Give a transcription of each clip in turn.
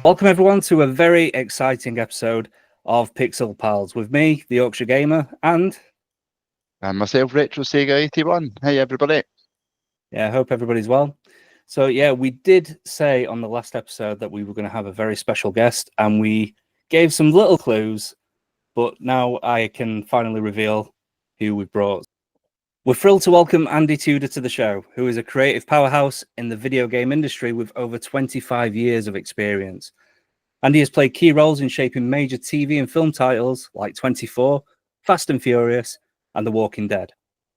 Welcome everyone to a very exciting episode of Pixel Pals with me, the Yorkshire Gamer, and myself, RetroSega81. Hey everybody. Yeah, I hope everybody's well. So yeah, we did say on the last episode that we were going to have a very special guest, and we gave some little clues, but now I can finally reveal who we've brought. We're thrilled to welcome Andy Tudor to the show, who is a creative powerhouse in the video game industry with over 25 years of experience. Andy has played key roles in shaping major TV and film titles like 24, Fast and Furious, and The Walking Dead,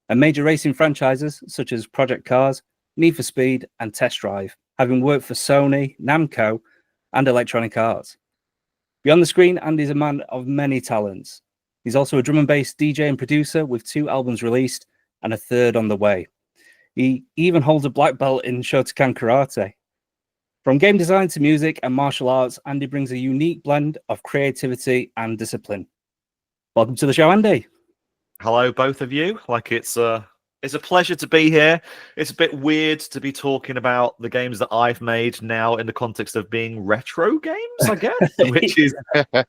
and major racing franchises such as Project Cars, Need for Speed, and Test Drive, having worked for Sony, Namco, and Electronic Arts. Beyond the screen, Andy's a man of many talents. He's also a drum and bass DJ and producer with 2 albums released and a 3rd on the way. He even holds a black belt in Shotokan Karate. From game design to music and martial arts, Andy brings a unique blend of creativity and discipline. Welcome to the show, Andy. Hello, both of you. It's a pleasure to be here. It's a bit weird to be talking about the games that I've made now in the context of being retro games, I guess, which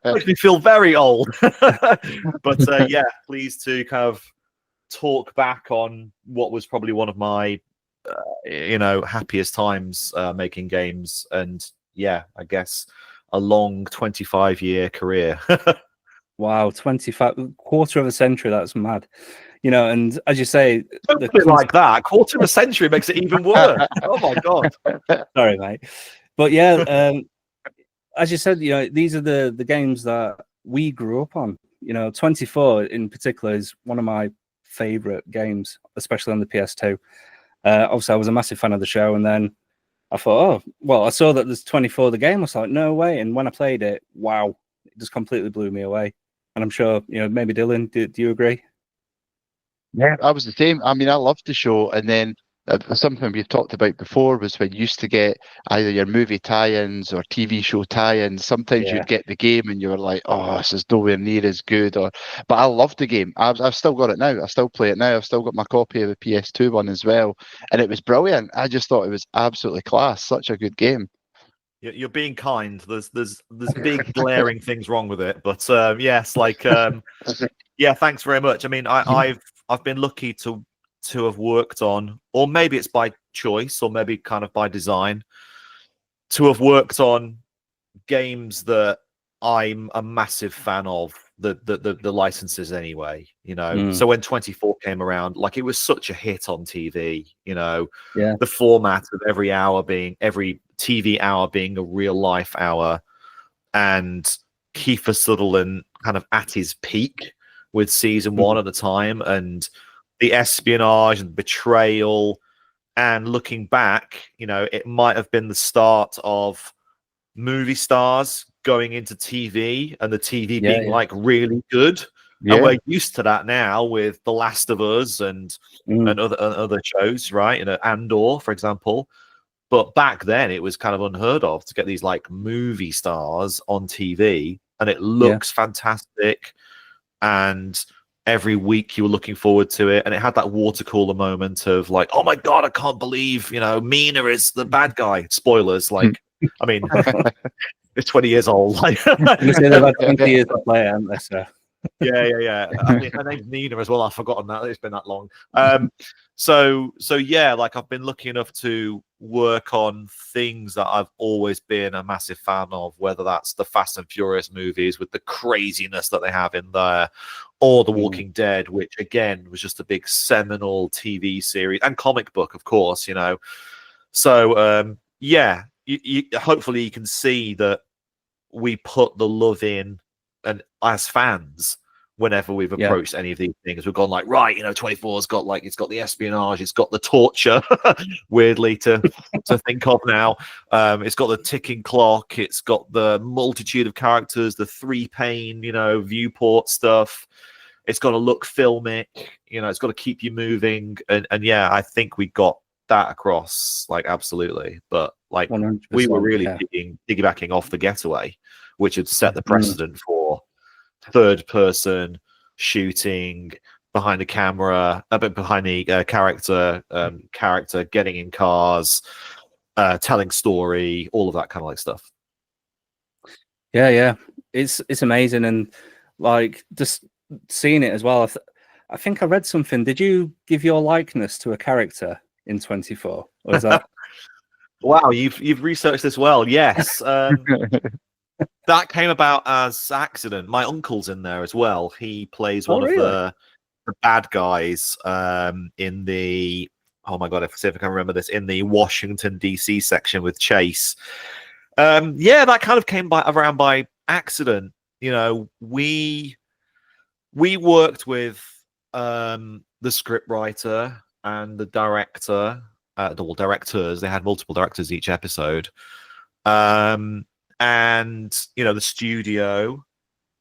makes me feel very old. But yeah, pleased to kind of talk back on what was probably one of my happiest times making games, and yeah, I guess a long 25-year career. Wow, 25, quarter of a century, that's mad. And as you say, like that, quarter of a century makes it even worse. Oh my god. Sorry, mate. But yeah, as you said, these are the games that we grew up on. 24 in particular is one of my favorite games, especially on the PS2. Obviously, I was a massive fan of the show, and then I thought, I saw that there's 24 the game. I was like, no way. And when I played it, wow, it just completely blew me away. And I'm sure, maybe Dylan, do you agree? Yeah, I was the same. I mean, I loved the show, and then something we've talked about before was when you used to get either your movie tie-ins or TV show tie-ins. Sometimes you'd get the game and you were like, oh, this is nowhere near as good. But I loved the game. I've still got it now. I still play it now. I've still got my copy of the PS2 one as well. And it was brilliant. I just thought it was absolutely class. Such a good game. You're being kind. There's big glaring things wrong with it. But yes, yeah, thanks very much. I mean, I've been lucky to have worked on, or maybe it's by choice, or maybe kind of by design, to have worked on games that I'm a massive fan of, the licenses anyway. So when 24 came around, it was such a hit on TV. The format of every TV hour being a real life hour, and Kiefer Sutherland kind of at his peak with season 1 at the time, and the espionage and betrayal. And looking back, it might have been the start of movie stars going into TV, and the TV being really good. And we're used to that now with The Last of Us and other shows, right? Andor, for example. But back then it was kind of unheard of to get these movie stars on TV, and it looks fantastic. And every week you were looking forward to it, and it had that water cooler moment of oh my god, I can't believe Mina is the bad guy. Spoilers, I mean, it's 20 years old. You say they've had 20 years to play, haven't they, sir? Yeah. I mean, her name's Nina as well. I've forgotten that. It's been that long. So yeah, I've been lucky enough to work on things that I've always been a massive fan of, whether that's the Fast and Furious movies with the craziness that they have in there, or The Walking Dead, which again was just a big seminal TV series, and comic book, of course. So yeah, hopefully you can see that we put the love in, and as fans, whenever we've approached any of these things, we've gone right, 24's got it's got the espionage, it's got the torture, weirdly to think of now. It's got the ticking clock, it's got the multitude of characters, the 3-pane, viewport stuff. It's got to look filmic, it's got to keep you moving, and yeah, I think we got that across, absolutely. But 100%, we were really piggybacking off The Getaway, which had set the precedent for third person shooting, behind the camera, a bit behind the character getting in cars, telling story, all of that kind of like stuff. Yeah, it's amazing, and like just seeing it as well. I think I read something. Did you give your likeness to a character in 24, or is that? Wow, you've researched this well. Yes, that came about as accident. My uncle's in there as well. He plays one of the bad guys in the. Oh my god! If I can remember this, in the Washington DC section with Chase. Yeah, that kind of came around by accident. You know, we worked with the script writer and the director, directors. They had multiple directors each episode, and you know, the studio,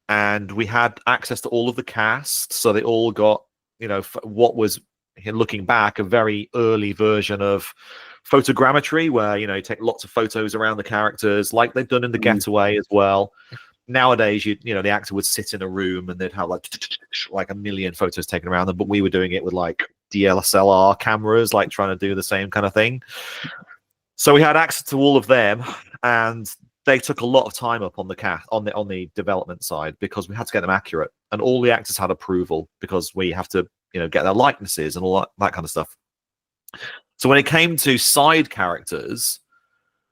and we had access to all of the cast, so they all got, you know, what was, looking back, a very early version of photogrammetry, where, you know, you take lots of photos around the characters, like they've done in The Getaway as well. Nowadays, you know, the actor would sit in a room and they'd have like a million photos taken around them, but we were doing it with like DSLR cameras, like trying to do the same kind of thing. So we had access to all of them, and they took a lot of time up on the development side, because we had to get them accurate, and all the actors had approval, because we have to, you know, get their likenesses and all that kind of stuff. So when it came to side characters,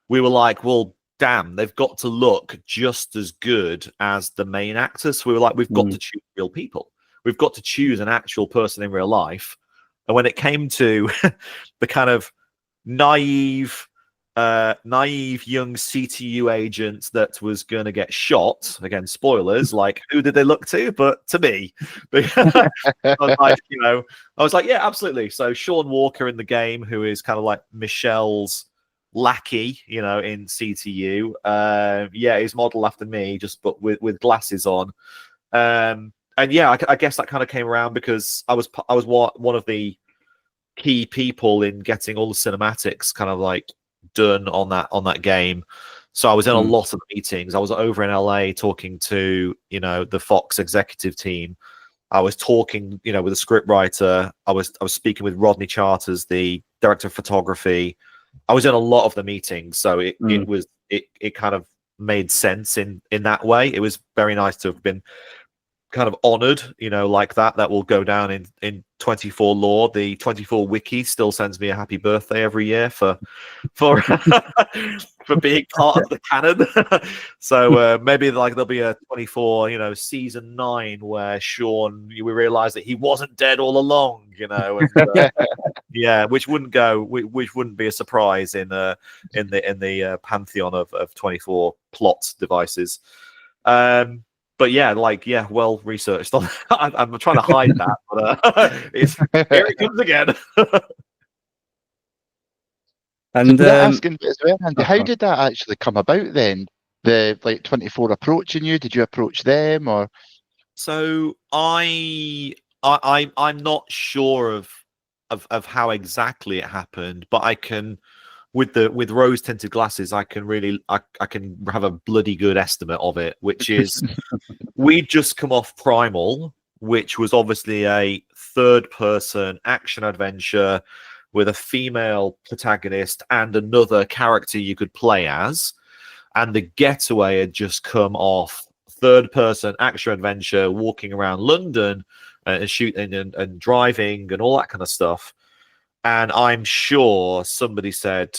we were like, well, damn, they've got to look just as good as the main actors. So we were like, we've got to choose real people. We've got to choose an actual person in real life. And when it came to the kind of naive young CTU agent that was going to get shot, again, spoilers, like, who did they look to? But to me. I was like, you know, I was like, yeah, absolutely. So Sean Walker in the game, who is kind of like Michelle's lackey, you know, in CTU, yeah, he's modeled after me, just but with glasses on. And yeah, I guess that kind of came around because I was one of the key people in getting all the cinematics kind of like done on that game. So I was in a lot of meetings. I was over in LA talking to, you know, the Fox executive team. I was talking, you know, with the script writer. I was speaking with Rodney Charters, the director of photography. I was in a lot of the meetings, so it kind of made sense in that way. It was very nice to have been kind of honored, you know, like that will go down in 24 lore. The 24 wiki still sends me a happy birthday every year for for being part of the canon. So maybe like there'll be a 24, you know, season 9 where Sean, we realize that he wasn't dead all along, you know, and, yeah, which wouldn't be a surprise in the pantheon of 24 plot devices. But yeah, like, yeah, well researched. I'm trying to hide that, but here it comes again. And asking as well, Andy, how did that actually come about then? The like 24 approaching you? Did you approach them, or? So I'm not sure of how exactly it happened, but I can, with rose tinted glasses, I can have a bloody good estimate of it, which is we'd just come off Primal, which was obviously a third person action adventure with a female protagonist and another character you could play as. And The Getaway had just come off third person action adventure, walking around London and shooting and driving and all that kind of stuff. And I'm sure somebody said,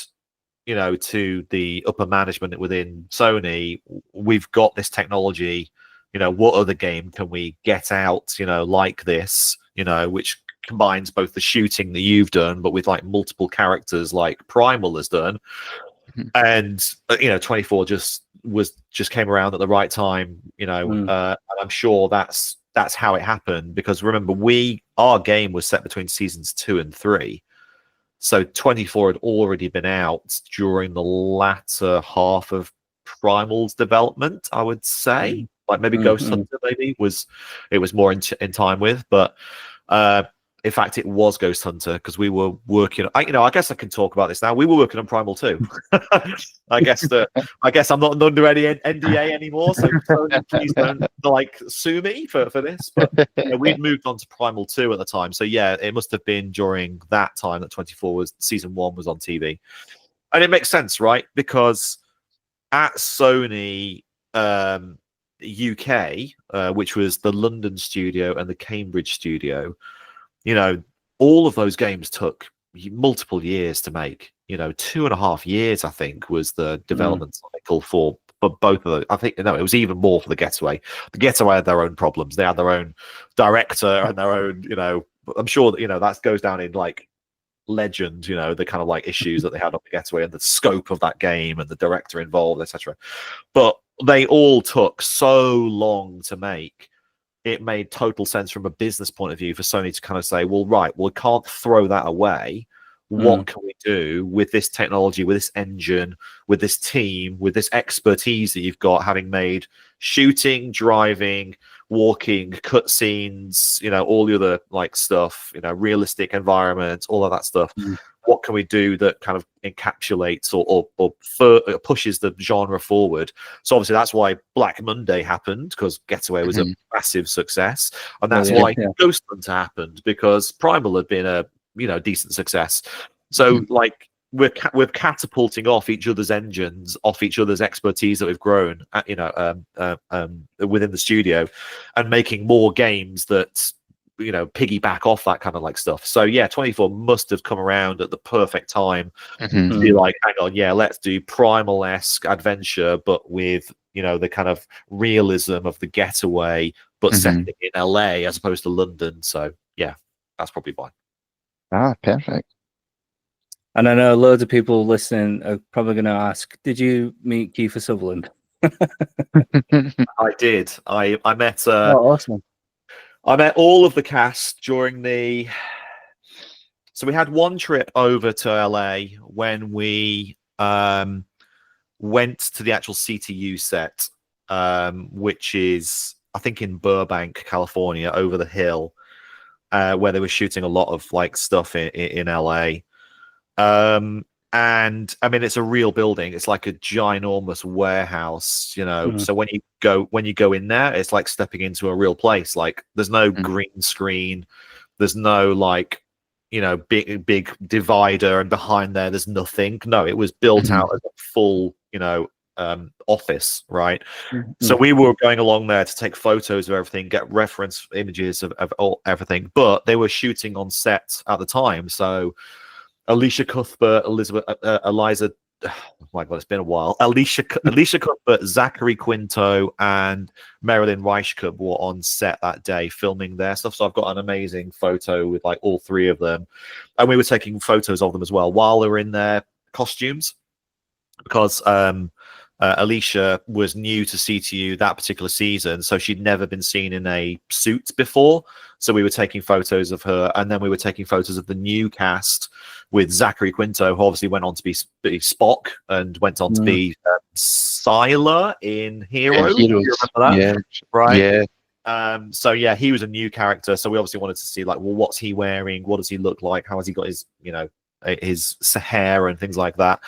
you know, to the upper management within Sony, we've got this technology, you know, what other game can we get out, you know, like this, you know, which combines both the shooting that you've done, but with like multiple characters like Primal has done. And, you know, 24 just came around at the right time, you know, and I'm sure that's how it happened, because remember, our game was set between seasons 2 and 3. So 24 had already been out during the latter half of Primal's development, I would say. Like maybe Ghost Hunter maybe was more in time with, but in fact, it was Ghost Hunter because we were working. I guess I can talk about this now. We were working on Primal 2. I guess I'm not under any NDA anymore. So Sony, please don't like sue me for this. But we'd moved on to Primal 2 at the time. So yeah, it must have been during that time that 24 season 1 was on TV, and it makes sense, right? Because at Sony UK, which was the London studio and the Cambridge studio. All of those games took multiple years to make. 2.5 years, I think, was the development cycle for both of those. I think, no, it was even more for the Getaway. The Getaway had their own problems. They had their own director and their own, I'm sure that, that goes down in like legend, the kind of like issues that they had on the Getaway and the scope of that game and the director involved, etc. But they all took so long to make. It made total sense from a business point of view for Sony to kind of say, well, we can't throw that away. What can we do with this technology, with this engine, with this team, with this expertise that you've got, having made shooting, driving, walking, cutscenes, all the other like stuff, realistic environments, all of that stuff. What can we do that kind of encapsulates or pushes the genre forward? So obviously that's why Black Monday happened, because Getaway was a massive success, and that's why Ghost Hunter happened, because Primal had been a decent success. So like we're catapulting off each other's engines, off each other's expertise that we've grown, within the studio, and making more games that piggyback off that kind of like stuff. So yeah, 24 must have come around at the perfect time to be like, hang on, let's do Primal-esque adventure, but with the kind of realism of the Getaway, but set in LA as opposed to London. So yeah, that's probably why. Perfect. And I know loads of people listening are probably going to ask, did you meet Kiefer Sutherland? I did. I met awesome. I met all of the cast during the... So we had one trip over to LA when we went to the actual CTU set, which is, I think, in Burbank, California, over the hill, where they were shooting a lot of like stuff in LA. And I mean, it's a real building. It's like a ginormous warehouse, So when you go in there, it's like stepping into a real place. Like there's no green screen, there's no like, big divider, and behind there's nothing. No, it was built out as a full, office, right? So we were going along there to take photos of everything, get reference images of everything, but they were shooting on set at the time. So Alicia Cuthbert, Eliza, oh my God, it's been a while. Alicia Cuthbert, Zachary Quinto, and Marilyn Reichkup were on set that day filming their stuff. So I've got an amazing photo with like all three of them, and we were taking photos of them as well while they were in their costumes, because Alicia was new to CTU that particular season, so she'd never been seen in a suit before. So we were taking photos of her, and then we were taking photos of the new cast with Zachary Quinto, who obviously went on to be Spock and went on to be Sylar in Heroes. You remember that? Yeah, right. Yeah. So yeah, he was a new character. So we obviously wanted to see like, well, what's he wearing? What does he look like? How has he got his, his hair and things like that?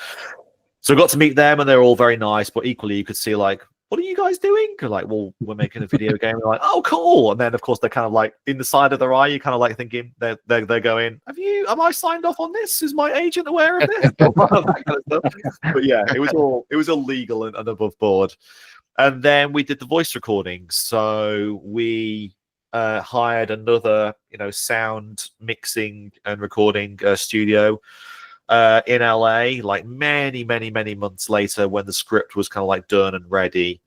So I got to meet them, and they're all very nice. But equally, you could see like, what are you guys doing? Like, well, we're making a video game. We're like, oh, cool. And then, of course, they're kind of like in the side of their eye. You kind of like thinking they're going, am I signed off on this? Is my agent aware of this? That kind of stuff. But yeah, it was all legal and above board. And then we did the voice recording. So we hired another, sound mixing and recording studio in LA, like many months later, when the script was kind of like done and ready.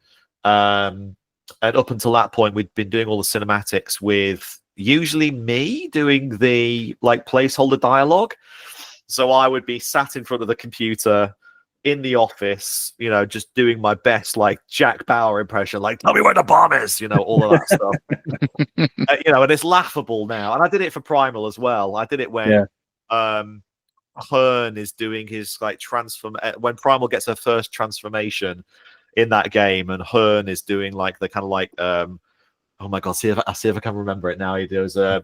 And up until that point, we'd been doing all the cinematics with usually me doing the like placeholder dialogue. So I would be sat in front of the computer in the office, just doing my best like Jack Bauer impression, like, tell me where the bomb is, all of that stuff. And it's laughable now. And I did it for Primal as well. I did it when Hearn is doing his like when Primal gets her first transformation in that game, and Hearn is doing like the kind of like oh my god, see if I can remember it now. He does Apinag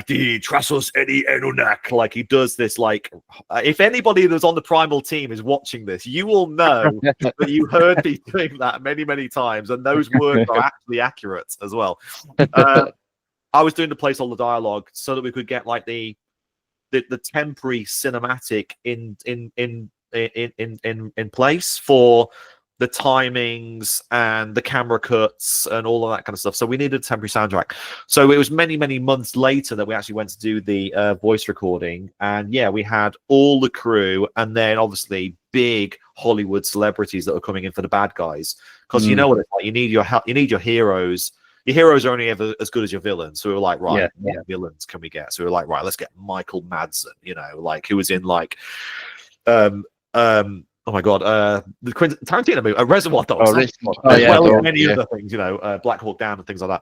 di Trasos Edi Enunak. Like he does this, like if anybody that's on the Primal team is watching this, you will know that you heard me doing that many, many times, and those words are actually accurate as well. I was doing the placeholder dialogue so that we could get like the temporary cinematic in place for the timings and the camera cuts and all of that kind of stuff. So we needed a temporary soundtrack. So it was many, many months later that we actually went to do the voice recording. And yeah, we had all the crew and then obviously big Hollywood celebrities that were coming in for the bad guys. Because you know what it's like. You need your heroes. Your heroes are only ever as good as your villains. So we were like, right, what villains can we get? So we were like, right, let's get Michael Madsen, you know, like who was in like oh my god, the Quentin Tarantino movie, Reservoir Dogs, many other things, you know, Black Hawk Down and things like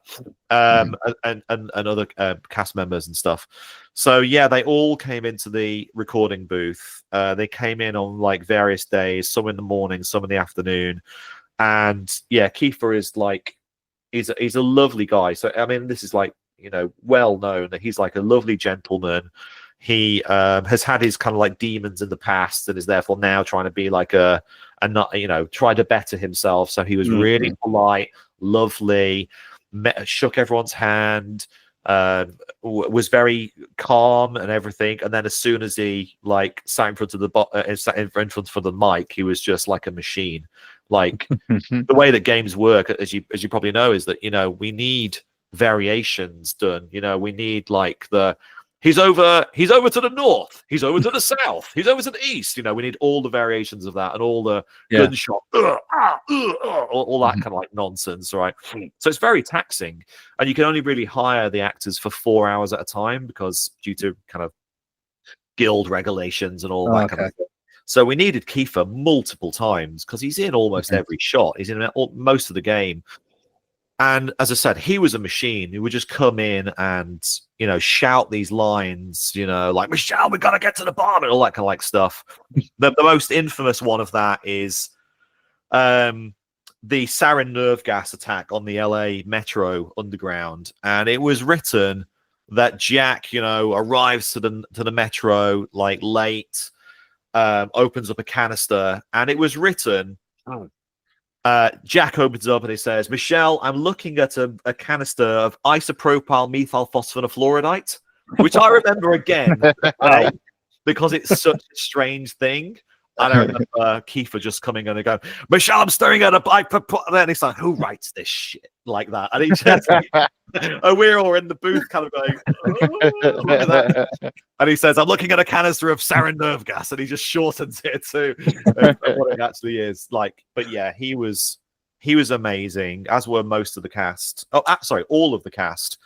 that, and other cast members and stuff. So yeah, they all came into the recording booth. They came in on like various days, some in the morning, some in the afternoon, and yeah, Kiefer is like, he's a lovely guy. So I mean, this is like, you know, well known that he's like a lovely gentleman. He has had his kind of like demons in the past and is therefore now trying to be like not, you know, try to better himself. So he was really polite, lovely, shook everyone's hand, was very calm and everything. And then as soon as he like sat in front of the mic, he was just like a machine. Like the way that games work, as you probably know, is that, you know, we need variations done. You know, we need like he's over to the north, he's over to the south, he's over to the east. You know, we need all the variations of that and all the gunshot, all that kind of like nonsense, right? So it's very taxing, and you can only really hire the actors for 4 hours at a time because due to kind of guild regulations and all that kind of stuff. So we needed Kiefer multiple times because he's in almost every shot. He's in most of the game. And as I said, he was a machine who would just come in and, you know, shout these lines, you know, like, Michelle, we got to get to the bomb and all that kind of like stuff. The most infamous one of that is the sarin nerve gas attack on the LA Metro Underground. And it was written that Jack, you know, arrives to the Metro like late, opens up a canister, and it was written... Jack opens up and he says, Michelle, I'm looking at a canister of isopropyl methyl phosphonaphloridite, which I remember again because it's such a strange thing. And I remember Kiefer just coming in and going, Michelle, I'm staring at a bike. And he's like, who writes this shit like that? And he just like, and we're all in the booth kind of going, oh, look at that. And he says, I'm looking at a canister of sarin nerve gas. And he just shortens it to what it actually is. Like, but yeah, he was amazing, as were most of the cast. Oh, sorry, all of the cast.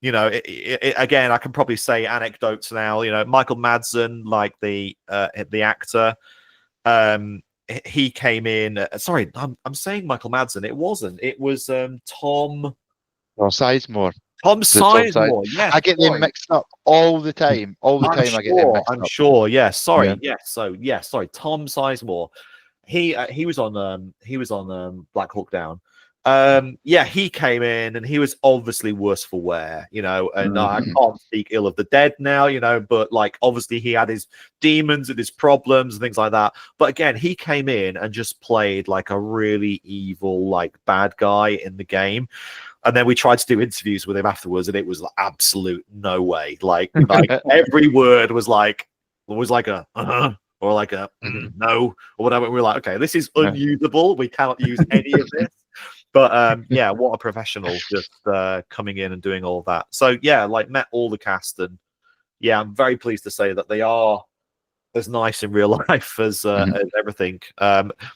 You know, again, I can probably say anecdotes now. You know, Michael Madsen, like the actor, he came in. Sorry, I'm saying Michael Madsen. It wasn't. It was Tom. Oh, Sizemore. Tom Sizemore. Yes, I get them mixed up all the time. I get them mixed up. I'm sure. Yes. Sorry. Yeah. Yes. So yes. Sorry. Tom Sizemore. He was on Black Hawk Down. Yeah, he came in and he was obviously worse for wear, you know, and I can't speak ill of the dead now, you know, but like obviously he had his demons and his problems and things like that. But again, he came in and just played like a really evil, like bad guy in the game. And then we tried to do interviews with him afterwards, and it was absolute no way. Like every word was like a or like a no or whatever. We were like, okay, this is unusable. We cannot use any of this. But yeah, what a professional, just coming in and doing all that. So yeah, like met all the cast, and yeah, I'm very pleased to say that they are as nice in real life as everything.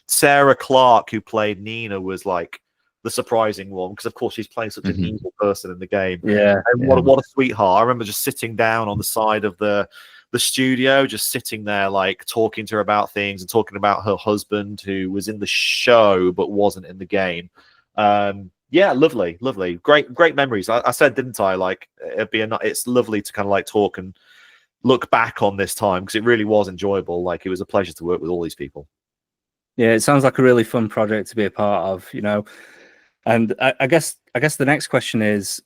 Sarah Clark, who played Nina, was like the surprising one because of course she's playing such an evil person in the game. Yeah, and what a sweetheart. I remember just sitting down on the side of the studio, just sitting there like talking to her about things and talking about her husband who was in the show but wasn't in the game. Yeah, lovely, great memories. I said, didn't I, like it's lovely to kind of like talk and look back on this time because it really was enjoyable. Like it was a pleasure to work with all these people. Yeah, it sounds like a really fun project to be a part of. You know, And I guess the next question is,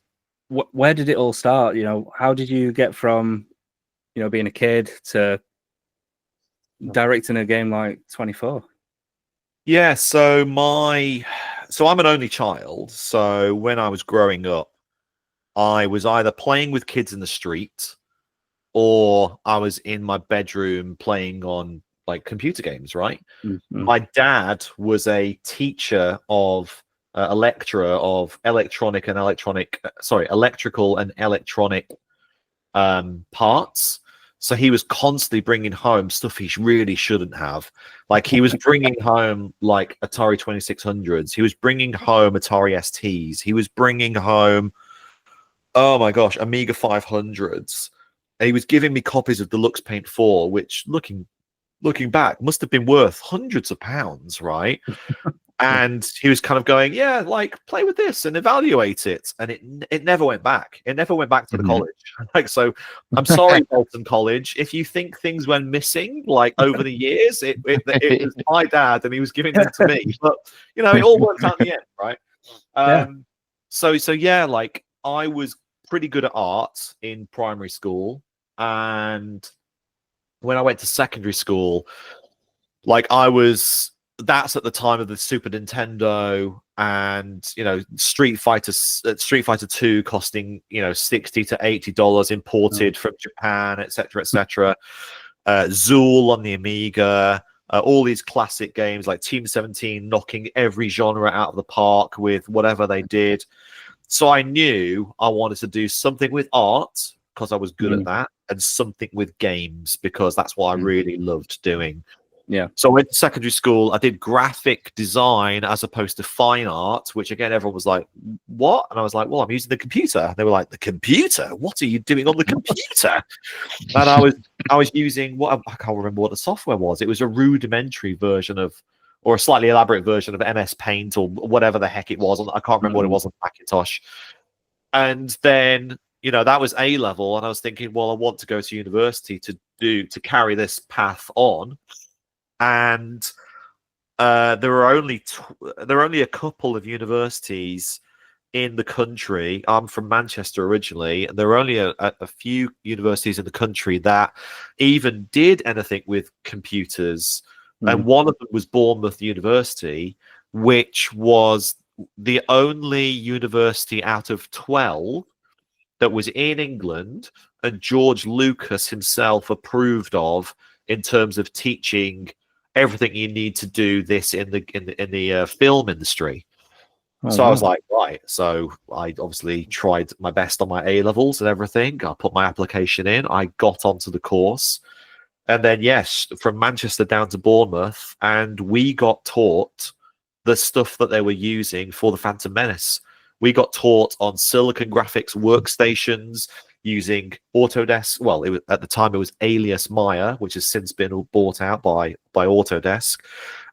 where did it all start? How did you get from being a kid to directing a game like 24? Yeah, so I'm an only child. So when I was growing up, I was either playing with kids in the street or I was in my bedroom playing on like computer games, right? Mm-hmm. My dad was a teacher of a lecturer of electrical and electronic parts. So he was constantly bringing home stuff he really shouldn't have. Like he was bringing home like Atari 2600s. He was bringing home Atari STs. He was bringing home, oh my gosh, Amiga 500s. And he was giving me copies of Deluxe Paint 4, which looking back must have been worth hundreds of pounds, right? And he was kind of going, yeah, like play with this and evaluate it. And it never went back. It never went back to the college. Like, so I'm sorry, Bolton College. If you think things went missing, like over the years, it was my dad and he was giving them to me. But, it all worked out in the end, right? So yeah, like I was pretty good at art in primary school. And when I went to secondary school, like that's at the time of the Super Nintendo and Street Fighter 2 costing $60 to $80 imported from Japan, etc. Zool on the Amiga, all these classic games like Team 17 knocking every genre out of the park with whatever they did. So I knew I wanted to do something with art because I was good at that, and something with games because that's what I really loved doing. Yeah. So I went to secondary school. I did graphic design as opposed to fine art, which again, everyone was like, what? And I was like, well, I'm using the computer. They were like, the computer? What are you doing on the computer? And I was using I can't remember what the software was. It was a rudimentary version of, or a slightly elaborate version of MS Paint or whatever the heck it was. I can't remember what it was on Macintosh. And then, that was A level. And I was thinking, well, I want to go to university to carry this path on. And there are only a couple of universities in the country. I'm from Manchester originally, and there are only a few universities in the country that even did anything with computers. And one of them was Bournemouth University, which was the only university out of 12 that was in England and George Lucas himself approved of in terms of teaching everything you need to do this in the film industry. So I was like, right. So I obviously tried my best on my A levels and everything. I put my application in. I got onto the course, and then yes, from Manchester down to Bournemouth, and we got taught the stuff that they were using for the Phantom Menace. We got taught on Silicon Graphics workstations, using Autodesk. Well, at the time it was Alias Maya, which has since been bought out by Autodesk,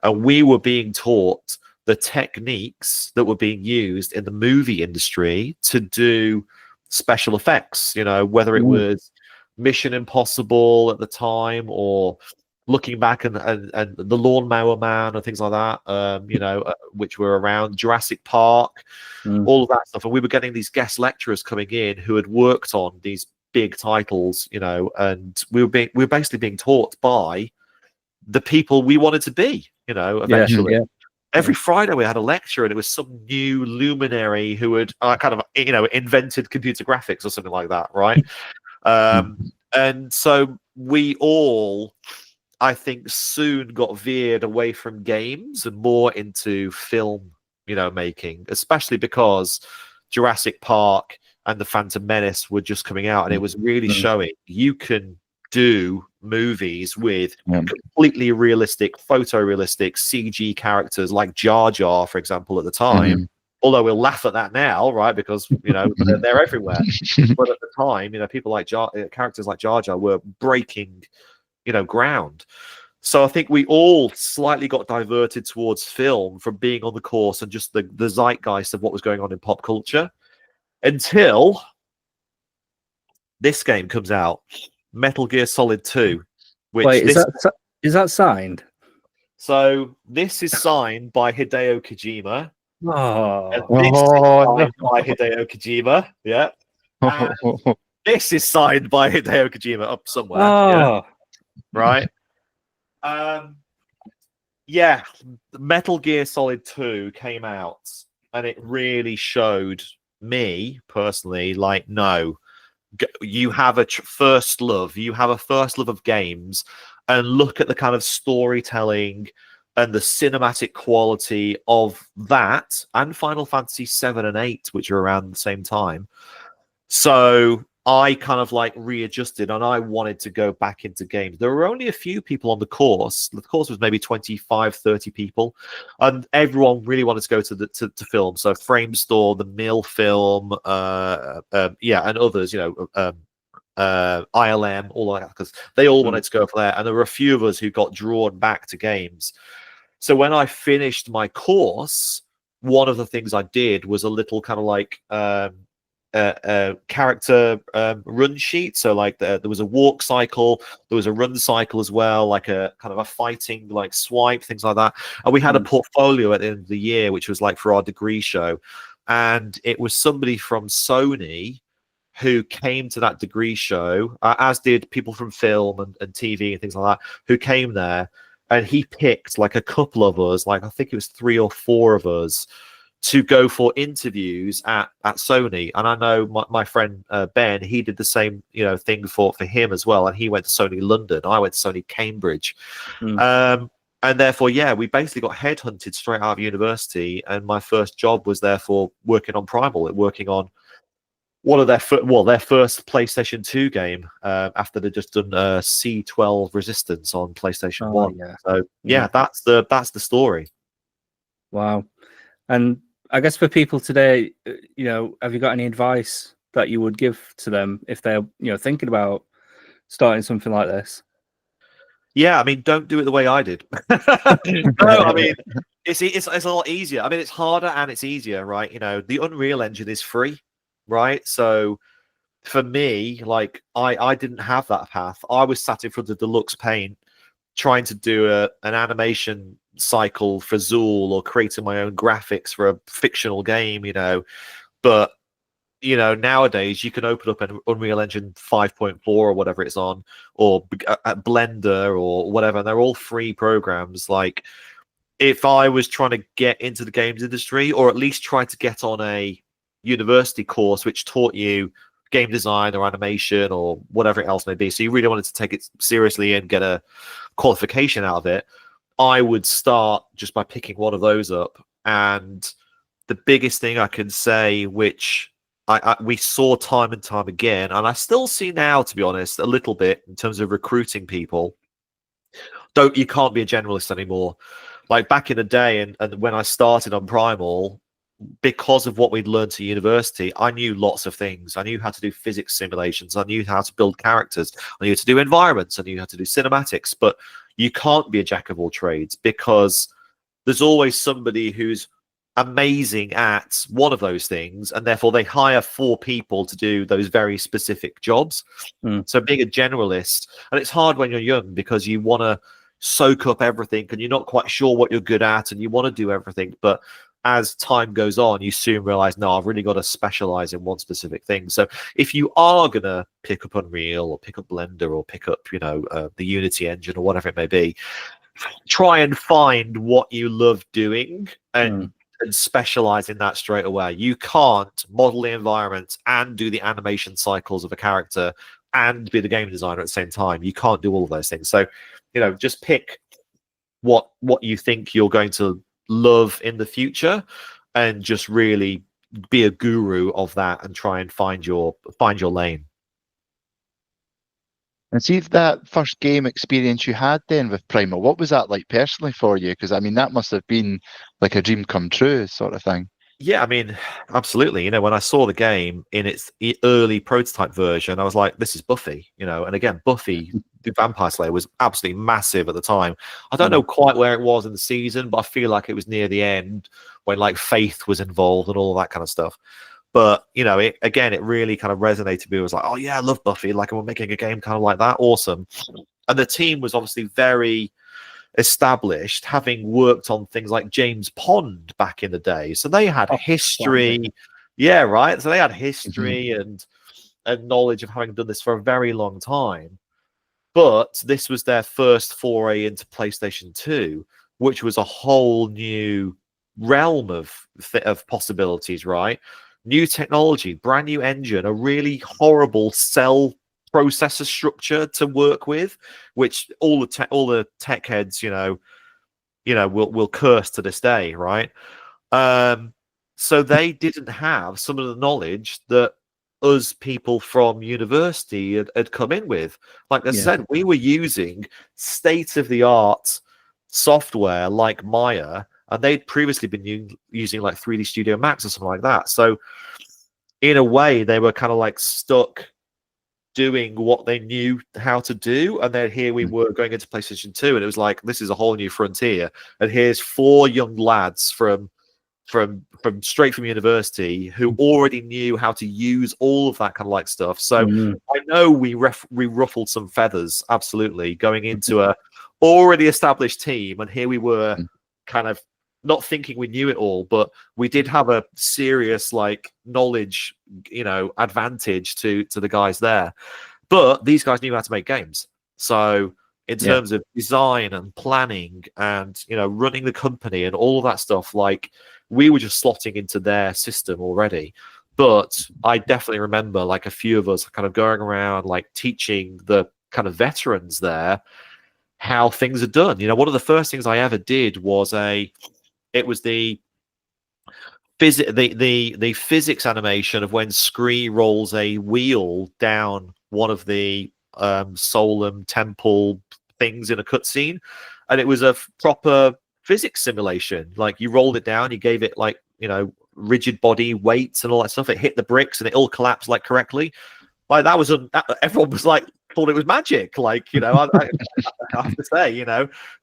and we were being taught the techniques that were being used in the movie industry to do special effects. Whether it was Mission Impossible at the time, or looking back and the Lawnmower Man and things like that, which were around Jurassic Park, all of that stuff. And we were getting these guest lecturers coming in who had worked on these big titles, and we were basically being taught by the people we wanted to be, eventually. Every Friday we had a lecture, and it was some new luminary who had kind of, invented computer graphics or something like that, right? And so we all, I think, soon got veered away from games and more into film, making, especially because Jurassic Park and the Phantom Menace were just coming out, and it was really showing you can do movies with completely realistic, photorealistic CG characters like Jar Jar, for example, at the time. Although we'll laugh at that now, right? Because they're everywhere. But at the time, people like characters like Jar Jar were breaking, ground. So I think we all slightly got diverted towards film from being on the course and just the zeitgeist of what was going on in pop culture, until this game comes out, Metal Gear Solid 2. Which wait, is that signed? So this is signed by Hideo Kojima, And Oh, this is Oh, signed by Hideo Kojima. Yeah. And this is signed by Hideo Kojima up somewhere. Yeah. oh, Right. Yeah. Metal Gear Solid 2 came out, and it really showed me personally, like, no, you have a first love. You have a first love of games, and look at the kind of storytelling and the cinematic quality of that and Final Fantasy 7 and 8, which are around the same time. So I kind of like readjusted, and I wanted to go back into games. There were only a few people on the course. The course was maybe 25, 30 people, and everyone really wanted to go to the to film. So Frame Store, the Mill Film, yeah, and others, ILM, all that, because they all wanted to go for there. And there were a few of us who got drawn back to games. So when I finished my course, one of the things I did was a little kind of like character run sheet. So like there was a walk cycle, there was a run cycle as well, like a kind of a fighting like swipe, things like that. And we had a portfolio at the end of the year, which was like for our degree show. And it was somebody from Sony who came to that degree show, as did people from film and TV and things like that, who came there. And he picked like a couple of us, like I think it was 3 or 4 of us, to go for interviews at Sony. And I know my friend Ben, he did the same thing for him as well. And he went to Sony London. I went to Sony Cambridge. And therefore, yeah, we basically got headhunted straight out of university. And my first job was therefore working on Primal, working on one of their first PlayStation 2 game after they'd just done C12 Resistance on PlayStation 1. Yeah. So yeah, that's the story. Wow. And I guess for people today, have you got any advice that you would give to them if they're thinking about starting something like this? Yeah, I mean, don't do it the way I did. No, I mean, it's a lot easier. I mean, it's harder and it's easier, right? The Unreal Engine is free, right? So for me, like I didn't have that path. I was sat in front of Deluxe Paint trying to do an animation cycle for Zool or creating my own graphics for a fictional game, but nowadays you can open up an Unreal Engine 5.4 or whatever it's on, or at Blender or whatever, and they're all free programs. Like, if I was trying to get into the games industry, or at least try to get on a university course which taught you game design or animation or whatever else may be, so you really wanted to take it seriously and get a qualification out of it, I would start just by picking one of those up. And the biggest thing I can say, which we saw time and time again, and I still see now, to be honest, a little bit in terms of recruiting people, you can't be a generalist anymore. Like back in the day, and when I started on Primal, because of what we'd learned at university, I knew lots of things. I knew how to do physics simulations. I knew how to build characters. I knew how to do environments. I knew how to do cinematics. But you can't be a jack of all trades, because there's always somebody who's amazing at one of those things, and therefore they hire 4 people to do those very specific jobs. So being a generalist, and it's hard when you're young because you want to soak up everything and you're not quite sure what you're good at and you want to do everything, but as time goes on, you soon realize, no, I've really got to specialize in one specific thing. So if you are going to pick up Unreal or pick up Blender or pick up, the Unity engine or whatever it may be, try and find what you love doing and specialize in that straight away. You can't model the environment and do the animation cycles of a character and be the game designer at the same time. You can't do all of those things. So, just pick what you think you're going to love in the future, and just really be a guru of that and try and find your lane. And see, that first game experience you had then with Primal, what was that like personally for you? Because I mean, that must have been like a dream come true sort of thing. Yeah, I mean, absolutely. When I saw the game in its early prototype version, I was like, this is Buffy, and again, Buffy the Vampire Slayer was absolutely massive at the time. I don't know quite where it was in the season, but I feel like it was near the end when like Faith was involved and all that kind of stuff. But it really kind of resonated with me. It was like, oh yeah, I love Buffy. Like, we're making a game kind of like that. Awesome. And the team was obviously very established, having worked on things like James Pond back in the day. So they had history. Yeah, right. So they had history and knowledge of having done this for a very long time. But this was their first foray into PlayStation 2, which was a whole new realm of possibilities, right? New technology, brand new engine, a really horrible cell processor structure to work with, which all the tech heads, will curse to this day, right? So they didn't have some of the knowledge that us people from university had come in with. Like I said, we were using state-of-the-art software like Maya, and they'd previously been using like 3D Studio Max or something like that. So in a way, they were kind of like stuck doing what they knew how to do, and then here we were going into PlayStation 2, and it was like, this is a whole new frontier, and here's 4 young lads from straight from university who already knew how to use all of that kind of like stuff. So I know we ruffled some feathers, absolutely, going into a already established team, and here we were kind of not thinking we knew it all, but we did have a serious like knowledge, advantage to the guys there. But these guys knew how to make games. So in terms of design and planning and running the company and all of that stuff, like we were just slotting into their system already. But I definitely remember like a few of us kind of going around like teaching the kind of veterans there how things are done. One of the first things I ever did was the physics animation of when Scree rolls a wheel down one of the Solum temple things in a cutscene, and it was a proper physics simulation. Like you rolled it down, you gave it like rigid body weights and all that stuff. It hit the bricks and it all collapsed like correctly. Like that was everyone was like thought it was magic. Like I have to say,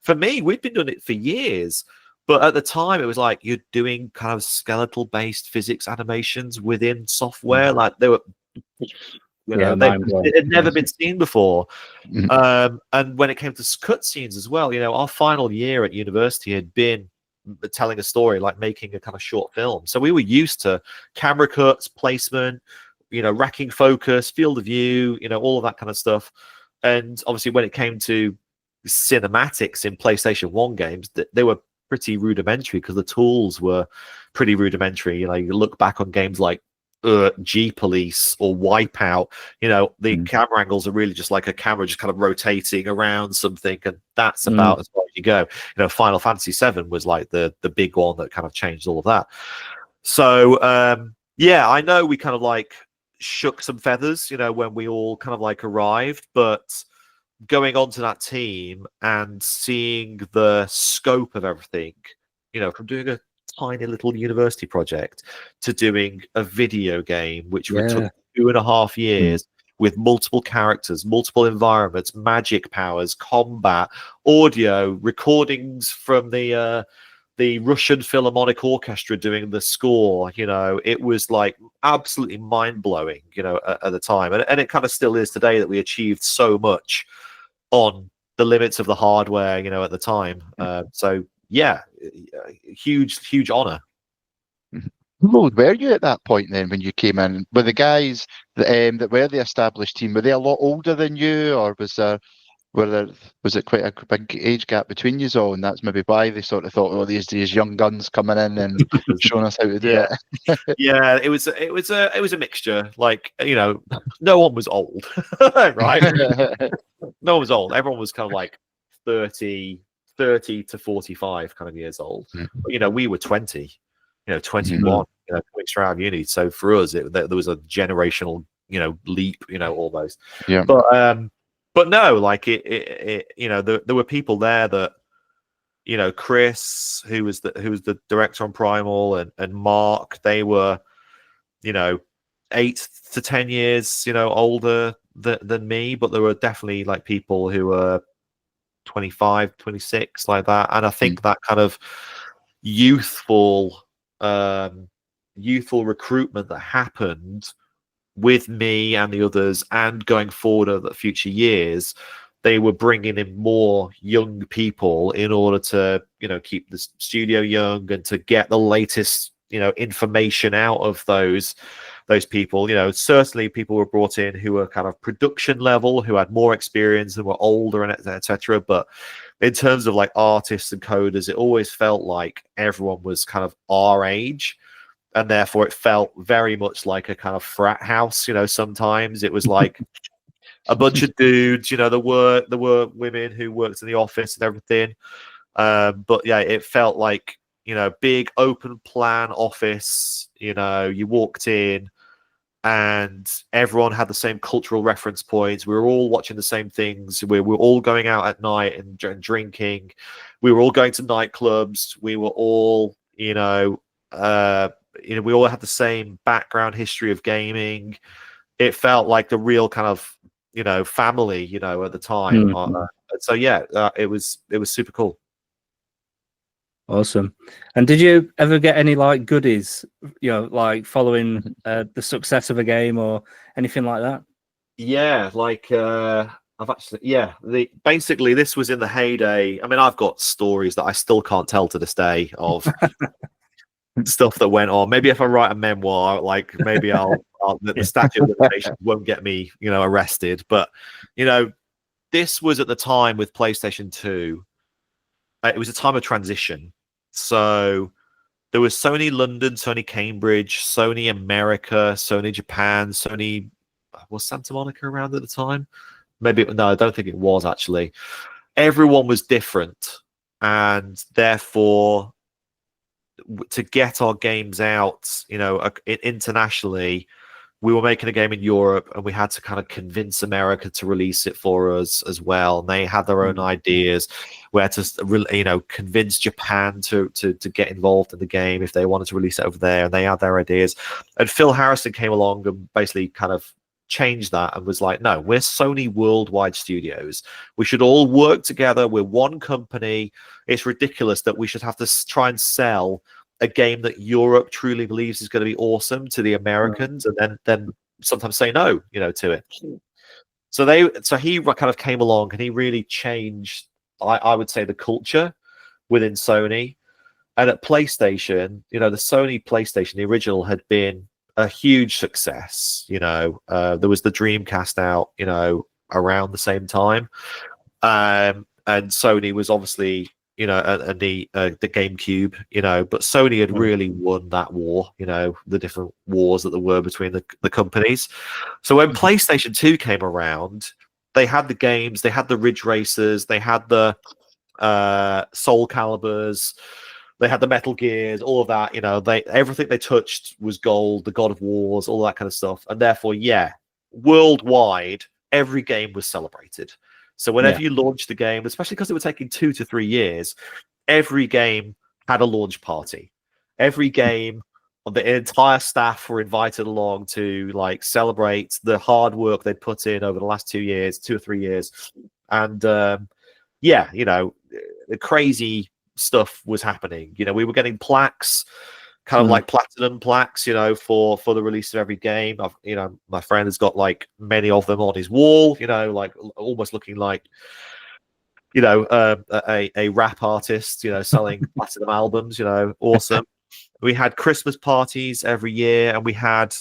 for me, we'd been doing it for years. But at the time, it was like you're doing kind of skeletal-based physics animations within software. Like they were, it had never been seen before. And when it came to cutscenes as well, our final year at university had been telling a story, like making a kind of short film. So we were used to camera cuts, placement, racking focus, field of view, all of that kind of stuff. And obviously, when it came to cinematics in PlayStation 1 games, they were pretty rudimentary because the tools were pretty rudimentary. You look back on games like G-Police or Wipeout, the camera angles are really just like a camera just kind of rotating around something, and that's about as far as you go. Final Fantasy VII was like the big one that kind of changed all of that. So I know we kind of like shook some feathers, when we all kind of like arrived, but going onto that team and seeing the scope of everything, from doing a tiny little university project to doing a video game, which took 2.5 years with multiple characters, multiple environments, magic powers, combat, audio, recordings from the Russian Philharmonic Orchestra doing the score. It was like absolutely mind-blowing, at the time. And it kind of still is today that we achieved so much on the limits of the hardware, at the time. So yeah, huge honor. How old were you at that point then when you came in? Were the guys that were the established team, were they a lot older than you, or was it quite a big age gap between you all, and that's maybe why they sort of thought, oh, these young guns coming in and showing us how to do it? Yeah, it was a mixture. Like, no one was old, right? No one was old. Everyone was kind of like 30 to 45 kind of years old. But, we were 20, 21, coming straight out of uni. So for us, there was a generational, leap, almost. Yeah. But no, like there were people there that, Chris, who was the director on Primal, and Mark, they were, 8 to 10 years, older than me, but there were definitely like people who were 25, 26, like that. And I think that kind of youthful recruitment that happened with me and the others, and going forward over the future years, they were bringing in more young people in order to, keep the studio young and to get the latest, information out of those people. Certainly people were brought in who were kind of production level, who had more experience and were older, and etc. But in terms of like artists and coders, it always felt like everyone was kind of our age. And therefore it felt very much like a kind of frat house. Sometimes it was like a bunch of dudes, there were women who worked in the office and everything. But yeah, it felt like, big open plan office. You walked in and everyone had the same cultural reference points. We were all watching the same things. We were all going out at night and drinking. We were all going to nightclubs. We were all, we all had the same background history of gaming. It felt like the real kind of, family, at the time. So yeah, it was super cool. Awesome. And did you ever get any like goodies, like following the success of a game or anything like that? Yeah, like I've actually, basically this was in the heyday. I mean, I've got stories that I still can't tell to this day of stuff that went on. Maybe if I write a memoir, like maybe the statute of limitations won't get me, arrested. But this was at the time with PlayStation 2. It was a time of transition. So there was Sony London, Sony Cambridge, Sony America, Sony Japan, Sony. Was Santa Monica around at the time? Maybe no, I don't think it was actually. Everyone was different, and therefore, to get our games out, internationally, we were making a game in Europe, and we had to kind of convince America to release it for us as well. And they had their own ideas. We had to, convince Japan to get involved in the game if they wanted to release it over there, and they had their ideas. And Phil Harrison came along and basically kind of changed that and was like, no, we're Sony Worldwide Studios. We should all work together. We're one company. It's ridiculous that we should have to try and sell a game that Europe truly believes is going to be awesome to the Americans, and then sometimes say no, to it. So he kind of came along and he really changed, I would say, the culture within Sony. And at PlayStation, the Sony PlayStation, the original, had been a huge success. There was the Dreamcast out, around the same time, and Sony was obviously, and the GameCube, but Sony had really won that war, the different wars that there were between the companies. So when PlayStation 2 came around, they had the games, they had the Ridge Racers, they had the Soul Calibers, they had the Metal Gears, all of that, everything they touched was gold, the God of Wars, all that kind of stuff. And therefore, worldwide, every game was celebrated. So whenever you launched the game, especially because it was taking 2 to 3 years, every game had a launch party. Every game, the entire staff were invited along to like celebrate the hard work they'd put in over the last 2 years, 2 or 3 years. And the crazy stuff was happening. We were getting plaques, kind of like platinum plaques, for the release of every game. My friend has got like many of them on his wall, like almost looking like, a rap artist, selling platinum albums, awesome. We had Christmas parties every year, and we had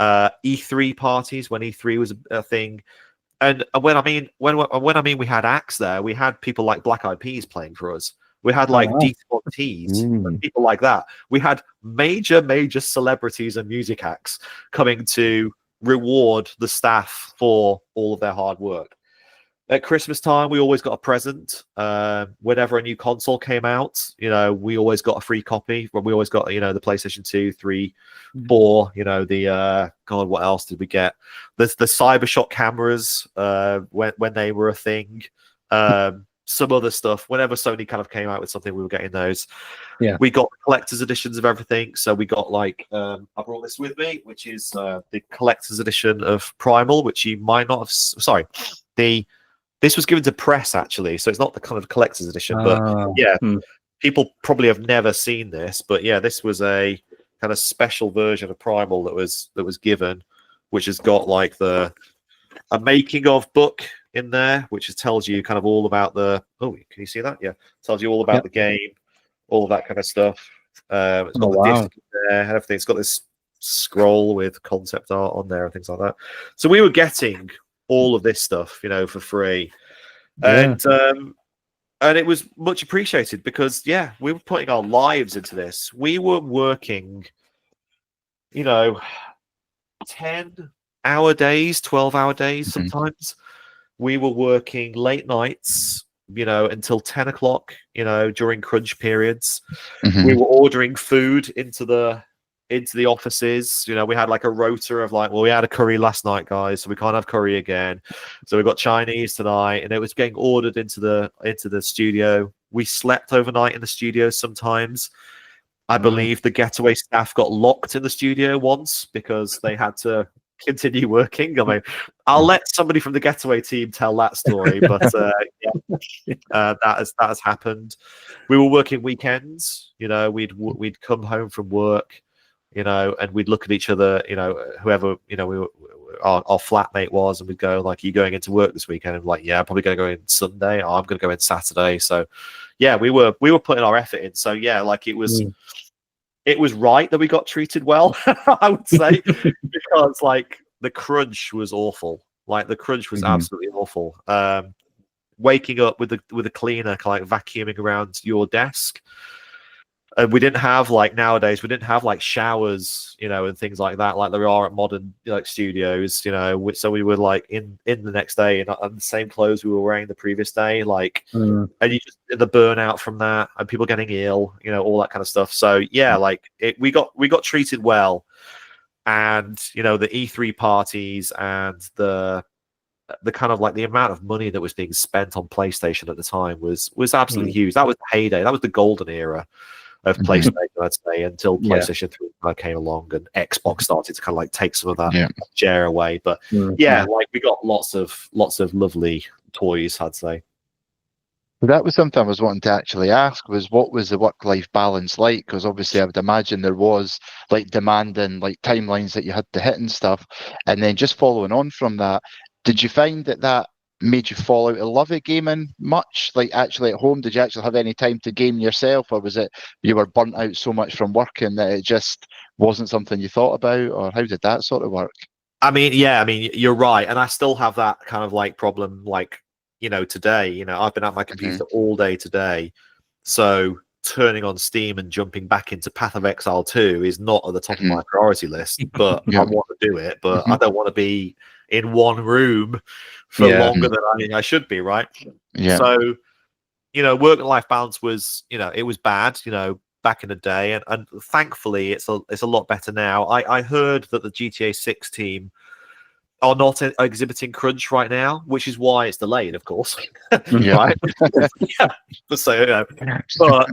E3 parties when E3 was a thing. And when I mean we had acts there, we had people like Black Eyed Peas playing for us. We had like D-Tees and people like that. We had major celebrities and music acts coming to reward the staff for all of their hard work. At Christmas time, we always got a present. Whenever a new console came out, we always got a free copy. We always got, the PlayStation 2, 3, 4, God, what else did we get? The Cybershock cameras, when they were a thing. Some other stuff. Whenever Sony kind of came out with something, we were getting those. Yeah. We got collector's editions of everything. So we got like, I brought this with me, which is the collector's edition of Primal, which you might not have. Sorry, this was given to press actually, so it's not the kind of collector's edition. But people probably have never seen this. But yeah, this was a kind of special version of Primal that was given, which has got like a making of book in there, which tells you kind of all about the. Oh, can you see that? Yeah, tells you all about the game, all of that kind of stuff. It's got the disc in there and everything. It's got this scroll with concept art on there and things like that. So we were getting all of this stuff, for free, and it was much appreciated because we were putting our lives into this. We were working, 10-hour days, 12-hour days sometimes. We were working late nights, until 10 o'clock, during crunch periods. We were ordering food into the offices. We had like a rota of like, well, we had a curry last night, guys, so we can't have curry again. So we got Chinese tonight, and it was getting ordered into the studio. We slept overnight in the studio sometimes. I believe the Getaway staff got locked in the studio once because they had to continue working. I mean, I'll let somebody from the Getaway team tell that story, but that has happened. We were working weekends. We'd come home from work, and we'd look at each other. Whoever our flatmate was, and we'd go like, "Are you going into work this weekend?" And like, "Yeah, I'm probably going to go in Sunday. Oh, I'm going to go in Saturday." So, we were putting our effort in. So like it was. It was right that we got treated well, I would say, because like the crunch was awful. Like the crunch was absolutely awful. Waking up with a cleaner kind of like vacuuming around your desk. And we didn't have like nowadays. We didn't have like showers, and things like that, like there are at modern like studios, so we were like in the next day and the same clothes we were wearing the previous day, like, and you just the burnout from that, and people getting ill, all that kind of stuff. So like we got treated well, and the E3 parties and the kind of like the amount of money that was being spent on PlayStation at the time was absolutely huge. That was the heyday. That was the golden era of PlayStation, I'd say, until PlayStation 3 came along and Xbox started to kind of like take some of that share away. But like we got lots of lovely toys, I'd say. That was something I was wanting to actually ask, was what was the work-life balance like? Because obviously I would imagine there was like demanding like timelines that you had to hit and stuff. And then just following on from that, did you find that made you fall out of love of gaming much? Like actually at home, did you actually have any time to game yourself, or was it you were burnt out so much from working that it just wasn't something you thought about, or how did that sort of work? I mean, you're right, and I still have that kind of like problem, like today. I've been at my computer all day today, so turning on Steam and jumping back into Path of Exile 2 is not at the top of my priority list, but I want to do it, but I don't want to be in one room for longer than I should be, right? So work-life balance was it was bad back in the day, and thankfully it's a lot better now. I heard that the GTA 6 team are not exhibiting crunch right now, which is why it's delayed, of course. Right? So but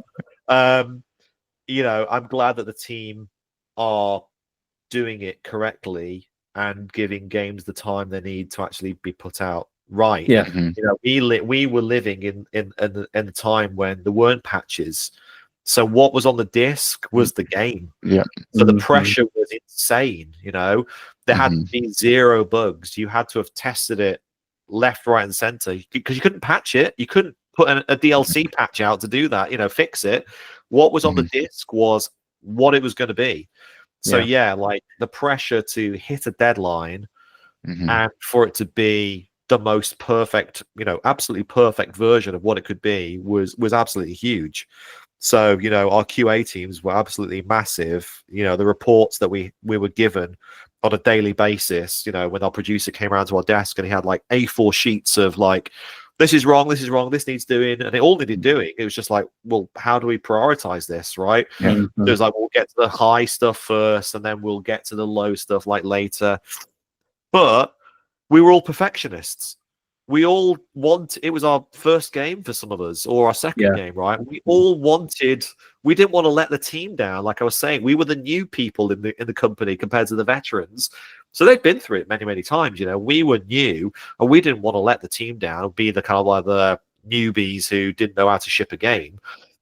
I'm glad that the team are doing it correctly and giving games the time they need to actually be put out right. We were living in a time when there weren't patches, so what was on the disc was the game. So the pressure was insane. There had to be 0 bugs. You had to have tested it left, right, and center because you couldn't patch it. You couldn't put a DLC patch out to do that. Fix it. What was on the disc was what it was going to be. So like the pressure to hit a deadline and for it to be the most perfect, absolutely perfect version of what it could be was absolutely huge. So our QA teams were absolutely massive. The reports that we were given on a daily basis, when our producer came around to our desk and he had like A4 sheets of like, this is wrong, this needs doing, and it all needed doing. It was just like, well, how do we prioritize this, right? So it was like, we'll get to the high stuff first, and then we'll get to the low stuff like later. But we were all perfectionists. We all it was our first game for some of us, or our second game, right? We didn't want to let the team down. Like I was saying, we were the new people in the company compared to the veterans. So they've been through it many, many times. We were new, and we didn't want to let the team down and be the kind of like the newbies who didn't know how to ship a game.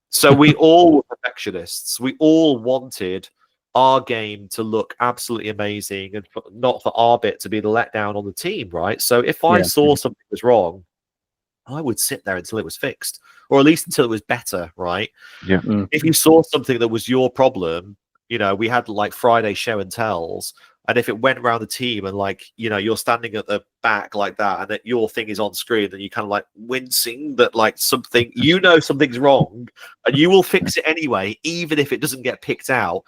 So we all were perfectionists. We all wanted our game to look absolutely amazing, and not for our bit to be the letdown on the team, right? So if I saw something was wrong, I would sit there until it was fixed, or at least until it was better, right? Yeah. If you saw something that was your problem, we had like Friday show and tells, and if it went around the team and like, you're standing at the back like that, and that your thing is on screen, then you kind of like wincing that like something, something's wrong, and you will fix it anyway, even if it doesn't get picked out.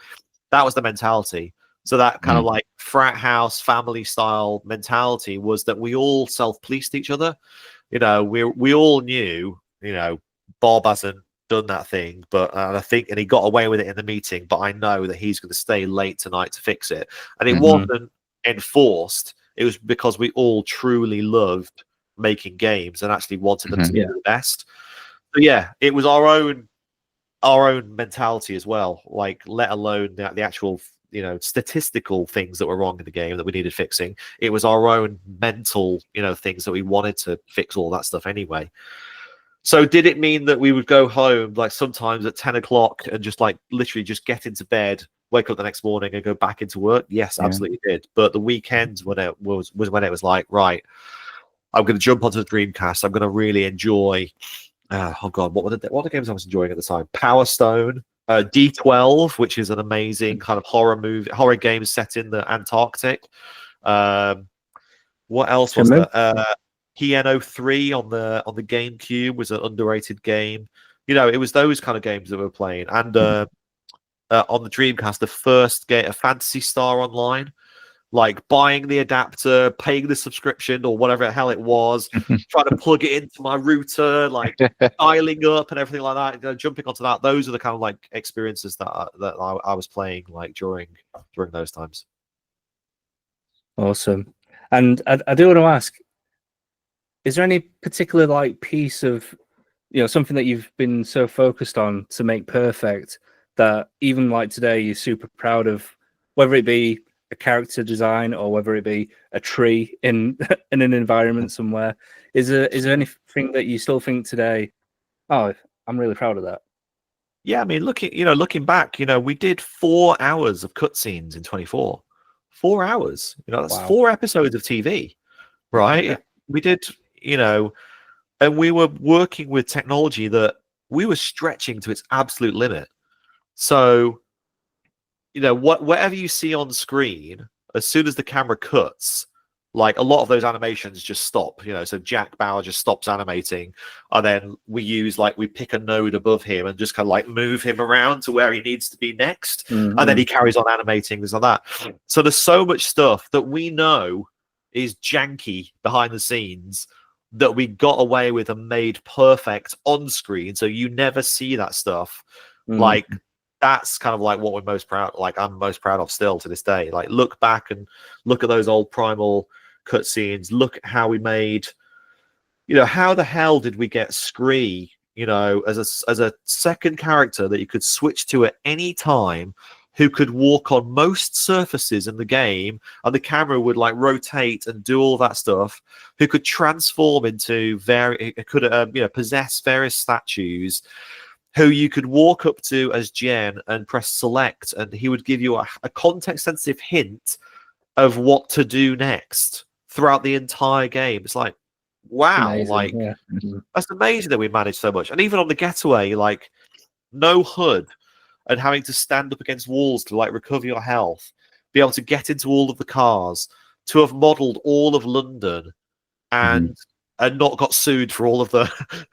That was the mentality. So that kind of like frat house family style mentality was that we all self-policed each other. We all knew, Bob hasn't done that thing, but I think, and he got away with it in the meeting, but I know that he's going to stay late tonight to fix it. And it wasn't enforced. It was because we all truly loved making games and actually wanted them to be the best. So yeah, it was our own mentality as well, like let alone the actual statistical things that were wrong in the game that we needed fixing. It was our own mental things that we wanted to fix, all that stuff anyway. So did it mean that we would go home like sometimes at 10 o'clock and just like literally just get into bed, wake up the next morning and go back into work? Yes, absolutely did. But the weekends when it was when it was like, right, I'm going to jump onto the Dreamcast, I'm going to really enjoy oh god, what were the games I was enjoying at the time? Power Stone, D12, which is an amazing kind of horror game set in the Antarctic. What else was there? Piano 3 on the GameCube was an underrated game. It was those kind of games that we were playing. And on the Dreamcast, the first game, a Phantasy Star Online, like buying the adapter, paying the subscription or whatever the hell it was, trying to plug it into my router, like dialing up and everything like that, jumping onto that. Those are the kind of like experiences that I was playing like during those times. Awesome. And I do want to ask, is there any particular like piece of, something that you've been so focused on to make perfect that even like today you're super proud of, whether it be a character design or whether it be a tree in an environment somewhere? Is there anything that you still think today, oh, I'm really proud of that? Yeah, I mean, looking back, we did 4 hours of cutscenes in 24. 4 hours. That's 4 episodes of TV, right? Yeah. We did, and we were working with technology that we were stretching to its absolute limit. So, whatever you see on screen, as soon as the camera cuts, like a lot of those animations just stop. So Jack Bauer just stops animating, and then we pick a node above him and just kind of like move him around to where he needs to be next, and then he carries on animating this and that. So there's so much stuff that we know is janky behind the scenes that we got away with and made perfect on screen, so you never see that stuff. Like that's kind of like what we're most proud, like I'm most proud of still to this day. Like look back and look at those old Primal cutscenes, look at how we made, how the hell did we get Scree, as a second character that you could switch to at any time, who could walk on most surfaces in the game, and the camera would like rotate and do all that stuff, who could transform into possess various statues, who you could walk up to as Jen and press select, and he would give you a context-sensitive hint of what to do next throughout the entire game. It's like, wow, amazing, that's amazing that we managed so much. And even on the getaway, like no HUD and having to stand up against walls to like recover your health, be able to get into all of the cars, to have modeled all of London and not got sued for all of the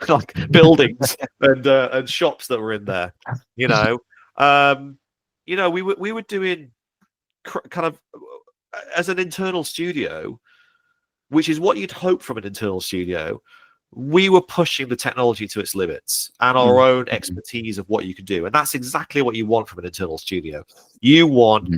like buildings and shops that were in there. We were doing kind of as an internal studio, which is what you'd hope from an internal studio. We were pushing the technology to its limits and our own expertise of what you could do. And that's exactly what you want from an internal studio. You want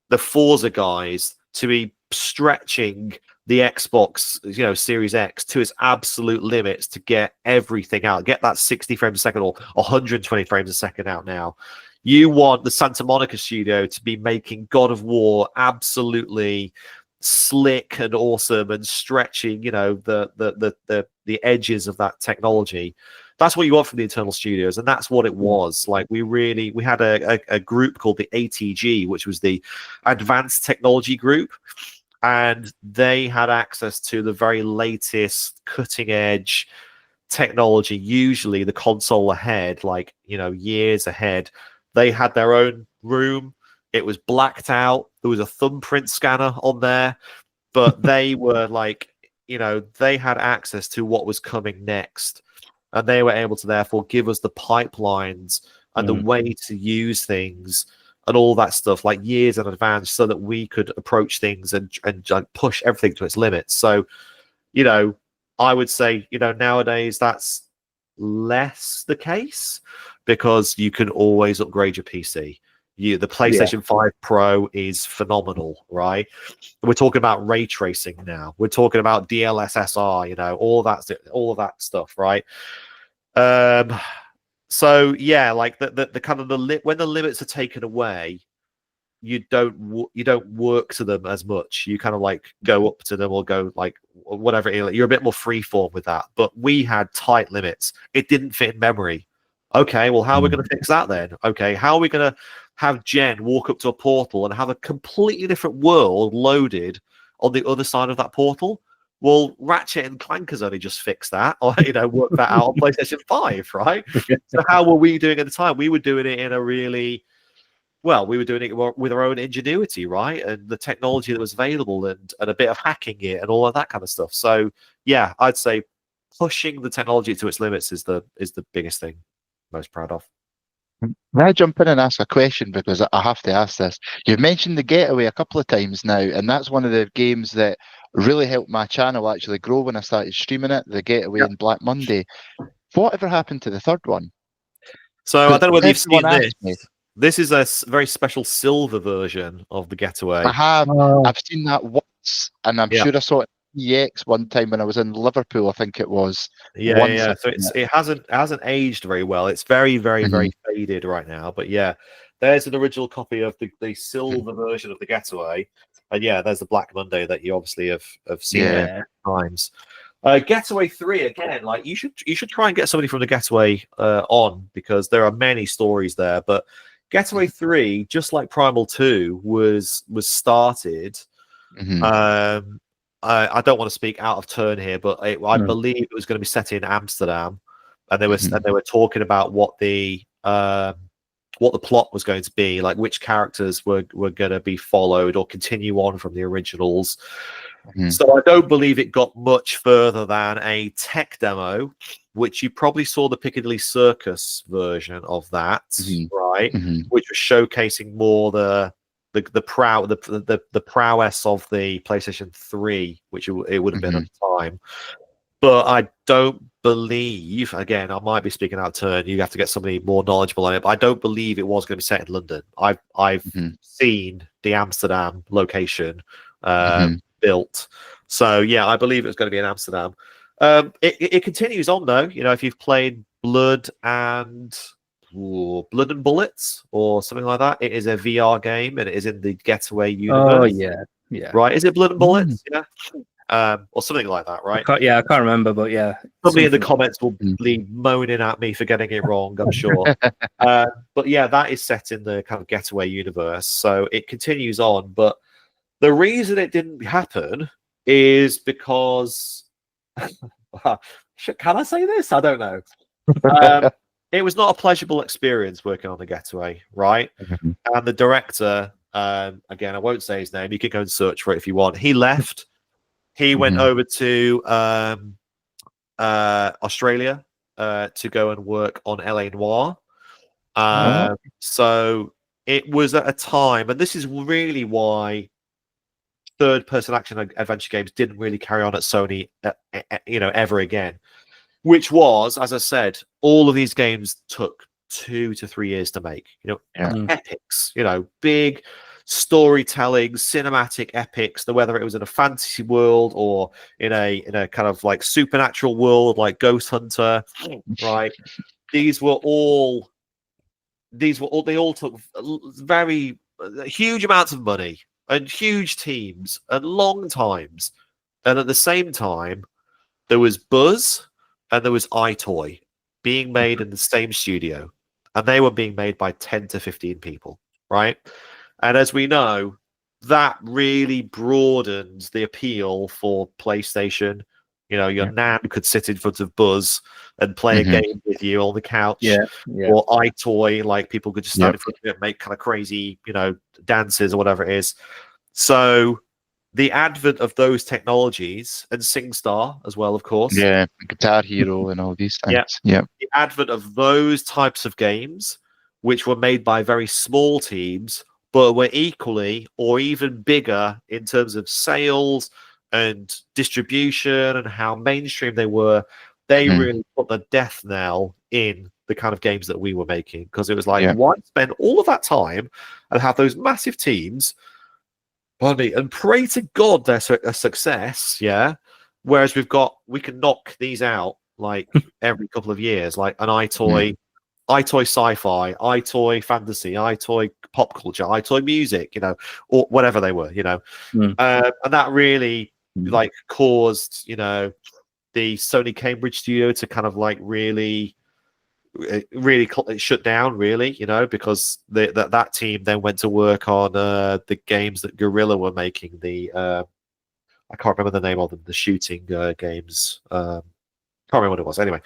the Forza guys to be stretching the Xbox, Series X to its absolute limits to get everything out, get that 60 frames a second or 120 frames a second out now. You want the Santa Monica studio to be making God of War absolutely slick and awesome and stretching, the edges of that technology that's what you want from the internal studios, and that's what it was. Like we had a group called the ATG, which was the Advanced Technology Group, and they had access to the very latest cutting edge technology, usually the console ahead, like, you know, years ahead. They had their own room. It was blacked out. There was a thumbprint scanner on there, but they were like, you know, they had access to what was coming next, and they were able to therefore give us the pipelines and the way to use things and all that stuff like years in advance, so that we could approach things and push everything to its limits. So, you know, I would say, you know, nowadays that's less the case, because you can always upgrade your PC. The PlayStation 5 Pro is phenomenal, right? We're talking about ray tracing now. We're talking about DLSSR, you know, all of that stuff, right? So yeah, like the kind of when the limits are taken away, you don't work to them as much. You kind of like go up to them or go like whatever. You're a bit more freeform with that. But we had tight limits. It didn't fit in memory. Okay, well, how are we going to fix that then? Okay, how are we going to have Jen walk up to a portal and have a completely different world loaded on the other side of that portal? Well, Ratchet and Clank has only just fixed that, or, you know, worked that out on PlayStation 5, right? So how were we doing at the time? We were doing it in a really, well, we were doing it with our own ingenuity, right? And the technology that was available, and a bit of hacking it and all of that kind of stuff. So yeah, I'd say pushing the technology to its limits is the biggest thing I'm most proud of. May I jump in and ask a question, because I have to ask this? You've mentioned the Getaway a couple of times now, and that's one of the games that really helped my channel actually grow when I started streaming it, the Getaway and Black Monday. Whatever happened to the third one? So I don't know whether you've seen this. Me. This is a very special silver version of the Getaway. I have. I've seen that once, and I'm sure I saw it EX one time when I was in Liverpool, I think it was. Yeah. So it hasn't aged very well. It's very, very, very faded right now. But yeah, there's an original copy of the silver version of the Getaway, and yeah, there's the Black Monday that you obviously have seen many times. Getaway 3 again. Like you should try and get somebody from the Getaway on, because there are many stories there. But Getaway 3, just like Primal 2, was started. I don't want to speak out of turn here, but I believe it was going to be set in Amsterdam, and they were talking about what the plot was going to be, like which characters were going to be followed or continue on from the originals. So I don't believe it got much further than a tech demo, which you probably saw the Piccadilly Circus version of that, right? Which was showcasing more the prowess of the PlayStation 3, which it would have been at the time. But I don't believe, again, I might be speaking out of turn, you have to get somebody more knowledgeable on it, but I don't believe it was going to be set in London. I've seen the Amsterdam location built. So yeah, I believe it was going to be in Amsterdam. It continues on though. You know, if you've played Blood and Bullets or something like that, it is a VR game and it is in the Getaway universe. Oh yeah. Right? Is it Blood and Bullets? Yeah. Or something like that, right? I can't remember, but yeah. Somebody in the comments will be moaning at me for getting it wrong, I'm sure. But yeah, that is set in the kind of Getaway universe, so it continues on. But the reason it didn't happen is because can I say this? I don't know. It was not a pleasurable experience working on the Getaway, right? And the director, again, I won't say his name. You can go and search for it if you want. He left. He went over to Australia to go and work on LA Noire. So it was at a time, and this is really why third-person action adventure games didn't really carry on at Sony, ever again. Which was, as I said, all of these games took 2 to 3 years to make. Epics, big storytelling, cinematic epics. Whether it was in a fantasy world or in a kind of like supernatural world, like Ghost Hunter, right? They all took very huge amounts of money and huge teams and long times, and at the same time, there was buzz. And there was iToy being made in the same studio, and they were being made by 10 to 15 people, right? And as we know, that really broadened the appeal for PlayStation. You know, your nan could sit in front of Buzz and play a game with you on the couch, or iToy, like people could just stand in front of it and make kind of crazy, you know, dances or whatever it is. So the advent of those technologies, and SingStar as well, of course. Yeah, Guitar Hero and all these things. Yeah. The advent of those types of games, which were made by very small teams, but were equally or even bigger in terms of sales and distribution and how mainstream they were, they really put the death knell in the kind of games that we were making. Because it was like, why spend all of that time and have those massive teams, pardon me, and pray to God they're a success, whereas we can knock these out like every couple of years, like an iToy sci-fi, iToy fantasy, iToy pop culture, iToy music, you know, or whatever they were, you know. And that really like caused, you know, the Sony Cambridge studio to kind of like really shut down, really, you know, because that team then went to work on the games that Guerrilla were making, the I can't remember the name of them, the shooting games. Can't remember what it was. Anyway,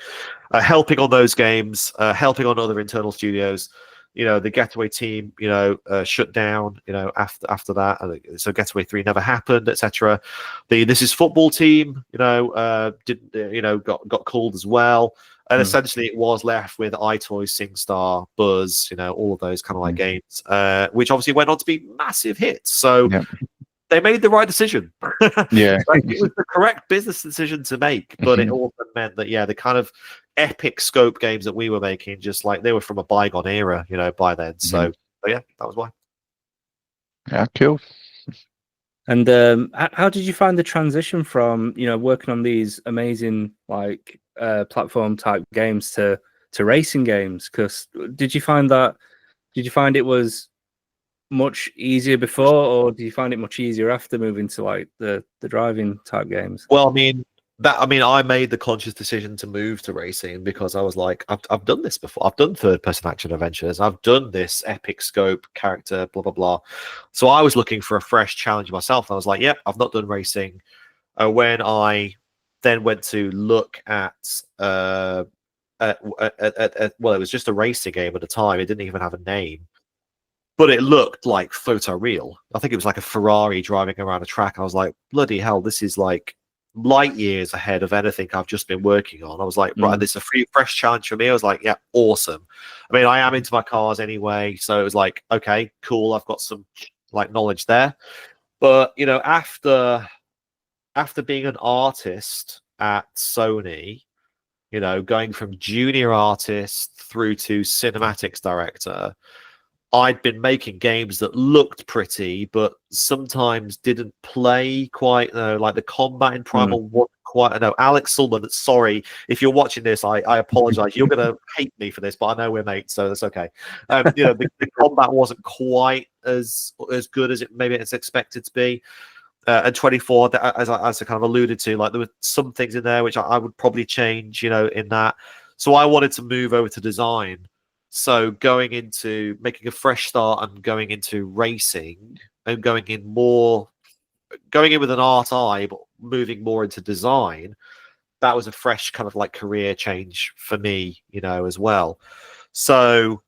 helping on those games, helping on other internal studios. You know, the Getaway team, you know, shut down. You know, after that, so Getaway 3 never happened, etc. The This Is Football team, you know, got called as well. And essentially, it was left with iToy, SingStar, Buzz, you know, all of those kind of like games, which obviously went on to be massive hits. So. They made the right decision. Like, it was the correct business decision to make, but it also meant that the kind of epic scope games that we were making, just like they were from a bygone era, you know, by then. So that was why. Yeah, cool. And how did you find the transition from, you know, working on these amazing like platform type games to racing games? Because did you find it was much easier before, or do you find it much easier after moving to like the driving type games? Well, I made the conscious decision to move to racing because I was like, I've done this before. I've done third-person action adventures. I've done this epic scope character, blah blah blah. So I was looking for a fresh challenge myself. And I was like, I've not done racing. When I then went to look at well, it was just a racing game at the time. It didn't even have a name. But it looked like photo real. I think it was like a Ferrari driving around a track. I was like, bloody hell, this is like light years ahead of anything I've just been working on. I was like, right, this is a fresh challenge for me. I was like, yeah, awesome. I mean, I am into my cars anyway. So it was like, okay, cool. I've got some like knowledge there. But, you know, after being an artist at Sony, you know, going from junior artist through to cinematics director, I'd been making games that looked pretty, but sometimes didn't play quite. Like the combat in Primal wasn't quite. No, Alex Sulman. Sorry if you're watching this. I apologize. You're gonna hate me for this, but I know we're mates, so that's okay. You know, the combat wasn't quite as good as it's expected to be. And 24, as I kind of alluded to, like there were some things in there which I would probably change. You know, in that. So I wanted to move over to design. So going into making a fresh start and going into racing and going in with an art eye, but moving more into design, that was a fresh kind of like career change for me, you know, as well. So,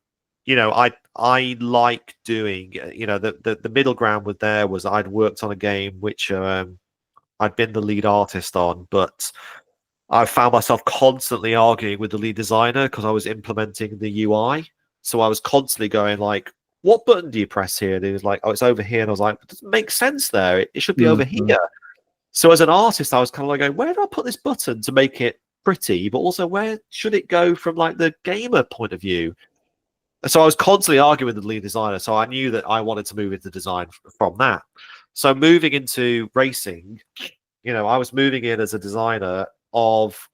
you know, I like doing, you know, the middle ground with there was I'd worked on a game which I'd been the lead artist on, but I found myself constantly arguing with the lead designer because I was implementing the UI. So I was constantly going like, what button do you press here? And he was like, oh, it's over here. And I was like, it doesn't make sense there. It should be over here. So as an artist, I was kind of like going, where do I put this button to make it pretty? But also, where should it go from like the gamer point of view? So I was constantly arguing with the lead designer. So I knew that I wanted to move into design from that. So moving into racing, you know, I was moving in as a designer of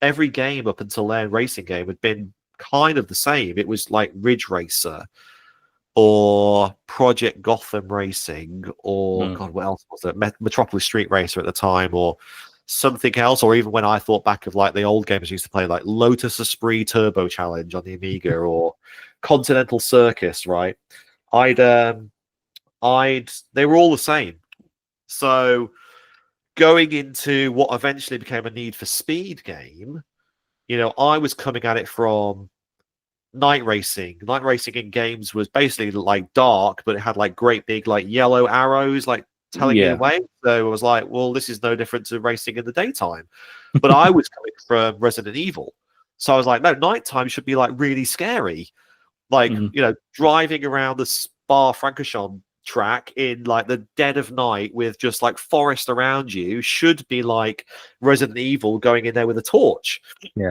every game up until then, racing game had been kind of the same. It was like Ridge Racer or Project Gotham Racing or God, what else was it? Metropolis Street Racer at the time, or something else, or even when I thought back of like the old games I used to play, like Lotus Esprit Turbo Challenge on the Amiga or Continental Circus, right? They were all the same. So going into what eventually became a Need for Speed game, you know, I was coming at it from night racing. Night racing in games was basically like dark, but it had like great big like yellow arrows like telling you the way. So I was like, well, this is no different to racing in the daytime. But I was coming from Resident Evil. So I was like, no, nighttime should be like really scary. Like, you know, driving around the Spa-Francorchamps track in like the dead of night with just like forest around you should be like Resident Evil going in there with a torch.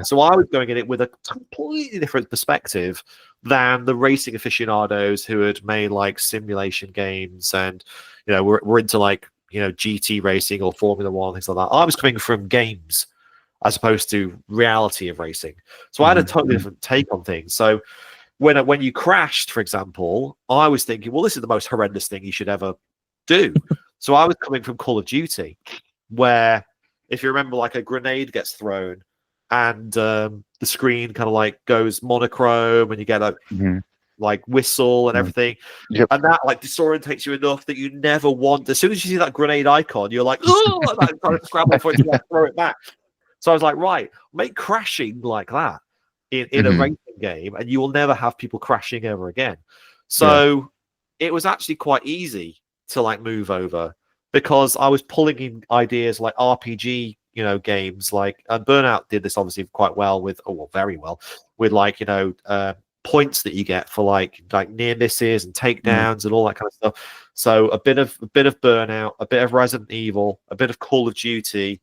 So I was going in it with a completely different perspective than the racing aficionados who had made like simulation games and, you know, we're into like, you know, GT racing or Formula One, things like that. I was coming from games as opposed to reality of racing. So I had a totally different take on things. So when you crashed, for example, I was thinking, well, this is the most horrendous thing you should ever do. So I was coming from Call of Duty, where if you remember, like a grenade gets thrown and the screen kind of like goes monochrome and you get a like whistle and everything. And that like disorientates you enough that you never want, as soon as you see that grenade icon, you're like, oh, like, trying to scramble for it to like, throw it back. So I was like, right, make crashing like that in a racing game, and you will never have people crashing ever again. So it was actually quite easy to like move over because I was pulling in ideas like RPG, you know, games like Burnout did this obviously quite well with, very well with like, you know, points that you get for like near misses and takedowns and all that kind of stuff. So a bit of Burnout, a bit of Resident Evil, a bit of Call of Duty.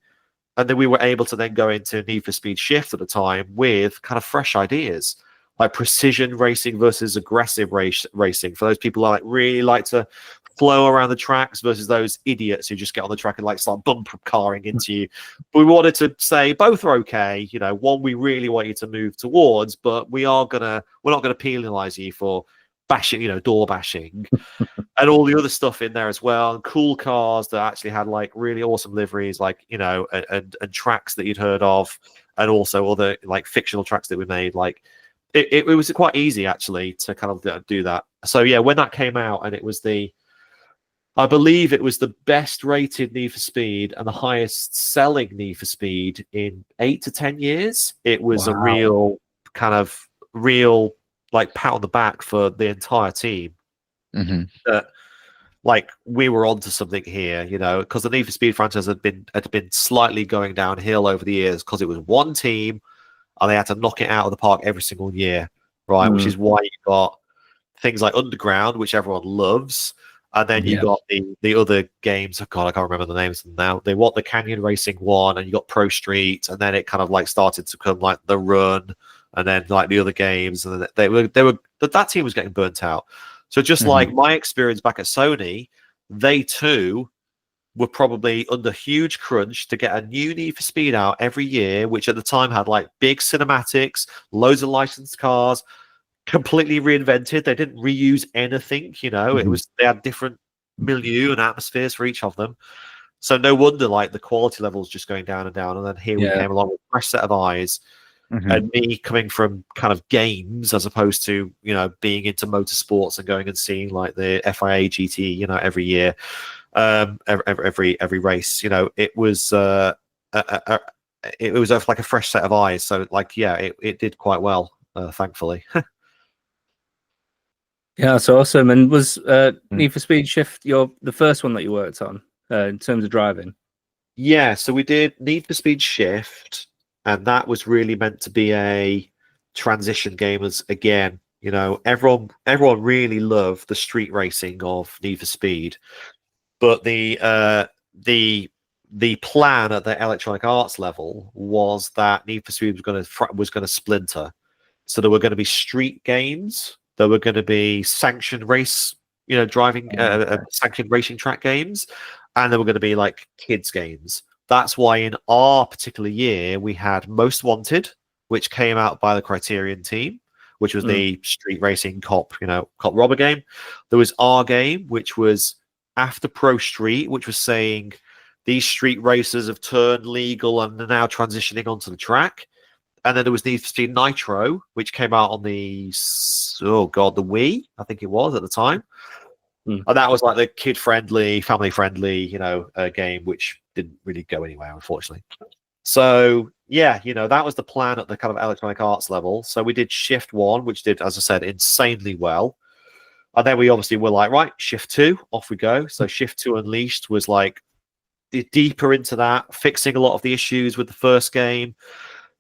And then we were able to then go into Need for Speed Shift at the time with kind of fresh ideas, like precision racing versus aggressive racing. For those people who like really like to flow around the tracks versus those idiots who just get on the track and like start bumper carring into you. But we wanted to say both are okay. You know, one we really want you to move towards, but we're not gonna penalize you for bashing, you know, door bashing. And all the other stuff in there as well, and cool cars that actually had like really awesome liveries, like, you know, and tracks that you'd heard of, and also other like fictional tracks that we made. Like it was quite easy actually to kind of do that. So yeah, when that came out, and it was I believe it was the best rated Need for Speed and the highest selling Need for Speed in 8 to 10 years. It was a real like pat on the back for the entire team. That like we were onto something here, you know, because the Need for Speed franchise had been slightly going downhill over the years because it was one team and they had to knock it out of the park every single year, right? Which is why you got things like Underground, which everyone loves, and then you got the other games. Oh God, I can't remember the names of them now. They want the Canyon Racing one, and you got Pro Street, and then it kind of like started to come like the Run, and then like the other games, and then that team was getting burnt out. So just like my experience back at Sony, they too were probably under huge crunch to get a new Need for Speed out every year, which at the time had like big cinematics, loads of licensed cars, completely reinvented. They didn't reuse anything, you know. It was, they had different milieu and atmospheres for each of them. So no wonder like the quality levels just going down and down. And then here we came along with a fresh set of eyes. And me coming from kind of games as opposed to, you know, being into motorsports and going and seeing like the FIA GT, you know, every year, every race, you know, it was like a fresh set of eyes. So like, yeah, it did quite well, thankfully. Yeah, that's awesome. And was Need for Speed Shift the first one that you worked on in terms of driving? Yeah, so we did Need for Speed Shift. And that was really meant to be a transition game. As again, you know, everyone really loved the street racing of Need for Speed, but the plan at the Electronic Arts level was that Need for Speed was going to splinter. So there were going to be street games, there were going to be sanctioned race, you know, driving sanctioned racing track games, and there were going to be like kids games. That's why in our particular year, we had Most Wanted, which came out by the Criterion team, which was the street racing cop robber game. There was our game, which was after Pro Street, which was saying these street racers have turned legal and are now transitioning onto the track. And then there was Need for Speed Nitro, which came out on the the Wii, I think it was at the time. And that was like the kid-friendly, family-friendly, game, which didn't really go anywhere, unfortunately. So yeah, that was the plan at the kind of Electronic Arts level. So we did Shift 1, which did, as I said, insanely well. And then we obviously were like, right, Shift 2, off we go. So Shift 2 Unleashed was like deeper into that, fixing a lot of the issues with the first game,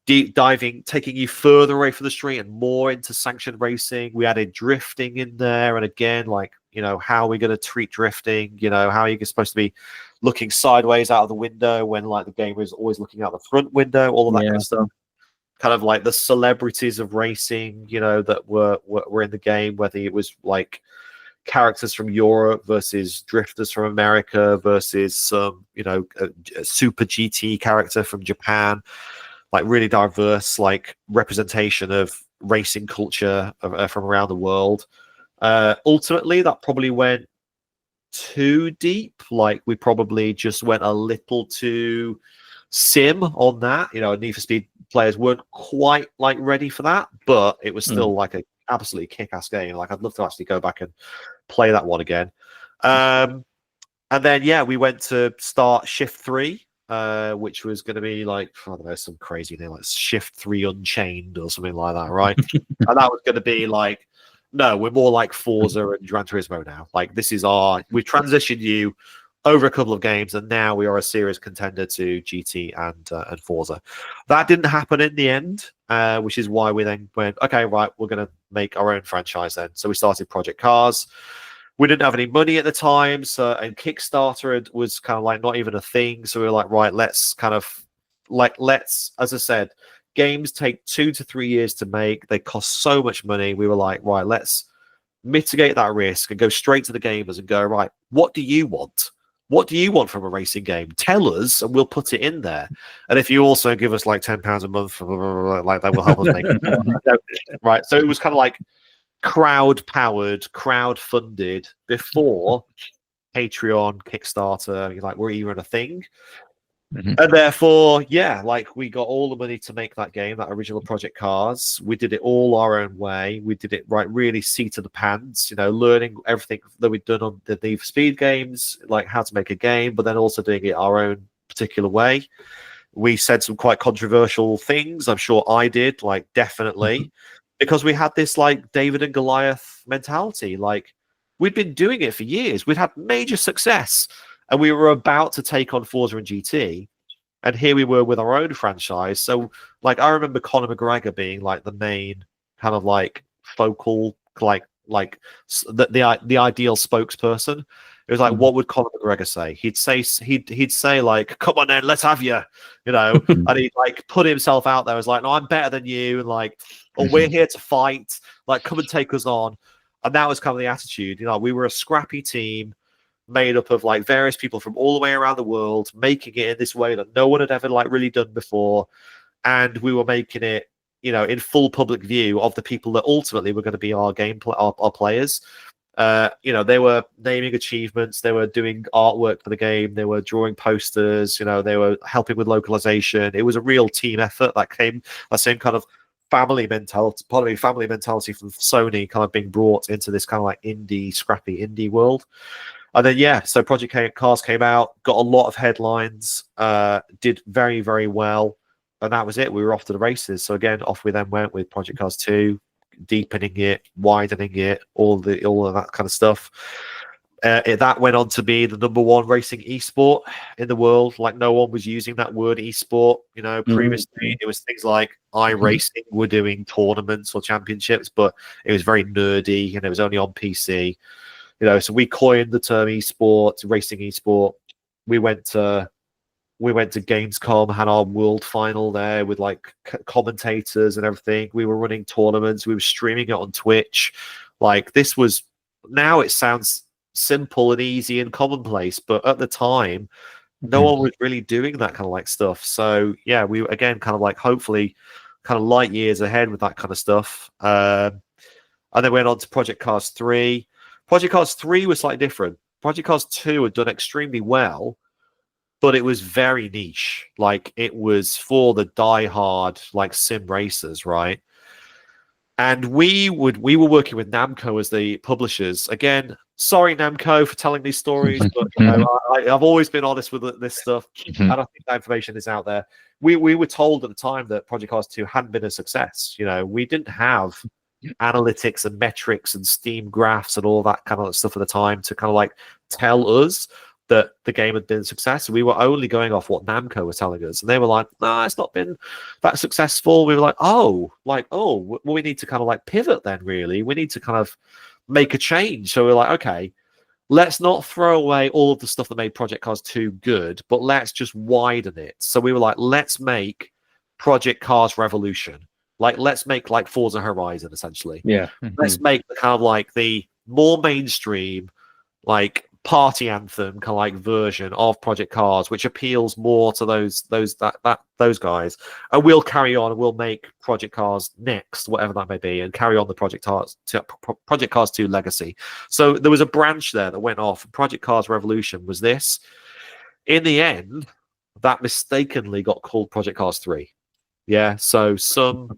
deep diving, taking you further away from the street and more into sanctioned racing. We added drifting in there. And again, like, how are we going to treat drifting? How are you supposed to be looking sideways out of the window when like the gamer is always looking out the front window, all of that kind of stuff. Kind of like the celebrities of racing, that were in the game, whether it was like characters from Europe versus drifters from America versus some, a super GT character from Japan, like really diverse, like representation of racing culture from around the world. Ultimately, that probably went too deep. Like we probably just went a little too sim on that. Need for Speed players weren't quite like ready for that, but it was still like a absolutely kick-ass game. Like I'd love to actually go back and play that one again. And then we went to start Shift 3, which was going to be like, I don't know, some crazy name like Shift 3 Unchained or something like that, right? And that was going to be like, no, we're more like Forza and Gran Turismo now. Like we've transitioned you over a couple of games, and now we are a serious contender to GT and Forza. That didn't happen in the end, which is why we then went, okay, right, we're going to make our own franchise then. So we started Project Cars. We didn't have any money at the time, and Kickstarter was kind of like not even a thing. So we were like, right, let's, as I said, games take 2 to 3 years to make. They cost so much money. We were like, right, let's mitigate that risk and go straight to the gamers and go, right, what do you want? What do you want from a racing game? Tell us, and we'll put it in there. And if you also give us like £10 a month, like that will help us make it. Right. So it was kind of like crowd-powered, crowd-funded before Patreon, Kickstarter, like were even a thing. And therefore, we got all the money to make that game, that original Project Cars. We did it all our own way. We did it really seat of the pants, learning everything that we'd done on the Need for Speed games, like how to make a game, but then also doing it our own particular way. We said some quite controversial things. I'm sure I did, like definitely, because we had this like David and Goliath mentality. Like we'd been doing it for years. We'd had major success. And we were about to take on Forza and GT, and here we were with our own franchise. So, like, I remember Conor McGregor being like the main kind of like focal, like the ideal spokesperson. It was like, what would Conor McGregor say? He'd say like, "Come on, then, let's have you," and he'd like put himself out there as like, "No, I'm better than you," and like, "Oh, we're here to fight. Like, come and take us on." And that was kind of the attitude. We were a scrappy team, made up of like various people from all the way around the world, making it in this way that no one had ever like really done before, and we were making it in full public view of the people that ultimately were going to be our our players. They were naming achievements, they were doing artwork for the game, they were drawing posters, they were helping with localization. It was a real team effort that same kind of family mentality from Sony kind of being brought into this kind of like scrappy indie world. And then, so Project Cars came out, got a lot of headlines, did very, very well. And that was it. We were off to the races. So again, off we then went with Project Cars 2, deepening it, widening it, all of that kind of stuff. That went on to be the #1 racing esport in the world. Like no one was using that word esport. Previously it was things like iRacing were doing tournaments or championships, but it was very nerdy and it was only on PC. So we coined the term esport, racing esport. We went to Gamescom, had our world final there with like commentators and everything. We were running tournaments. We were streaming it on Twitch. Like this was, now it sounds simple and easy and commonplace, but at the time, no one was really doing that kind of like stuff. So we again kind of like hopefully kind of light years ahead with that kind of stuff. And then went on to Project Cars 3. Project Cars 3 was slightly different. Project Cars 2 had done extremely well, but it was very niche. Like, it was for the die-hard, like, sim racers, right? And we were working with Namco as the publishers. Again, sorry Namco for telling these stories, but you know, I've always been honest with this stuff, and I think that information is out there. We were told at the time that Project Cars 2 hadn't been a success. You know, we didn't have analytics and metrics and Steam graphs and all that kind of stuff at the time to kind of like tell us that the game had been a success. We were only going off what Namco was telling us, and they were like, "No, it's not been that successful." We were like, "Oh, well, we need to kind of like pivot then. Really, we need to kind of make a change." So we're like, "Okay, let's not throw away all of the stuff that made Project Cars 2 good, but let's just widen it." So we were like, "Let's make Project Cars Revolution. Like, let's make like Forza Horizon, essentially. Yeah, Let's make the kind of like the more mainstream, like." Party anthem kind of like version of Project Cars, which appeals more to those guys, and we'll carry on and we'll make Project Cars next, whatever that may be, and carry on the Project Cars 2 legacy. So there was a branch there that went off. Project Cars Revolution was this. In the end, that mistakenly got called Project Cars 3. Yeah, so some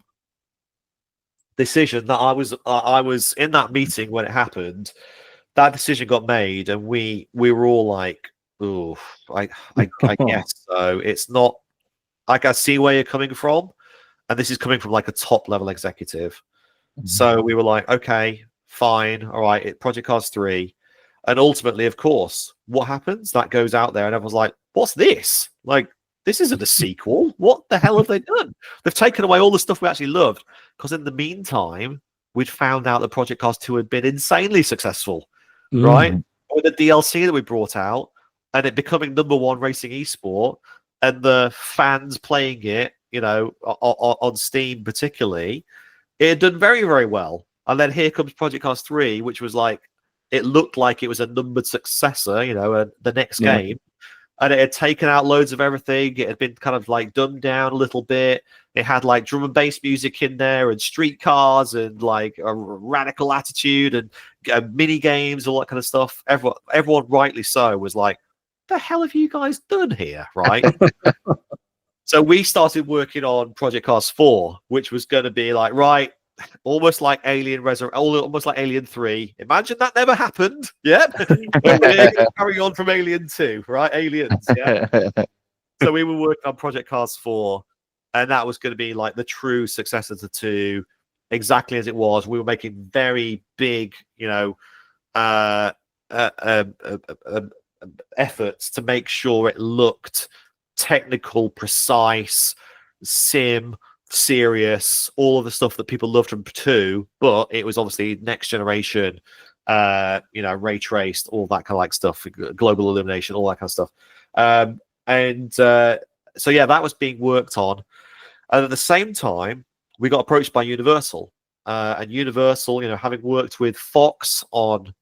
decision that I was in that meeting when it happened. That decision got made, and we were all like, "Oh, I guess so." It's not like, I see where you're coming from, and this is coming from like a top level executive. So we were like, "Okay, fine, all right." Project Cars 3, and ultimately, of course, what happens? That goes out there, and everyone's like, "What's this? Like, this isn't a sequel. What the hell have they done? They've taken away all the stuff we actually loved." Because in the meantime, we'd found out that Project Cars 2 had been insanely successful. Right, with the DLC that we brought out, and it becoming #1 racing esport, and the fans playing it, you know, on Steam particularly, it had done very, very well. And then here comes Project Cars 3, which was like, it looked like it was a numbered successor, you know, the next game, and it had taken out loads of everything. It had been kind of like dumbed down a little bit. It had like drum and bass music in there, and street cars, and like a radical attitude, and mini games, all that kind of stuff. Everyone rightly so was like, "The hell have you guys done here?" Right? So we started working on Project Cars 4, which was going to be like, right, almost like almost like Alien 3. Imagine that never happened. Yep. We're going to carry on from Alien 2, right? Aliens. Yeah. So we were working on Project Cars 4, and that was going to be like the true successor to 2, exactly as it was. We were making very big, you know, efforts to make sure it looked technical, precise, sim, serious, all of the stuff that people loved from 2, but it was obviously next generation, you know, ray traced, all that kind of like stuff, global illumination, all that kind of stuff. So yeah, that was being worked on. And at the same time, we got approached by Universal. And Universal, you know, having worked with Fox on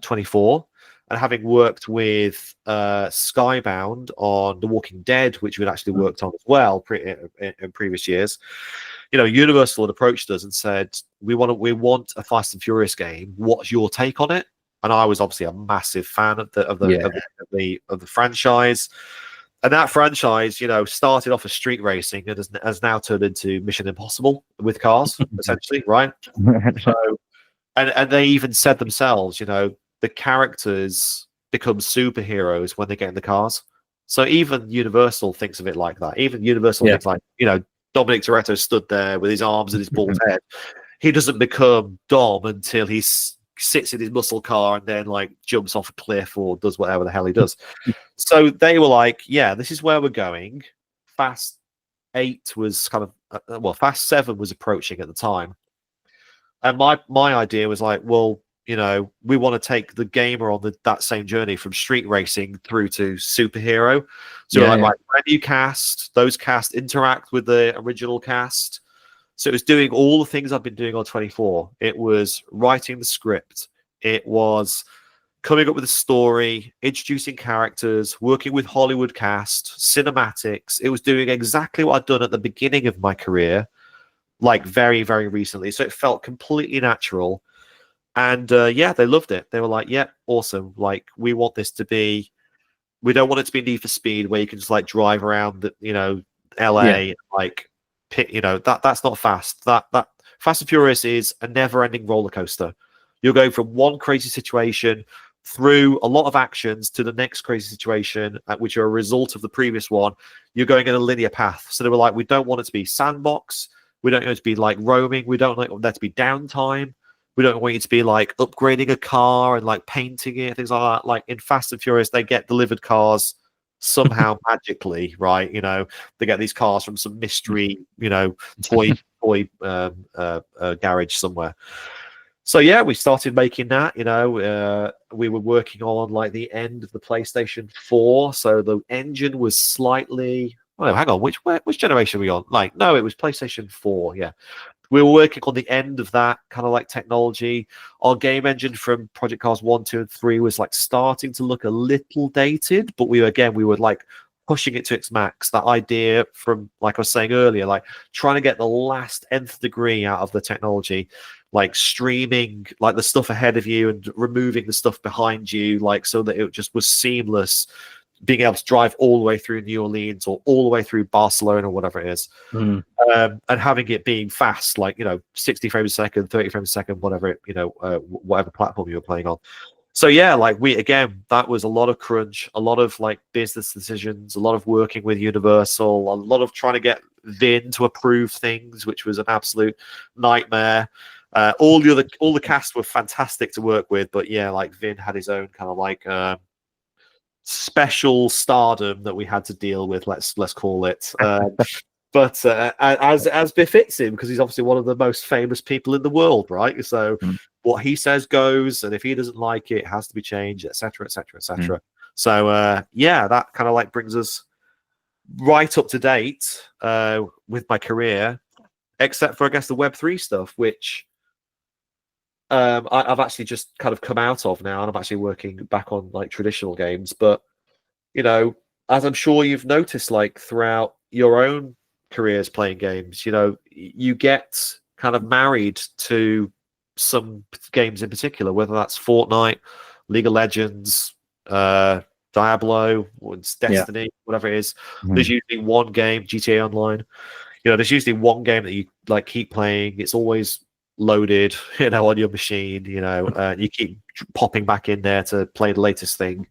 24, and having worked with Skybound on The Walking Dead, which we'd actually worked on as well in previous years, you know, Universal had approached us and said, we want a Fast and Furious game. What's your take on it? And I was obviously a massive fan of the franchise. And that franchise, you know, started off as street racing and has now turned into Mission Impossible with cars, essentially, right? So, and they even said themselves, you know, the characters become superheroes when they get in the cars. So even Universal thinks of it like that. Even Universal thinks like, you know, Dominic Toretto stood there with his arms and his bald head. He doesn't become Dom until he sits in his muscle car and then like jumps off a cliff or does whatever the hell he does. So they were like, yeah, this is where we're going. Fast 8 was kind of, Fast 7 was approaching at the time. And my idea was like, well, you know, we want to take the gamer on that same journey from street racing through to superhero. So right, brand new cast, those cast interact with the original cast. So it was doing all the things I've been doing on 24. It was writing the script. It was coming up with a story, introducing characters, working with Hollywood cast, cinematics. It was doing exactly what I'd done at the beginning of my career, like very, very recently. So it felt completely natural. And yeah, they loved it. They were like, yeah, awesome. Like, we want this to be We don't want it to be Need for Speed where you can just like drive around the, LA, like pit, that's not fast. That Fast and Furious is a never-ending roller coaster. You're going from one crazy situation through a lot of actions to the next crazy situation, which are a result of the previous one. You're going in a linear path. So they were like, we don't want it to be sandbox. We don't want it to be like roaming. We don't want there to be downtime. We don't want you to be like upgrading a car and like painting it, things like that. Like in Fast and Furious, they get delivered cars somehow magically, right? They get these cars from some mystery, toy garage somewhere. So yeah, we started making that. We were working on like the end of the PlayStation 4, so the engine was slightly. Oh, hang on, which generation are we on? Like, no, it was PlayStation 4. Yeah, we were working on the end of that kind of like technology. Our game engine from Project Cars 1, 2, and 3 was like starting to look a little dated, but we were like pushing it to its max. That idea from, like I was saying earlier, like trying to get the last nth degree out of the technology, like streaming like the stuff ahead of you and removing the stuff behind you, like so that it just was seamless, being able to drive all the way through New Orleans or all the way through Barcelona or whatever it is. And having it being fast, like 60 frames a second, 30 frames a second, whatever whatever platform you were playing on. So yeah, like that was a lot of crunch, a lot of like business decisions, a lot of working with Universal, a lot of trying to get Vin to approve things, which was an absolute nightmare. All the cast were fantastic to work with, but yeah, like Vin had his own kind of like special stardom that we had to deal with. Let's call it. But as befits him, because he's obviously one of the most famous people in the world, right? So what he says goes, and if he doesn't like it, it has to be changed, etc., etc., etc. So yeah, that kind of like brings us right up to date with my career, except for I guess the Web3 stuff, which I've actually just kind of come out of now, and I'm actually working back on like traditional games. But as I'm sure you've noticed, like throughout your own careers playing games, you get kind of married to some games in particular, whether that's Fortnite, League of Legends, Diablo, or it's Destiny, whatever it is. There's usually one game, GTA Online. There's usually one game that you like keep playing. It's always loaded, on your machine. You keep popping back in there to play the latest thing,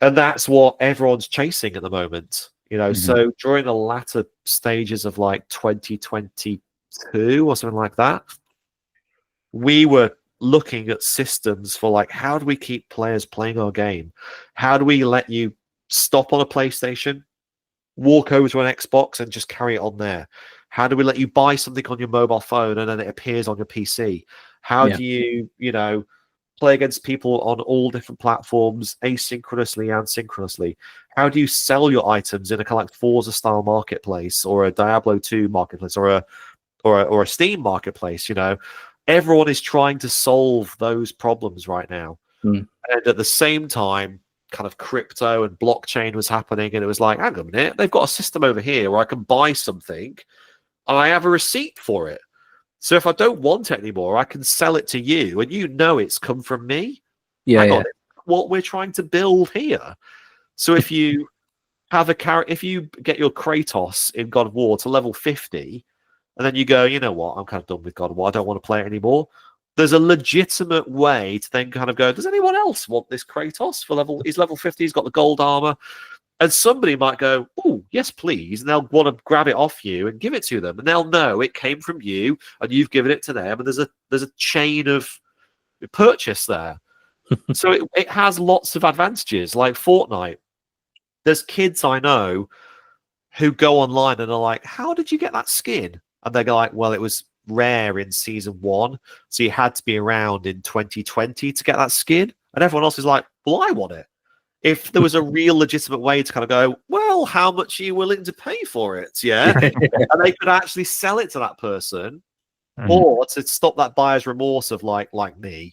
and that's what everyone's chasing at the moment. So during the latter stages of like 2022 or something like that, we were looking at systems for like, how do we keep players playing our game? How do we let you stop on a PlayStation, walk over to an Xbox and just carry it on there? How do we let you buy something on your mobile phone and then it appears on your PC? How do you, play against people on all different platforms, asynchronously and synchronously? How do you sell your items in a kind of like Forza style marketplace or a Diablo 2 marketplace or a Steam marketplace? Everyone is trying to solve those problems right now. And at the same time, kind of crypto and blockchain was happening, and it was like, hang on a minute, they've got a system over here where I can buy something and I have a receipt for it. So if I don't want it anymore, I can sell it to you, and it's come from me. Hang on, what we're trying to build here. So if you have if you get your Kratos in God of War to level 50, and then you go, you know what, I'm kind of done with God of War, I don't want to play it anymore. There's a legitimate way to then kind of go, does anyone else want this Kratos for he's level 50, he's got the gold armor. And somebody might go, oh, yes, please. And they'll want to grab it off you and give it to them. And they'll know it came from you and you've given it to them. And there's a chain of purchase there. So it has lots of advantages. Like Fortnite, there's kids I know who go online and are like, how did you get that skin? And they go like, well, it was rare in season 1. So you had to be around in 2020 to get that skin. And everyone else is like, well, I want it. If there was a real legitimate way to kind of go, well, how much are you willing to pay for it? Yeah. And they could actually sell it to that person, or to stop that buyer's remorse of like me,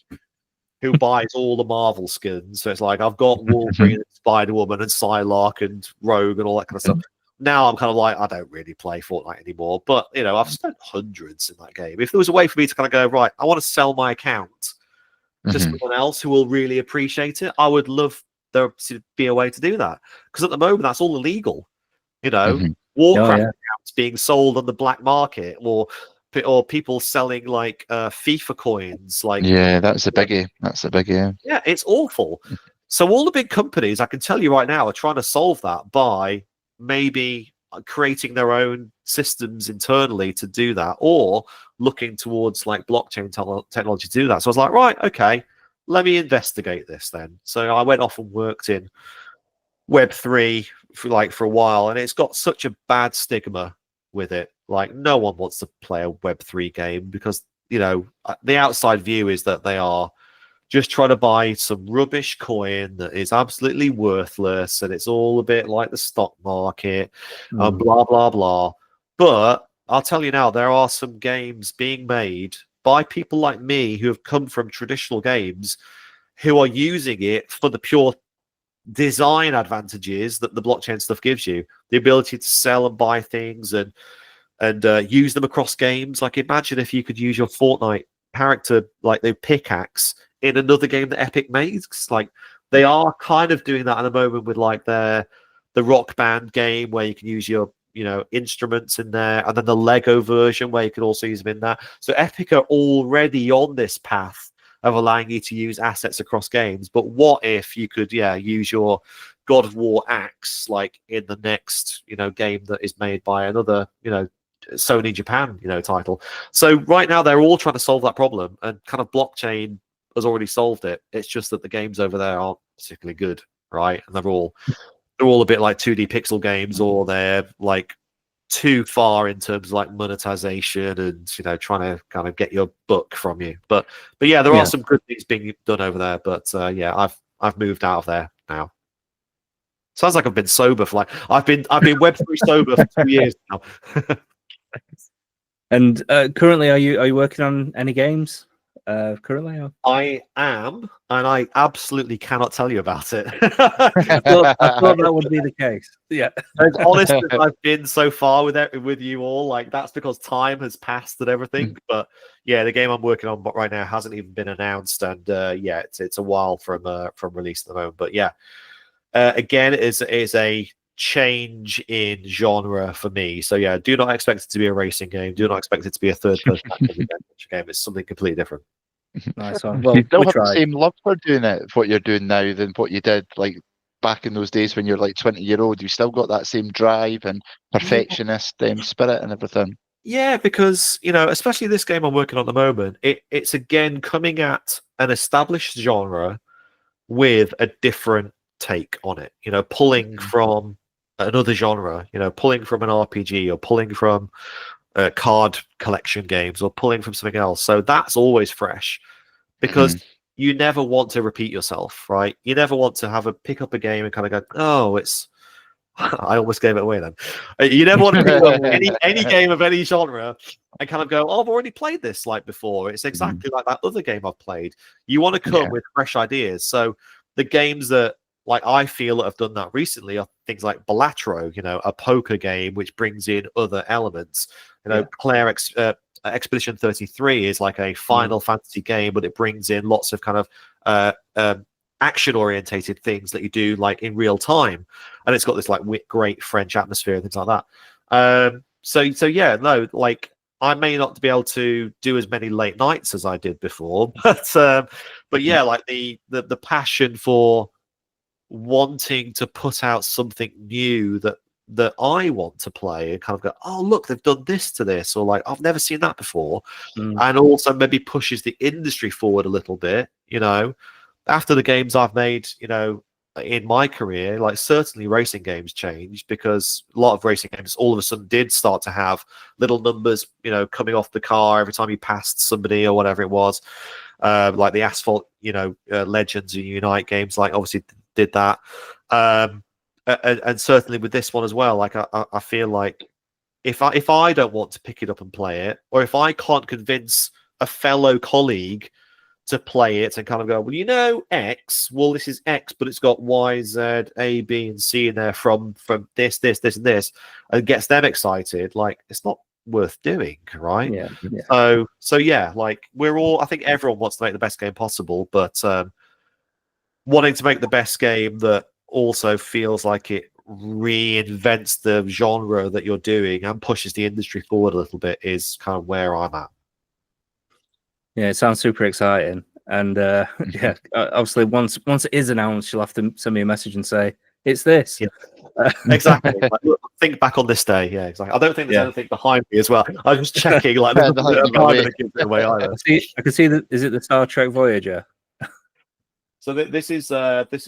who buys all the Marvel skins. So it's like, I've got Wolverine and Spider-Woman and Psylocke and Rogue and all that kind of stuff. Now I'm kind of like, I don't really play Fortnite anymore, but I've spent hundreds in that game. If there was a way for me to kind of go, right, I want to sell my account to someone else who will really appreciate it, I would love there should be a way to do that, because at the moment that's all illegal. You know, Mhm. Warcraft accounts being sold on the black market, or people selling like FIFA coins. Like, Yeah, that's a biggie. That's a biggie. yeah, it's awful. So all the big companies, I can tell you right now, are trying to solve that by maybe creating their own systems internally to do that, or looking towards like blockchain technology to do that. So I was like, right, okay, let me investigate this then. So I went off and worked in Web3 for a while, and it's got such a bad stigma with it. Like, no one wants to play a Web3 game because, you know, the outside view is that they are just trying to buy some rubbish coin that is absolutely worthless, and it's all a bit like the stock market, and blah blah blah. But I'll tell you now, there are some games being made by people like me who have come from traditional games, who are using it for the pure design advantages that the blockchain stuff gives you, the ability to sell and buy things and use them across games. Like, imagine if you could use your Fortnite character, like the pickaxe, in another game that Epic makes. Like, they are kind of doing that at the moment with like the Rock Band game, where you can use your, you know, instruments in there, and then the Lego version where you can also use them in that. So Epic are already on this path of allowing you to use assets across games. But what if you could, use your God of War axe like in the next, you know, game that is made by another, you know, Sony Japan, you know, title. So right now they're all trying to solve that problem, and kind of blockchain has already solved it. It's just that the games over there aren't particularly good, right? And they're all a bit like 2D pixel games, or they're like too far in terms of like monetization and, you know, trying to kind of get your buck from you. But yeah, there are some good things being done over there. But I've moved out of there now. Sounds like I've been sober for like I've been Web3 sober for 2 years now. And currently, are you working on any games? Currently, I am, and I absolutely cannot tell you about it. I thought that would be the case. Yeah, as honest as I've been so far with you all, like, that's because time has passed and everything. But yeah, the game I'm working on right now hasn't even been announced, and it's a while from release at the moment. But yeah, again, it is a change in genre for me. So yeah, do not expect it to be a racing game. Do not expect it to be a third-person action game. It's something completely different. Nice one. Well, you still have the same love for doing it, what you're doing now, than what you did like back in those days when you're like 20-year-old. You still got that same drive and perfectionist spirit and everything. Yeah, because, you know, especially this game I'm working on at the moment, it's again coming at an established genre with a different take on it. You know, pulling from another genre. You know, pulling from an RPG, or pulling from card collection games, or pulling from something else. So that's always fresh, because you never want to repeat yourself, right? You never want to pick up a game and kind of go, oh, it's I almost gave it away then. You never want to pick up any game of any genre and kind of go, oh, I've already played this like before. It's exactly like that other game I've played. You want to come with fresh ideas. So the games that, like, I feel that have done that recently are things like Balatro, you know, a poker game which brings in other elements. You know, Claire Expedition 33 is like a Final Fantasy game, but it brings in lots of kind of action-orientated things that you do like in real time, and it's got this like great French atmosphere and things like that. So yeah, no, like, I may not be able to do as many late nights as I did before, but yeah, like the passion for wanting to put out something new that I want to play, and kind of go, oh, look, they've done this to this, or like, I've never seen that before. And also maybe pushes the industry forward a little bit, you know, after the games I've made, you know, in my career. Like, certainly racing games changed, because a lot of racing games all of a sudden did start to have little numbers, you know, coming off the car every time you passed somebody or whatever it was. Like the Asphalt, you know, Legends and Unite games, like, obviously did that. And certainly with this one as well, like, I feel like if I don't want to pick it up and play it, or if I can't convince a fellow colleague to play it and kind of go, well, you know, X, well, this is X, but it's got Y, Z, A, B, and C in there from this, and this, and gets them excited, like, it's not worth doing, right? So yeah, like, I think everyone wants to make the best game possible, but wanting to make the best game that also feels like it reinvents the genre that you're doing and pushes the industry forward a little bit is kind of where I'm at. Yeah, it sounds super exciting. And yeah, obviously once it is announced, you'll have to send me a message and say, it's this. Yeah. Exactly. Like, look, think back on this day. Yeah, exactly. I don't think there's anything behind me as well. I was checking, like, there's nothing behind me that gives it away either. I can see that. Is it the Star Trek Voyager? So this is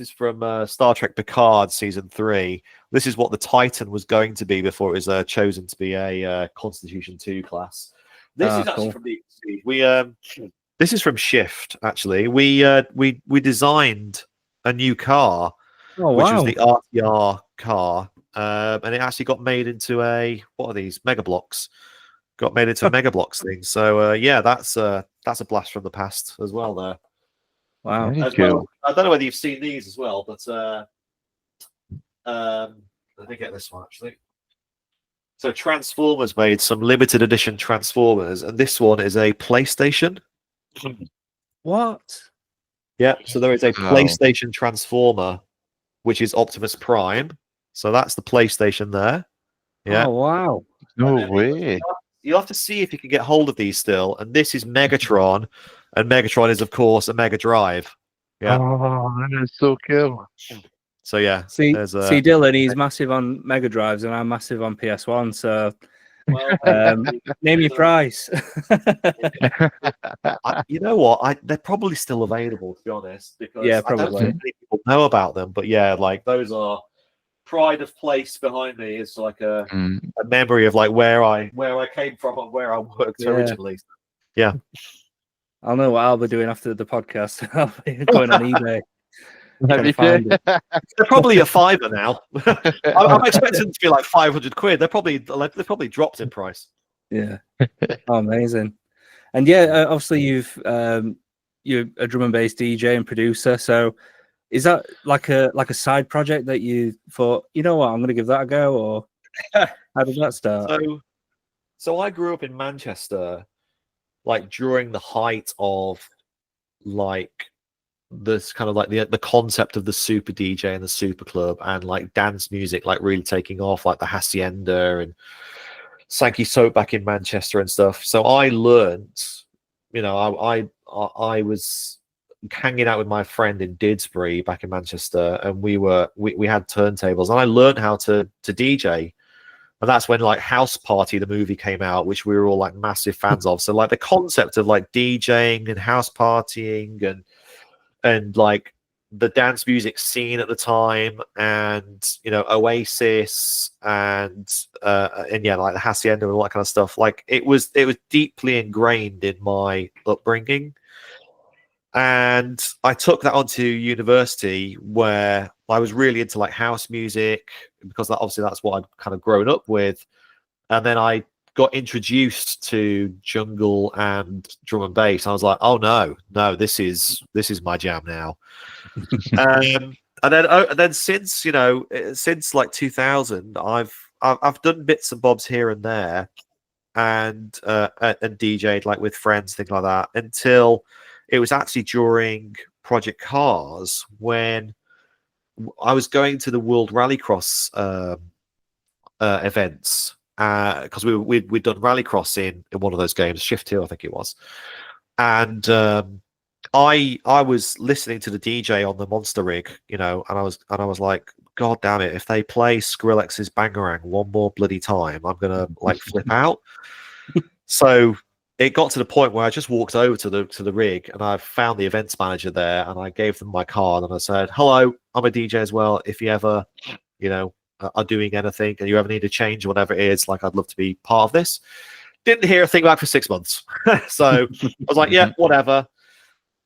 from Star Trek Picard season 3. This is what the Titan was going to be before it was chosen to be a Constitution 2 class. This is actually from the this is from Shift. Actually, we designed a new car, which was the RTR car, and it actually got made into what are these Mega Blocks? Got made into a Mega Blocks thing. So yeah, that's a blast from the past as well. There. Wow. Well, I don't know whether you've seen these as well, but let me get this one actually. So Transformers made some limited edition Transformers, and this one is a PlayStation. What? Yeah, so there is a PlayStation Transformer, which is Optimus Prime. So that's the PlayStation there. Yeah. Oh, wow. No way. You'll have to see if you can get hold of these still. And this is Megatron, and Megatron is, of course, a Mega Drive. Yeah. Oh, that is so cool. So yeah, see Dylan, he's massive on Mega Drives, and I'm massive on PS1. So, name your price. You know what? They're probably still available, to be honest, because yeah, probably. I don't think many people know about them. But yeah, like those are pride of place behind me. Is like a memory of like where I came from and where I worked originally. Yeah. I'll know what I'll be doing after the podcast. I'll be going on eBay. They're probably a $5 now. I'm expecting them to be like 500 quid. They're probably dropped in price. Yeah. Oh, amazing. And yeah, obviously you're a drum and bass DJ and producer. So is that like a side project that you thought, you know what, I'm going to give that a go, or how did that start? So I grew up in Manchester, like during the height of like this kind of like the concept of the super DJ and the super club and like dance music like really taking off, like the Hacienda and Sankey Soap back in Manchester and stuff. So I learned, you know, I was hanging out with my friend in Didsbury back in Manchester, and we had turntables, and I learned how to DJ. And that's when like House Party, the movie, came out, which we were all like massive fans of. So like the concept of like DJing and house partying and like the dance music scene at the time, and you know, Oasis and yeah, like the Hacienda and all that kind of stuff. Like it was deeply ingrained in my upbringing. And I took that onto university, where I was really into like house music, because obviously that's what I'd kind of grown up with. And then I got introduced to jungle and drum and bass. I was like, oh no, this is my jam now. And then since like 2000, I've done bits and bobs here and there, and DJ'd like with friends, things like that, until it was actually during Project Cars when I was going to the World Rallycross events, because we'd done Rallycross in one of those games, Shift 2, I think it was. And I was listening to the DJ on the Monster Rig, you know, and I was like, God damn it, if they play Skrillex's Bangarang one more bloody time, I'm gonna like flip out. So it got to the point where I just walked over to the rig, and I found the events manager there, and I gave them my card, and I said, hello, I'm a DJ as well. If you ever, you know, are doing anything and you ever need a change or whatever it is, like I'd love to be part of this. Didn't hear a thing back for 6 months. So I was like, yeah, whatever.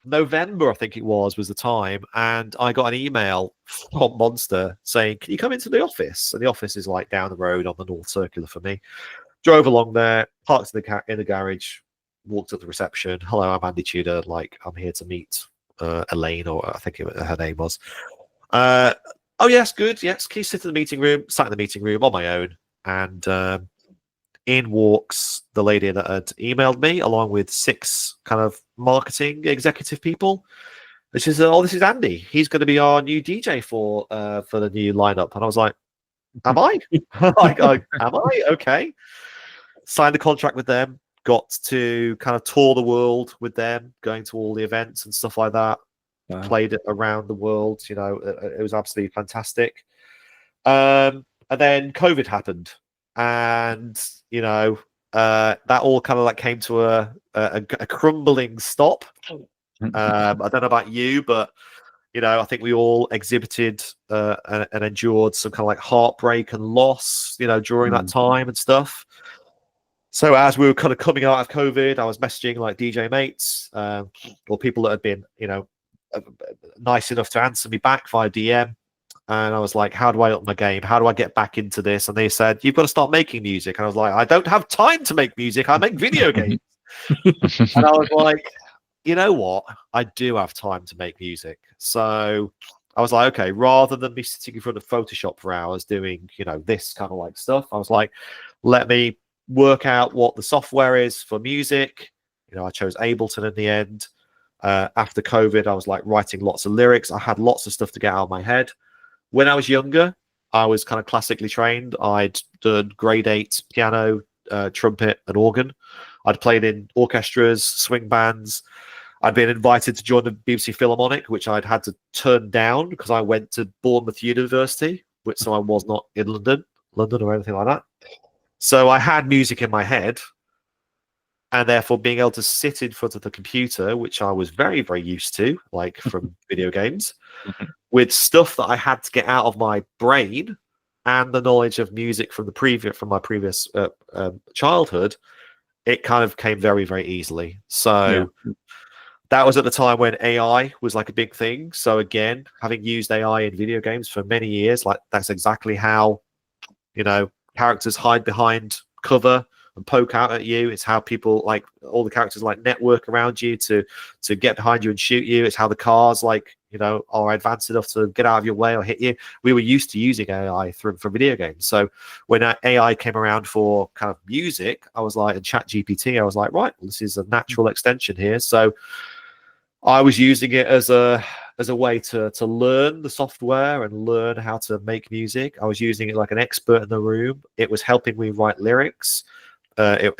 November, I think it was the time, and I got an email from Monster saying, can you come into the office? And the office is like down the road on the North Circular for me. Drove along there, parked in the garage, walked up the reception. Hello, I'm Andy Tudor. Like, I'm here to meet Elaine, or I think her name was. Oh, yes, good. Yes, can you sit in the meeting room? Sat in the meeting room on my own. And in walks the lady that had emailed me, along with 6 kind of marketing executive people. And she said, "Oh, this is Andy. He's going to be our new DJ for the new lineup." And I was like, "Am I? Am I? Okay." Signed a contract with them. Got to kind of tour the world with them, going to all the events and stuff like that. Wow. Played it around the world. You know, it was absolutely fantastic. And then COVID happened, and you know, that all kind of like came to a crumbling stop. I don't know about you, but you know, I think we all exhibited and endured some kind of like heartbreak and loss, you know, during that time and stuff. So as we were kind of coming out of COVID, I was messaging like DJ mates or people that had been, you know, nice enough to answer me back via DM. And I was like, how do I up my game? How do I get back into this? And they said, you've got to start making music. And I was like, I don't have time to make music. I make video games. And I was like, you know what? I do have time to make music. So I was like, okay, rather than me sitting in front of Photoshop for hours doing, you know, this kind of like stuff, I was like, let me work out what the software is for music. You know, I chose Ableton in the end. After COVID, I was like writing lots of lyrics. I had lots of stuff to get out of my head. When I was younger, I was kind of classically trained. I'd done grade 8 piano, trumpet, and organ. I'd played in orchestras, swing bands. I'd been invited to join the BBC Philharmonic, which I'd had to turn down because I went to Bournemouth University, so I was not in London or anything like that. So I had music in my head, and therefore being able to sit in front of the computer, which I was very, very used to, like from video games, with stuff that I had to get out of my brain and the knowledge of music from my previous childhood, it kind of came very, very easily. So that was at the time when AI was like a big thing. So again, having used AI in video games for many years, like that's exactly how, you know, characters hide behind cover and poke out at you. It's how people, like all the characters, like network around you to get behind you and shoot you. It's how the cars, like, you know, are advanced enough to get out of your way or hit you. We were used to using AI for video games. So when AI came around for kind of music, I was like, and Chat GPT, I was like, right, well, this is a natural extension here. So I was using it as a way to learn the software and learn how to make music. I was using it like an expert in the room. It was helping me write lyrics.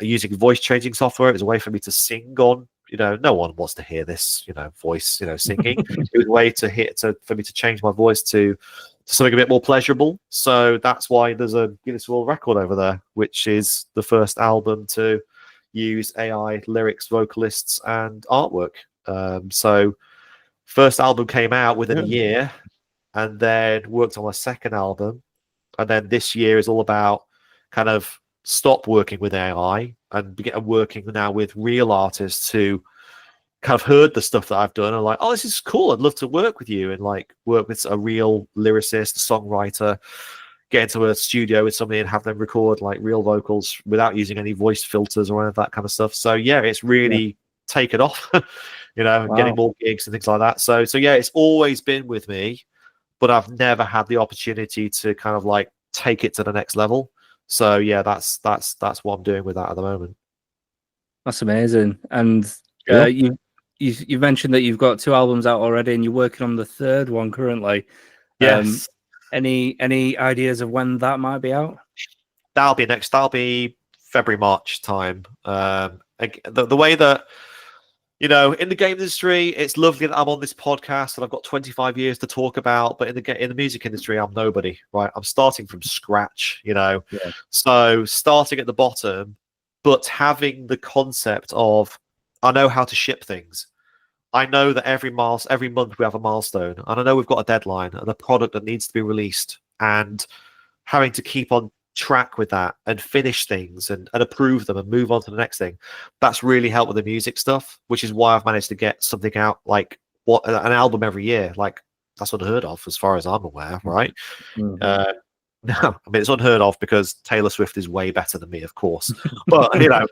Using voice changing software, it was a way for me to sing on. You know, no one wants to hear this, you know, voice, you know, singing. It was a way for me to change my voice to something a bit more pleasurable. So that's why there's a Guinness World Record over there, which is the first album to use AI lyrics, vocalists, and artwork. So first album came out within a year, and then worked on my second album, and then this year is all about kind of stop working with AI and begin working now with real artists who kind of heard the stuff that I've done and like, oh, this is cool, I'd love to work with you, and like work with a real lyricist, songwriter, get into a studio with somebody and have them record like real vocals without using any voice filters or any of that kind of stuff. So yeah, it's really taken off. You know, getting more gigs and things like that. So yeah, it's always been with me, but I've never had the opportunity to kind of like take it to the next level. So yeah, that's what I'm doing with that at the moment. That's amazing. And you mentioned that you've got 2 albums out already, and you're working on the 3rd one currently. Yes. Any ideas of when that might be out? That'll be February, March time. The way that, you know, in the game industry, it's lovely that I'm on this podcast and I've got 25 years to talk about, but in the music industry, I'm nobody, right? I'm starting from scratch, you know. Yeah. So starting at the bottom, but having the concept of, I know how to ship things. I know that every month we have a milestone, and I know we've got a deadline and a product that needs to be released, and having to keep on track with that and finish things and approve them and move on to the next thing. That's really helped with the music stuff, which is why I've managed to get something out like an album every year. Like that's unheard of as far as I'm aware, right? No, I mean, it's unheard of because Taylor Swift is way better than me, of course. But you know,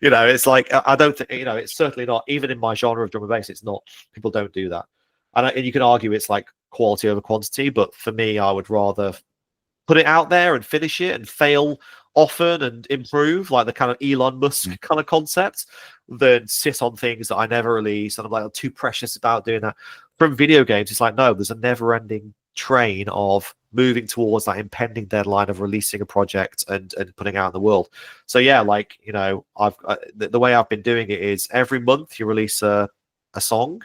you know, it's like I don't think, you know, it's certainly not, even in my genre of drum and bass, it's not. People don't do that, and you can argue it's like quality over quantity. But for me, I would rather put it out there and finish it and fail often and improve, like the kind of Elon Musk kind of concept, than sit on things that I never release. And I'm like, I'm too precious about doing that. From video games, it's like, no, there's a never-ending train of moving towards that impending deadline of releasing a project and putting it out in the world. So yeah, like, you know, I've the way I've been doing it is every month you release a song,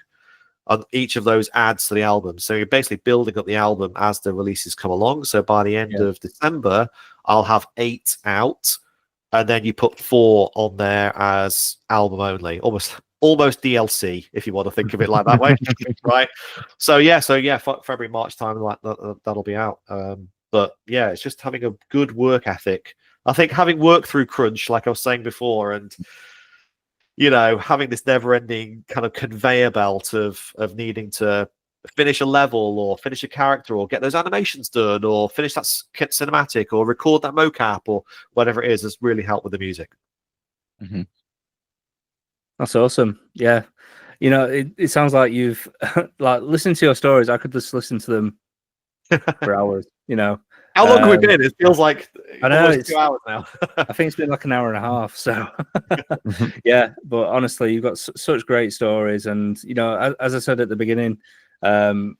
and each of those adds to the album. So you're basically building up the album as the releases come along. So by the end of December, I'll have 8 out, and then you put 4 on there as album only, almost DLC, if you want to think of it like that way, right? So yeah, February, March time, like that'll be out. But yeah, it's just having a good work ethic. I think having worked through crunch, like I was saying before, and you know, having this never-ending kind of conveyor belt of needing to finish a level or finish a character or get those animations done or finish that cinematic or record that mocap or whatever it is, has really helped with the music. Mm-hmm. That's awesome. Yeah. You know, it sounds like you've like listened to your stories. I could just listen to them for hours, you know. How long have we been? It feels like I know, almost 2 hours now. I think it's been like an hour and a half. So yeah, but honestly, you've got such great stories. And, you know, as I said at the beginning, the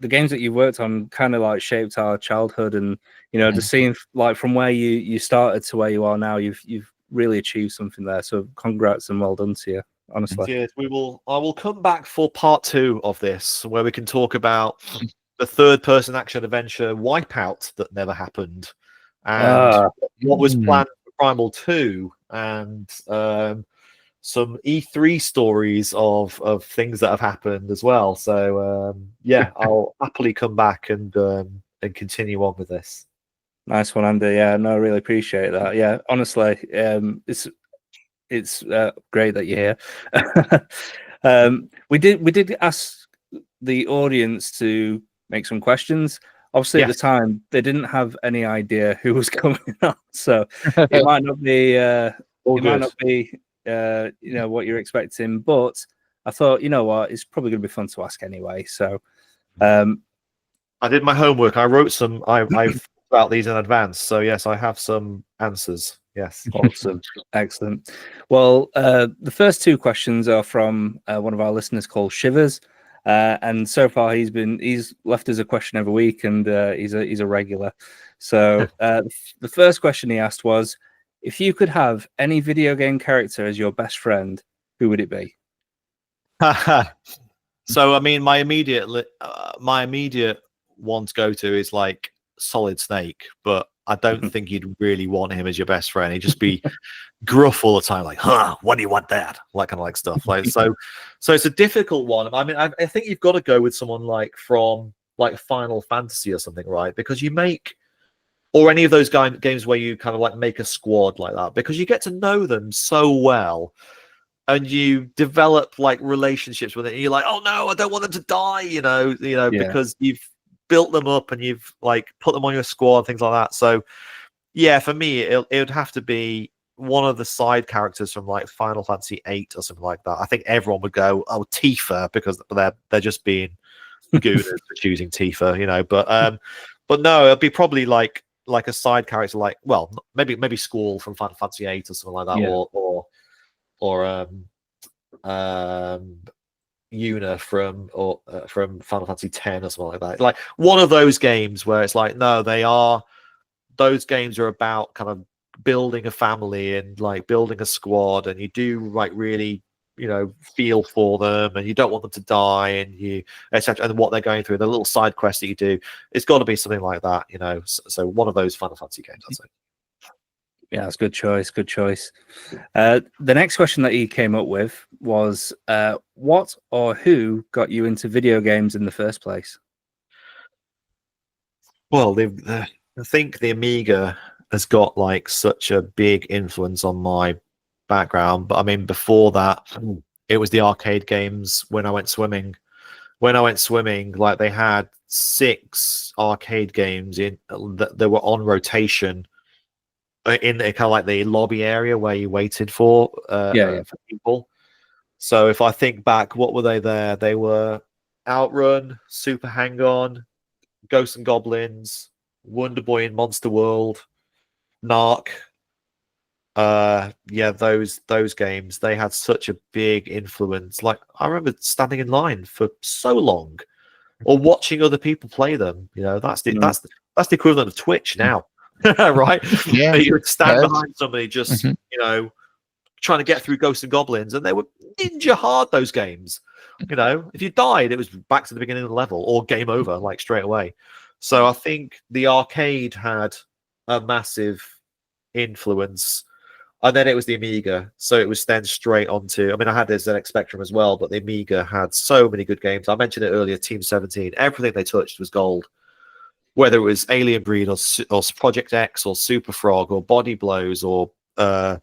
games that you worked on kind of like shaped our childhood, and, you know, just seeing like from where you started to where you are now, you've really achieved something there. So congrats and well done to you, honestly. Cheers. I will come back for part 2 of this, where we can talk about the third-person action adventure Wipeout that never happened, and what was planned for Primal 2, and some E3 stories of things that have happened as well. So yeah, I'll happily come back and continue on with this. Nice one, Andy. Yeah, no, I really appreciate that. Yeah, honestly, it's great that you're here. We did ask the audience to make some questions. Obviously, at the time, they didn't have any idea who was coming on, so it might not be you know, what you're expecting. But I thought, you know what, it's probably going to be fun to ask anyway. So I did my homework. I wrote some. I've about these in advance. So yes, I have some answers. Yes. Awesome. Excellent. Well, the first 2 questions are from one of our listeners called Shivers. And so far he's left us a question every week, and he's a regular. So the first question he asked was, if you could have any video game character as your best friend, who would it be? So I mean, my immediate one to go to is like Solid Snake, but I don't think you'd really want him as your best friend. He'd just be gruff all the time, like, huh, what do you want that? Like, kind of like stuff. Like, so it's a difficult one. I mean, I think you've got to go with someone like from like Final Fantasy or something, right? Because you make, or any of those games where you kind of like make a squad like that, because you get to know them so well, and you develop like relationships with it. And you're like, oh no, I don't want them to die, you know, because you've built them up and you've like put them on your squad, things like that. So yeah, for me, it would have to be one of the side characters from like Final Fantasy 8 or something like that. I think everyone would go, oh, Tifa, because they're just being gooners for choosing Tifa, you know. But no, it'd be probably like a side character, like, well, maybe Squall from Final Fantasy 8 or something like that, or Yuna from Final Fantasy 10 or something like that. Like one of those games where it's like, no, those games are about kind of building a family and like building a squad, and you do like really, you know, feel for them, and you don't want them to die, and you etc. And what they're going through, the little side quests that you do, it's got to be something like that, you know. So one of those Final Fantasy games, I'd say. Yeah, that's good choice. Good choice. The next question that he came up with was, what or who got you into video games in the first place? Well, I think the Amiga has got like such a big influence on my background, but I mean, before that, it was the arcade games when I went swimming. Like they had 6 arcade games that were on rotation in kind of like the lobby area where you waited for people. So if I think back, what were they there? They were Outrun, Super Hang On, Ghosts and Goblins, Wonder Boy in Monster World, Narc. Yeah, those games, they had such a big influence. Like, I remember standing in line for so long, or watching other people play them. You know, that's the equivalent of Twitch now, right? Yeah, You would stand it is. behind somebody just you know, trying to get through Ghosts and Goblins, and they were ninja hard, those games. You know, if you died, it was back to the beginning of the level or game over, like straight away. So I think the arcade had a massive influence. And then it was the Amiga, so it was then straight onto. I mean, I had the ZX Spectrum as well, but the Amiga had so many good games. I mentioned it earlier. Team 17, everything they touched was gold. Whether it was Alien Breed or Project X or Super Frog or Body Blows or Top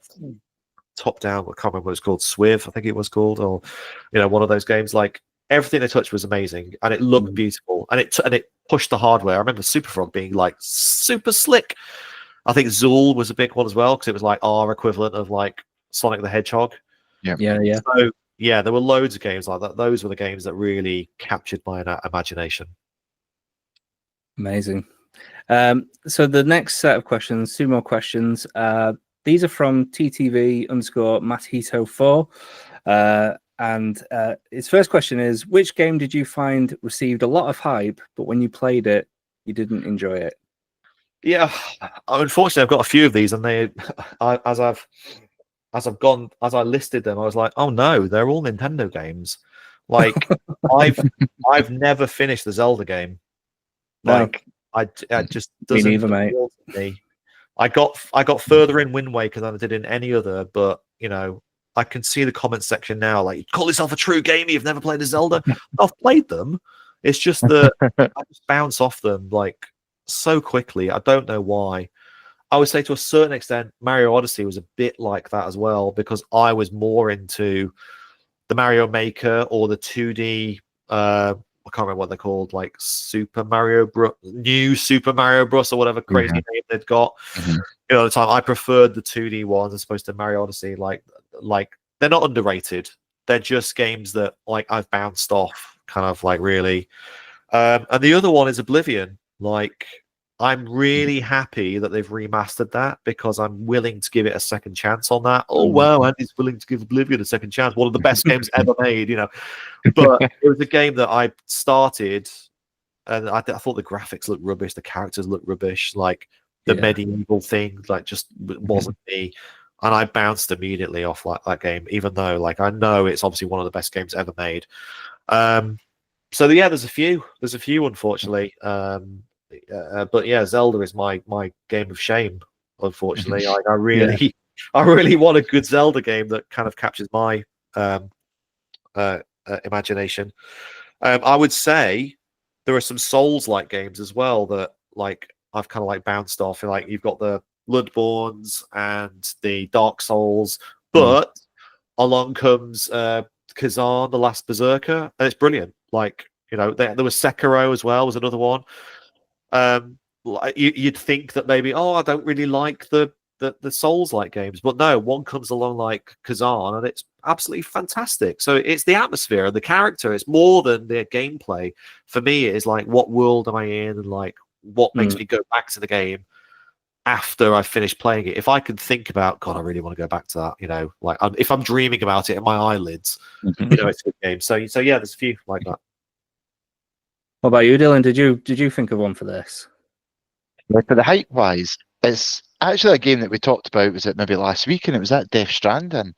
Down, I can't remember what it's called, Swiv, I think it was called, or one of those games. Like, everything they touched was amazing, and it looked beautiful, and it pushed the hardware. I remember Super Frog being like super slick. I think Zool was a big one as well, because it was like our equivalent of like Sonic the Hedgehog. Yeah. So yeah, there were loads of games like that. Those were the games that really captured my imagination. Amazing. So the next set of questions, 2 more questions. These are from TTV_Matito4. And his first question is, which game did you find received a lot of hype, but when you played it, you didn't enjoy it? Yeah, unfortunately, I've got a few of these, and as I listed them, I was like, oh no, they're all Nintendo games. Like, I've never finished the Zelda game. Like, I just doesn't. Me neither, mate. Me. I got further in Wind Waker than I did in any other, but I can see the comment section now. Like, you call yourself a true gamer, you've never played a Zelda. I've played them. It's just that I just bounce off them like so quickly. I don't know why. I would say to a certain extent, Mario Odyssey was a bit like that as well, because I was more into the Mario Maker or the 2D. I can't remember what they're called, like New Super Mario Bros. Or whatever crazy name they'd got. At the time, I preferred the 2D ones as opposed to Mario Odyssey. Like they're not underrated. They're just games that like I've bounced off, kind of like really. And the other one is Oblivion. Like, I'm really happy that they've remastered that, because I'm willing to give it a second chance on that. Oh, wow, Andy's willing to give Oblivion a second chance. One of the best games ever made, But it was a game that I started, and I thought the graphics looked rubbish, the characters looked rubbish, like the medieval thing, like just wasn't me. And I bounced immediately off like that game, even though like I know it's obviously one of the best games ever made. So yeah, there's a few, unfortunately. But yeah, Zelda is my game of shame, unfortunately. I really want a good Zelda game that kind of captures my imagination. I would say there are some Souls-like games as well that like I've kind of like bounced off. Like, you've got the Bloodborns and the Dark Souls, but along comes Kazan, the Last Berserker, and it's brilliant. Like, there was Sekiro as well, was another one. You'd think that maybe, I don't really like the Souls-like games, but no, one comes along like Kazan, and it's absolutely fantastic. So it's the atmosphere and the character. It's more than the gameplay. For me, it is like, what world am I in, and like what makes me go back to the game after I finish playing it. If I could think about, God, I really want to go back to that, like if I'm dreaming about it in my eyelids, it's a good game. So yeah, there's a few like that. What about you, Dylan? Did you think of one for this? For the hype wise, it's actually a game that we talked about. Was it maybe last week? And it was that Death Stranding.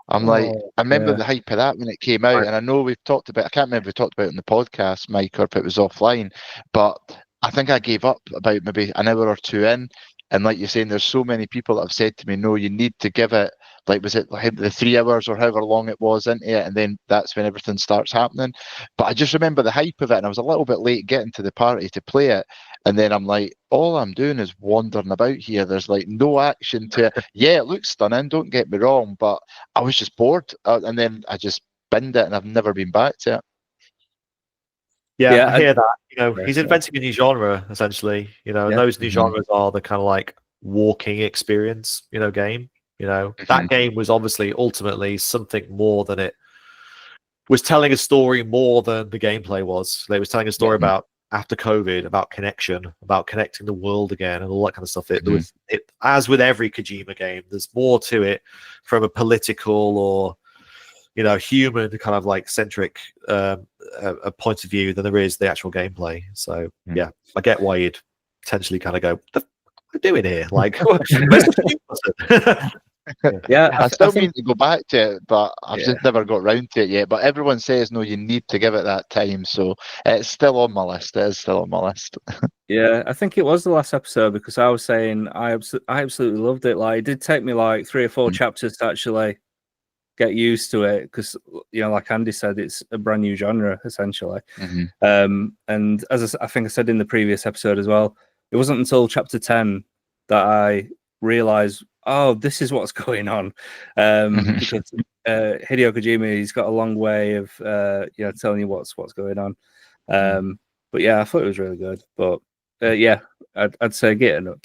I remember the hype of that when it came out, and I know we've talked about. I can't remember if we talked about it in the podcast, Mike, or if it was offline. But I think I gave up about maybe an hour or two in. And like you're saying, there's so many people that have said to me, no, you need to give it, like, was it like the 3 hours or however long it was into it, and then that's when everything starts happening. But I just remember the hype of it, and I was a little bit late getting to the party to play it. And then I'm like, all I'm doing is wandering about here. There's like no action to it. Yeah, it looks stunning, don't get me wrong, but I was just bored. And then I just binned it, and I've never been back to it. Yeah, I hear that. He's inventing a new genre, essentially. And those new genres are the kind of like walking experience, game. That game was obviously ultimately something more than it was telling a story more than the gameplay was. It was telling a story about after COVID about connection, about connecting the world again, and all that kind of stuff. There was, as with every Kojima game, there's more to it from a political or human kind of like centric a point of view than there is the actual gameplay. So yeah, I get why you'd potentially kind of go, "What are we doing here? Like, where's the button?" Yeah, I still mean to go back to it, but I've just never got round to it yet. But everyone says no, you need to give it that time, so it's still on my list. It is still on my list. Yeah, I think it was the last episode because I was saying I absolutely loved it. Like, it did take me like 3 or 4 chapters to actually get used to it because like Andy said, it's a brand new genre essentially. And as I think I said in the previous episode as well, it wasn't until chapter 10 that I realized, oh, this is what's going on, because Hideo Kojima, he's got a long way of telling you what's going on. But yeah, I thought it was really good. But yeah, I'd say get it go.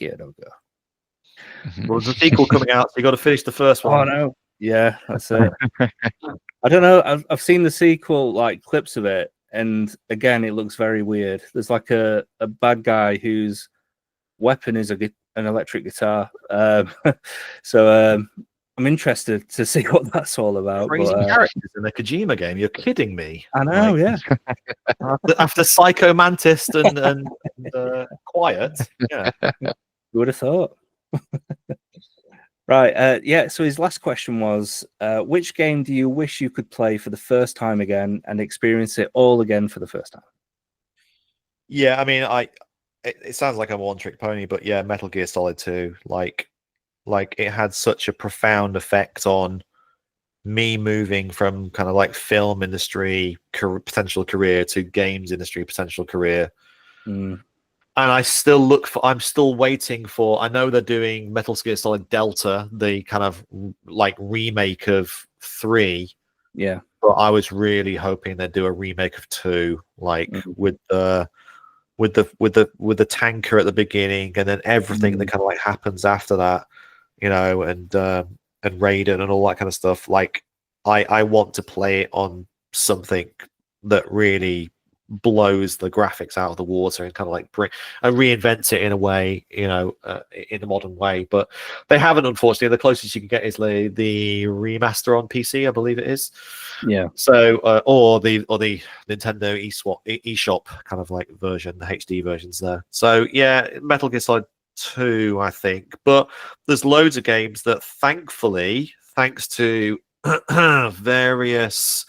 Well, there's a sequel coming out, so you got to finish the first one. Oh no, yeah, that's it. I don't know. I've seen the sequel, like clips of it, and again, it looks very weird. There's like a bad guy whose weapon is an electric guitar. So I'm interested to see what that's all about. Crazy characters in the Kojima game. You're kidding me. I know, yeah. After Psycho Mantis and Quiet, yeah. You would have thought. Right, yeah. So his last question was, which game do you wish you could play for the first time again and experience it all again for the first time? Yeah, I mean, it sounds like I'm a one-trick pony, but yeah, Metal Gear Solid 2, like it had such a profound effect on me moving from kind of like film industry potential career to games industry potential career. And I'm still waiting for, I know they're doing Metal Gear Solid Delta, the kind of like remake of 3. Yeah. But I was really hoping they'd do a remake of 2, like with the tanker at the beginning, and then everything that kind of like happens after that, and Raiden and all that kind of stuff. Like, I want to play it on something that really blows the graphics out of the water and kind of like reinvents it in a way, in a modern way. But they haven't, unfortunately. The closest you can get is the remaster on PC, I believe it is. Yeah. So or the Nintendo eShop kind of like version, the HD versions there. So yeah, Metal Gear Solid 2, I think. But there's loads of games that, thankfully, thanks to various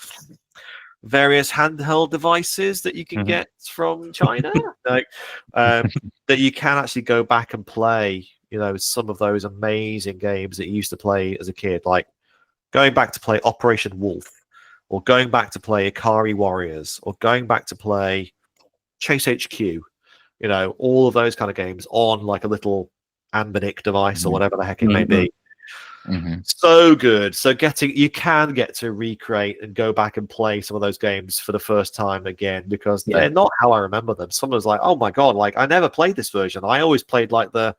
handheld devices that you can get from China, like that you can actually go back and play, some of those amazing games that you used to play as a kid, like going back to play Operation Wolf, or going back to play Ikari Warriors, or going back to play Chase HQ, all of those kind of games on like a little Anbernic device or whatever the heck it may be. So good. So you can get to recreate and go back and play some of those games for the first time again, because they're not how I remember them. Someone's like, oh my god, like I never played this version. I always played like the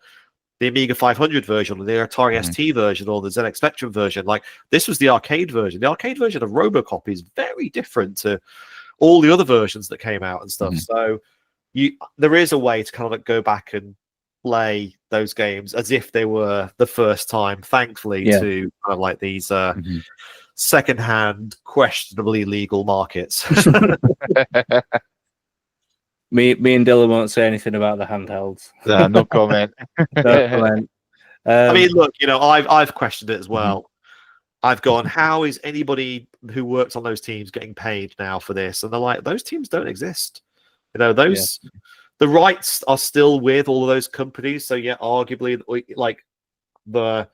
Amiga 500 version, or the Atari ST version, or the ZX Spectrum version. Like, this was the arcade version. The arcade version of RoboCop is very different to all the other versions that came out and stuff. So there is a way to kind of like go back and play those games as if they were the first time, thankfully, to kind of like these second-hand, questionably legal markets. Me and Dylan won't say anything about the handhelds. No comment. No comment. I mean, look, I've questioned it as well. I've gone, how is anybody who works on those teams getting paid now for this? And they're like, those teams don't exist. The rights are still with all of those companies. So yeah, arguably, like the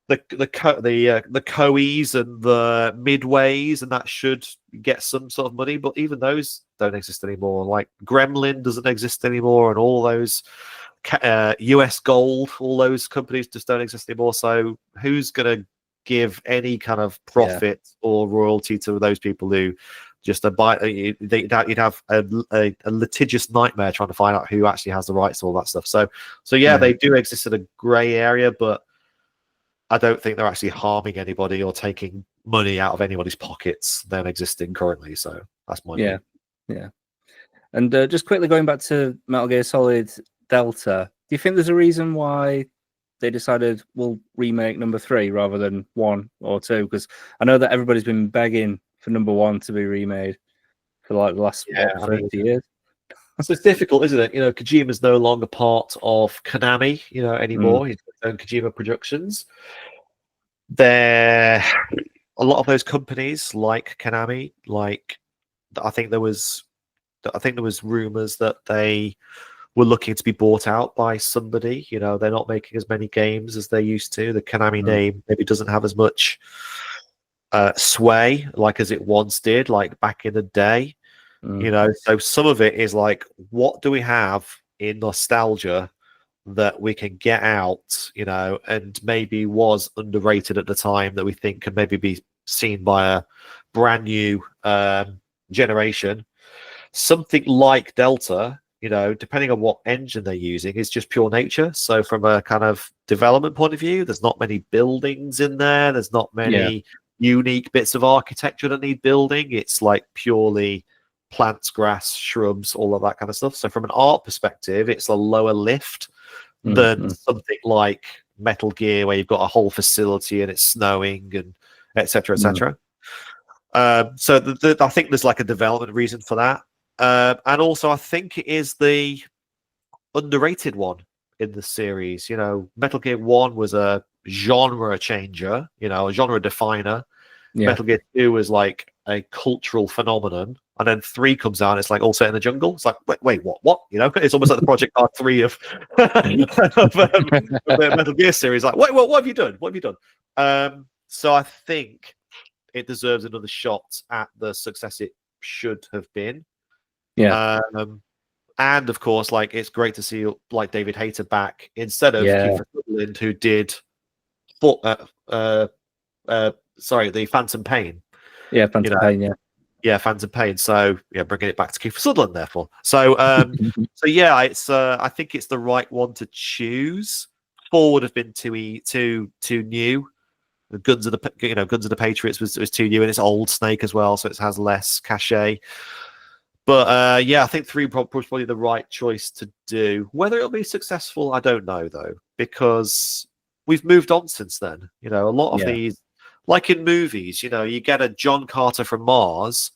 Koeis and the Midways, and that should get some sort of money. But even those don't exist anymore. Like Gremlin doesn't exist anymore, and all those US Gold, all those companies just don't exist anymore. So who's going to give any kind of profit or royalty to those people who just you'd have a litigious nightmare trying to find out who actually has the rights to all that stuff. So yeah, they do exist in a grey area, but I don't think they're actually harming anybody or taking money out of anybody's pockets. They're existing currently, so that's my view. Yeah. And just quickly going back to Metal Gear Solid Delta, do you think there's a reason why they decided we'll remake number 3 rather than 1 or 2? Because I know that everybody's been begging for number 1 to be remade for like the last 30 years. So it's difficult, isn't it? Kojima's no longer part of Konami, anymore. He's got his own Kojima Productions. A lot of those companies, like Konami, I think there was rumors that they were looking to be bought out by somebody. They're not making as many games as they used to. The Konami name maybe doesn't have as much sway like as it once did, like back in the day. So some of it is like, what do we have in nostalgia that we can get out, and maybe was underrated at the time that we think can maybe be seen by a brand new generation. Something like Delta, depending on what engine they're using, is just pure nature. So from a kind of development point of view, there's not many buildings in there. There's not many unique bits of architecture that need building. It's like purely plants, grass, shrubs, all of that kind of stuff. So from an art perspective, it's a lower lift than something like Metal Gear, where you've got a whole facility and it's snowing and etc. etc. So I think there's like a development reason for that. And also, I think it is the underrated one in the series. Metal Gear 1 was a genre changer, a genre definer. Metal Gear 2 was like a cultural phenomenon. And then 3 comes out and it's like all set in the jungle. It's like, wait, what? It's almost like the Project R3 of the Metal Gear series. Like, wait, what have you done? What have you done? So I think it deserves another shot at the success it should have been. And of course, like, it's great to see like David Hayter back instead of Kiefer Sutherland, who did the Phantom Pain. Phantom Pain. Phantom Pain. So bringing it back to Kiefer Sutherland, therefore. So it's I think it's the right one to choose. 4 would have been too new. The Guns of the Patriots was too new, and it's old Snake as well, so it has less cachet. But I think 3 was probably the right choice to do. Whether it'll be successful, I don't know, though, because we've moved on since then. A lot of these, like in movies, you get a John Carter from Mars,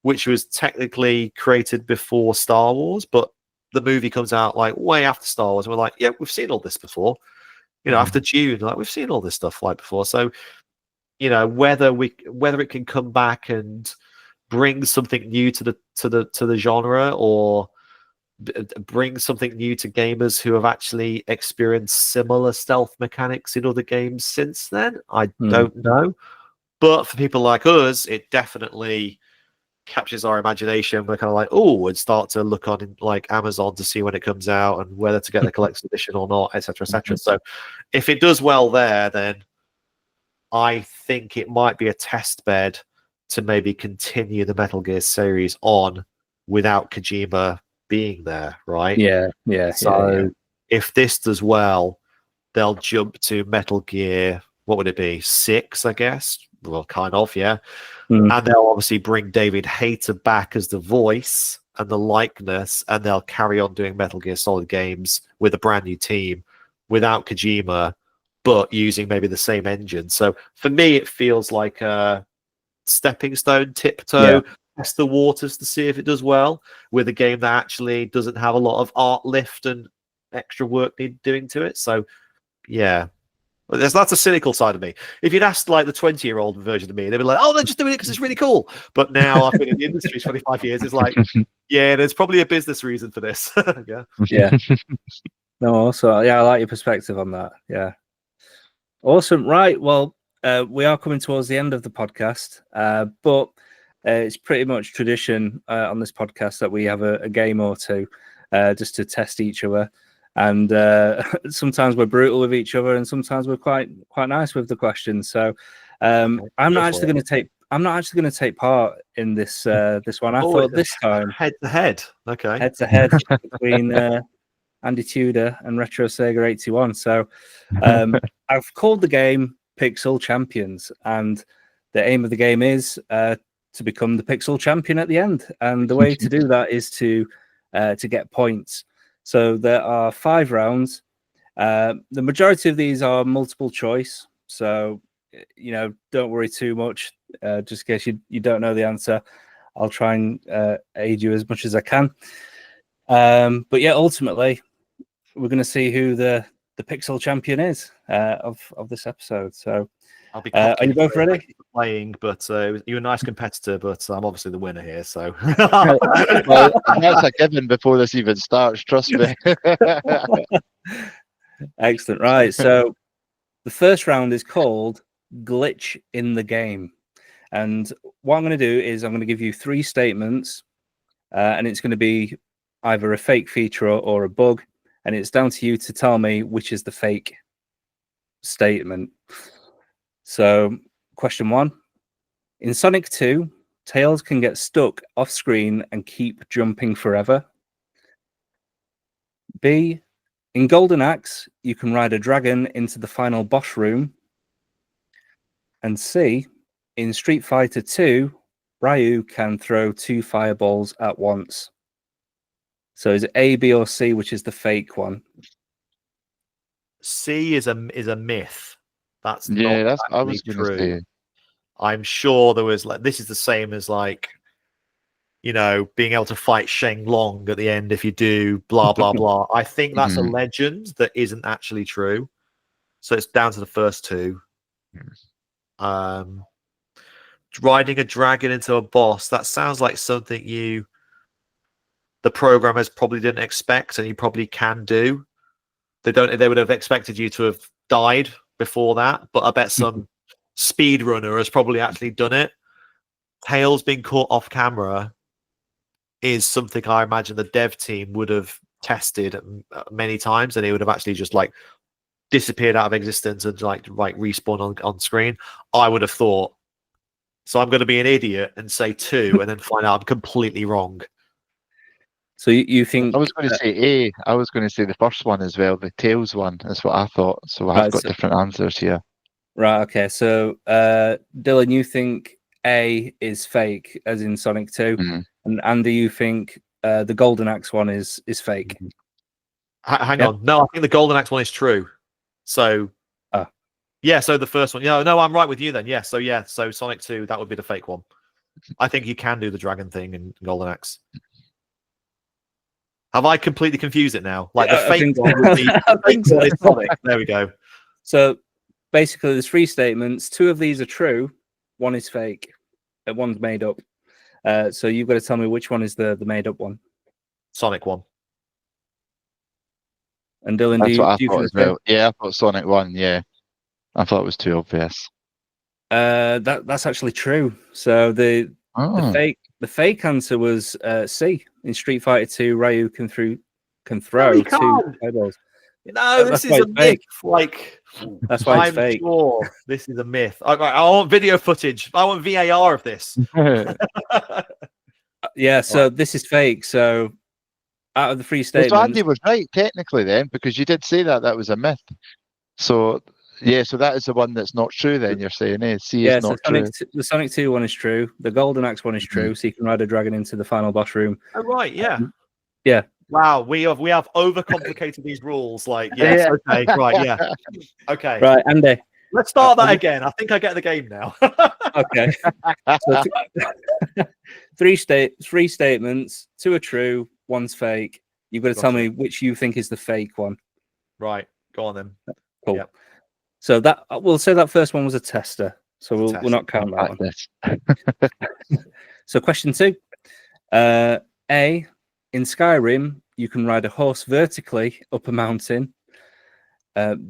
which was technically created before Star Wars, but the movie comes out like way after Star Wars, and we're like, yeah, we've seen all this before. After Dune, like, we've seen all this stuff like before. So, whether it can come back and bring something new to the genre, or bring something new to gamers who have actually experienced similar stealth mechanics in other games since then, I don't know. But for people like us, it definitely captures our imagination. We're kind of like, and start to look on like Amazon to see when it comes out and whether to get the collector's edition or not, etc., etc. So if it does well there, then I think it might be a test bed to maybe continue the Metal Gear series on without Kojima being there, right? So if this does well, they'll jump to Metal Gear, what would it be, 6, I guess? Well, kind of, yeah. And they'll obviously bring David Hayter back as the voice and the likeness, and they'll carry on doing Metal Gear Solid games with a brand new team without Kojima, but using maybe the same engine. So for me, it feels like a stepping stone, tiptoe, test the waters to see if it does well with a game that actually doesn't have a lot of art lift and extra work need doing to it. So, that's a cynical side of me. If you'd asked like the 20-year-old version of me, they'd be like, they're just doing it because it's really cool. But now I've been in the industry 25 years. It's like, there's probably a business reason for this. No, also, I like your perspective on that. Yeah. Awesome. Right. Well, we are coming towards the end of the podcast, but it's pretty much tradition on this podcast that we have a game or two just to test each other. And sometimes we're brutal with each other, and sometimes we're quite nice with the questions. So I'm not actually going to take part in this one. I thought this time head to head. Okay, head to head between Andy Tudor and RetroSega81. So I've called the game Pixel Champions, and the aim of the game is to become the Pixel champion at the end. And the way to do that is to get points. So there are 5 rounds. The majority of these are multiple choice. So, don't worry too much. Just in case you don't know the answer, I'll try and aid you as much as I can. But yeah, ultimately, we're going to see who the Pixel champion is of this episode. So, I'll be are you both ready? Playing, but you're a nice competitor, but I'm obviously the winner here. So, well, that's a given before this even starts. Trust me. Excellent. Right. So, the first round is called Glitch in the Game. And what I'm going to do is I'm going to give you 3 statements, and it's going to be either a fake feature or a bug. And it's down to you to tell me which is the fake statement. So, question 1. In Sonic 2, Tails can get stuck off screen and keep jumping forever. B. In Golden Axe, you can ride a dragon into the final boss room. And C. In Street Fighter 2, Ryu can throw 2 fireballs at once. So is it A, B, or C, which is the fake one? C is a myth. That's that's not I was going to say. I'm sure there was this is the same as being able to fight Sheng Long at the end if you do blah blah blah. I think that's a legend that isn't actually true. So it's down to the first 2. Riding a dragon into a boss, that sounds like something the programmers probably didn't expect, and you probably can do. They would have expected you to have died before that, but I bet some speedrunner has probably actually done it. Tails being caught off camera is something I imagine the dev team would have tested many times, and it would have actually just disappeared out of existence and respawn on screen. I would have thought. So I'm going to be an idiot and say 2, and then find out I'm completely wrong. So you think... I was going to say A. I was going to say the first one as well, the Tails one. That's what I thought. So I've got different answers here. Right, okay. So, Dylan, you think A is fake, as in Sonic 2. And Andy, you think the Golden Axe one is fake. Hang on. No, I think the Golden Axe one is true. So... Yeah, so the first one. No, I'm right with you then. Yeah, so Sonic 2, that would be the fake one. I think you can do the dragon thing in Golden Axe. Have I completely confused it now? The fake one would be Sonic. There we go. So basically, there's 3 statements. 2 of these are true. 1 is fake. And 1's made up. So you've got to tell me which one is the made up one. Sonic 1. And Dylan, That's what I do thought as well. Yeah, I thought Sonic 1. Yeah. I thought it was too obvious. That's actually true. So the fake answer was C. In Street Fighter 2, Ryu can throw 2 fireballs. No, this is a myth. That's why it's I'm fake. Sure this is a myth. I want video footage. I want VAR of this. Yeah, so this is fake. So out of the 3 statements, so Andy was right technically then, because you did say that was a myth. So. Yeah, so that is the one that's not true then, you're saying, eh? C is not true. The Sonic 2 one is true. The Golden Axe one is true, so you can ride a dragon into the final boss room. Oh, right, yeah. Yeah. Wow, we have overcomplicated these rules. Okay, right, yeah. Okay. Right, Andy. Let's start that again. I think I get the game now. Okay. So 3 statements, 2 are true, 1's fake. You've got to tell me which you think is the fake one. Right, go on then. Cool. Yep. So that we'll say that first one was a tester. So we'll not count that one. So question 2. A, in Skyrim, you can ride a horse vertically up a mountain.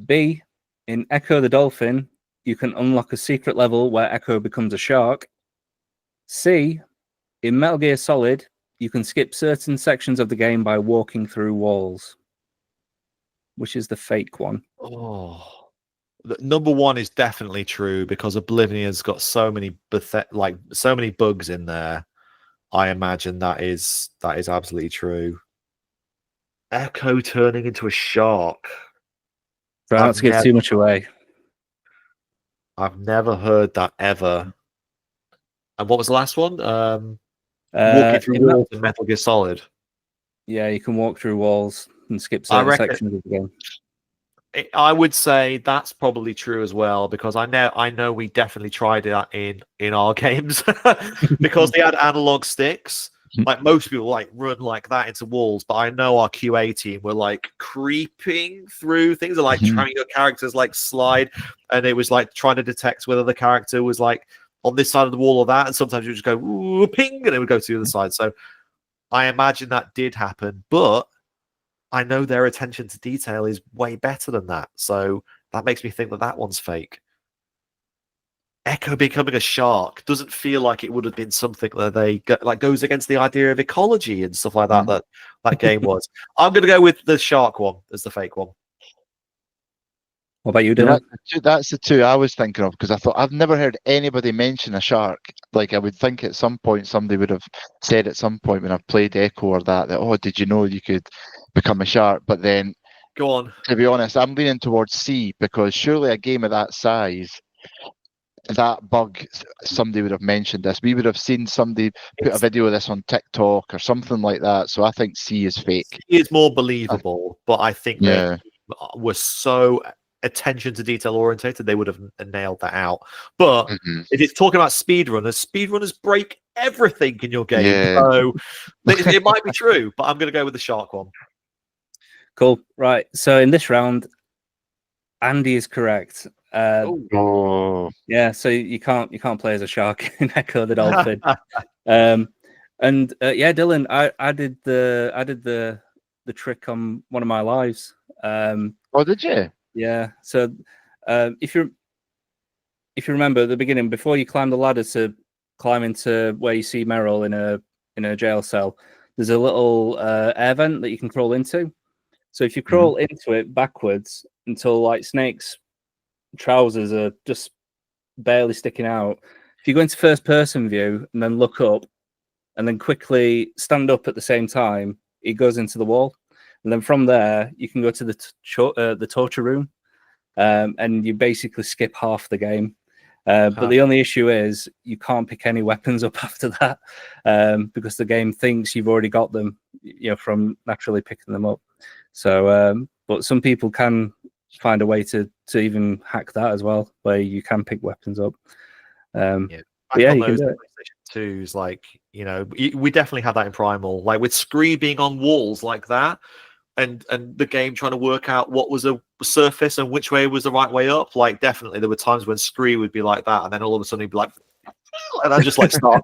B, in Echo the Dolphin, you can unlock a secret level where Echo becomes a shark. C, in Metal Gear Solid, you can skip certain sections of the game by walking through walls. Which is the fake one? Oh. Number 1 is definitely true because Oblivion's got so many bugs in there. I imagine that is absolutely true. Echo turning into a shark. Try not to give too much away. I've never heard that ever. And what was the last one? Uh, Walking through in that- walls in Metal Gear Solid. yeah, you can walk through walls and skip I certain reckon sections of the game. I would say that's probably true as well, because I know we definitely tried it in our games because they had analog sticks. Like most people like run like that into walls, but I know our QA team were like creeping through things, like trying your characters like slide, and it was like trying to detect whether the character was like on this side of the wall or that, and sometimes you just go ooh, ping, and it would go to the other side. So I imagine that did happen, but I know their attention to detail is way better than that. So that makes me think that that one's fake. Echo becoming a shark doesn't feel like it would have been something that like goes against the idea of ecology and stuff like that. That game was. I'm going to go with the shark one as the fake one. What about you, Dylan? That's the two I was thinking of, because I thought I've never heard anybody mention a shark. Like, I would think at some point somebody would have said at some point when I've played Echo or that oh, did you know you could become a shark? But then, go on. To be honest, I'm leaning towards C, because surely a game of that size, that bug, somebody would have mentioned this. We would have seen somebody put a video of this on TikTok or something like that. So I think C is fake. C is more believable, but I think they were so attention to detail orientated, they would have nailed that out. But if it's talking about speedrunners break everything in your game. So it might be true, but I'm going to go with the shark one. Cool. Right. So in this round, Andy is correct. Yeah. So you can't play as a shark in Echo the Dolphin. Yeah, Dylan, I did the trick on one of my lives. Oh, did you? Yeah. So if you remember at the beginning, before you climb the ladder to climb into where you see Meryl in a jail cell, there's a little air vent that you can crawl into. So if you crawl into it backwards until like Snake's trousers are just barely sticking out, if you go into first person view and then look up and then quickly stand up at the same time, it goes into the wall. And then from there, you can go to the torture room, and you basically skip half the game. But the only issue is you can't pick any weapons up after that, because the game thinks you've already got them, from naturally picking them up. So, but some people can find a way to even hack that as well, where you can pick weapons up. Yeah, you can do it. PlayStation 2s, like, we definitely had that in Primal, like with Scree being on walls like that, and the game trying to work out what was a surface and which way was the right way up. Like, definitely there were times when Scree would be like that, and then all of a sudden he'd be like, and then just like start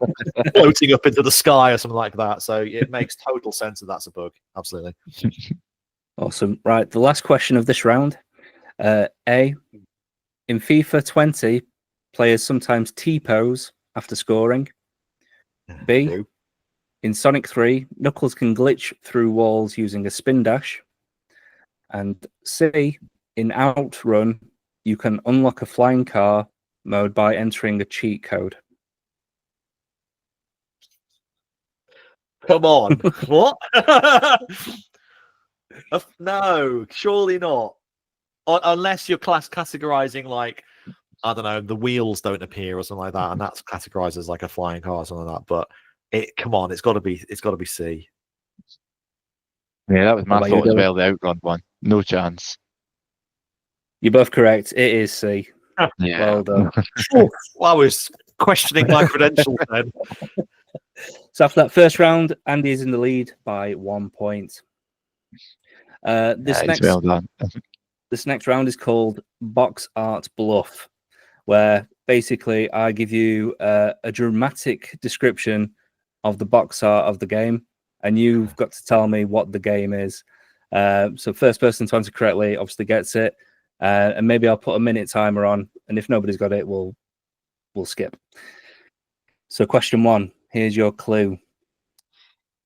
floating up into the sky or something like that. So it makes total sense that that's a bug. Absolutely. Awesome. Right, the last question of this round. A, in FIFA 20, players sometimes T-pose after scoring. B, in Sonic 3, Knuckles can glitch through walls using a spin dash. And C, in Outrun, you can unlock a flying car mode by entering a cheat code. Come on. What? No, surely not. Unless you're categorizing, like, I don't know, the wheels don't appear or something like that, and that's categorized as like a flying car or something like that. But come on, it's got to be C. Yeah, that was my thought as well. The Outrun one, no chance. You're both correct. It is C. Yeah. Well done. Well, I was questioning my credentials then. So after that first round, Andy is in the lead by 1 point. This well done. This next round is called Box Art Bluff, where basically I give you a dramatic description of the box art of the game, and you've got to tell me what the game is. So first person to answer correctly obviously gets it, and maybe I'll put a minute timer on, and if nobody's got it, we'll skip. So question 1, here's your clue.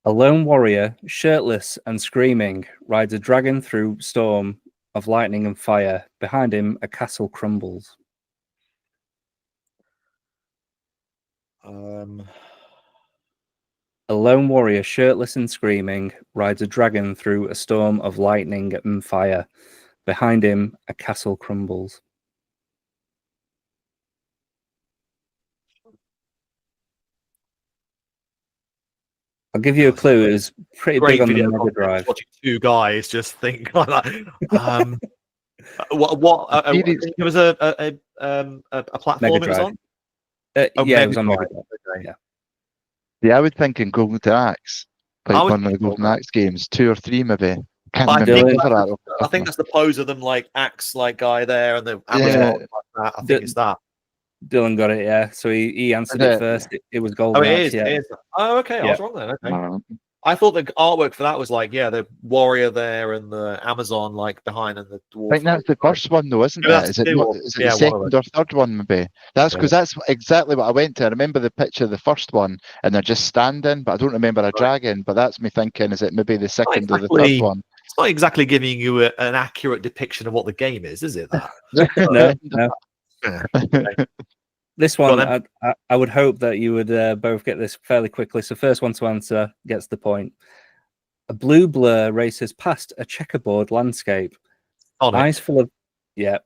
A lone warrior, shirtless and screaming, rides a dragon through storm of lightning and fire. Behind him, a castle crumbles. A lone warrior, shirtless and screaming, rides a dragon through a storm of lightning and fire. Behind him, a castle crumbles. I'll give you a clue. It was pretty Great big on the video Mega content, Drive. watching two guys just think like that. It was a platform Mega it was Drive. on. Yeah, it was on Mega Drive. Drive. Okay. Yeah. Yeah, I would think in Golden Axe, like I would one of the think Golden so. Axe games, 2 or 3 maybe. Can't I remember think, the other I think that's the pose of them like axe like guy there and the Amazon Yeah. like that. I think it's that. Dylan got it, yeah. So he answered it first. It was Golden Oh, it Axe, is. yeah. It is. Oh, okay. I Yeah. was wrong then. Okay. I thought the artwork for that was like, yeah, the warrior there and the Amazon like behind and the dwarf. I think that's the first one though, isn't Maybe it? Is it not, is it the second or third one maybe? That's because that's exactly what I went to. I remember the picture of the first one and they're just standing, but I don't remember a dragon. But that's me thinking, is it maybe the second or the third one? It's not exactly giving you an accurate depiction of what the game is it? That No. This one, I would hope that you would both get this fairly quickly. So first one to answer gets the point. A blue blur races past a checkerboard landscape. Eyes full of... Yeah.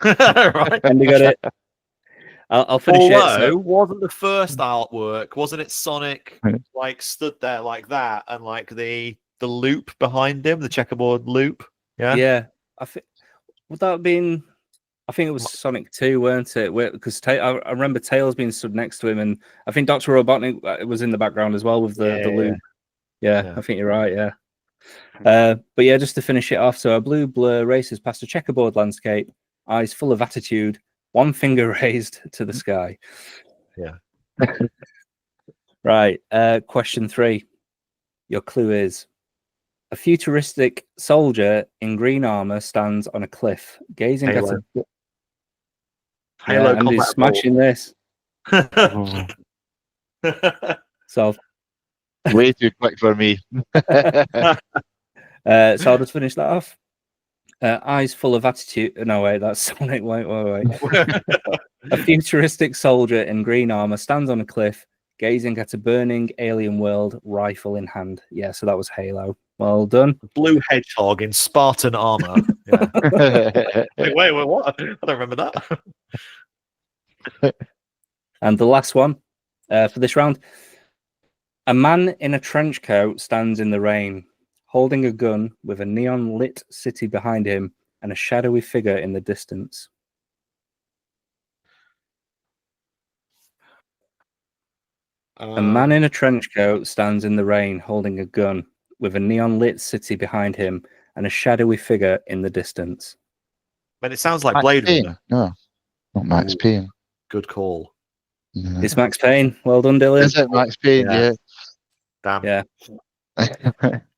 Right. Andy got it. I'll finish it. So... wasn't the first artwork, wasn't it Sonic like stood there like that and like the loop behind him, the checkerboard loop? Yeah. Yeah. Would that have been... I think it was Sonic 2, weren't it? Because I remember Tails being stood next to him, and I think Dr. Robotnik was in the background as well with the loop. Yeah, I think you're right, yeah. But yeah, just to finish it off, so a blue blur races past a checkerboard landscape, eyes full of attitude, one finger raised to the sky. Yeah. Right, question 3. Your clue is, a futuristic soldier in green armor stands on a cliff, gazing at a... Halo Andy's smashing this. So way too quick for me. So I'll just finish that off. Eyes full of attitude. No, wait, that's Sonic. Wait. A futuristic soldier in green armor stands on a cliff, gazing at a burning alien world, rifle in hand. Yeah, so that was Halo. Well done. Blue hedgehog in Spartan armor. Yeah. wait, what? I don't remember that. And the last one for this round. A man in a trench coat stands in the rain, holding a gun with a neon lit city behind him and a shadowy figure in the distance. A man in a trench coat stands in the rain, holding a gun with a neon lit city behind him and a shadowy figure in the distance. But it sounds like Blade Runner. No, not Max Payne. Good call. No. It's Max Payne. Well done, Dylan. Is it Max Payne? Yeah. Damn. Yeah. I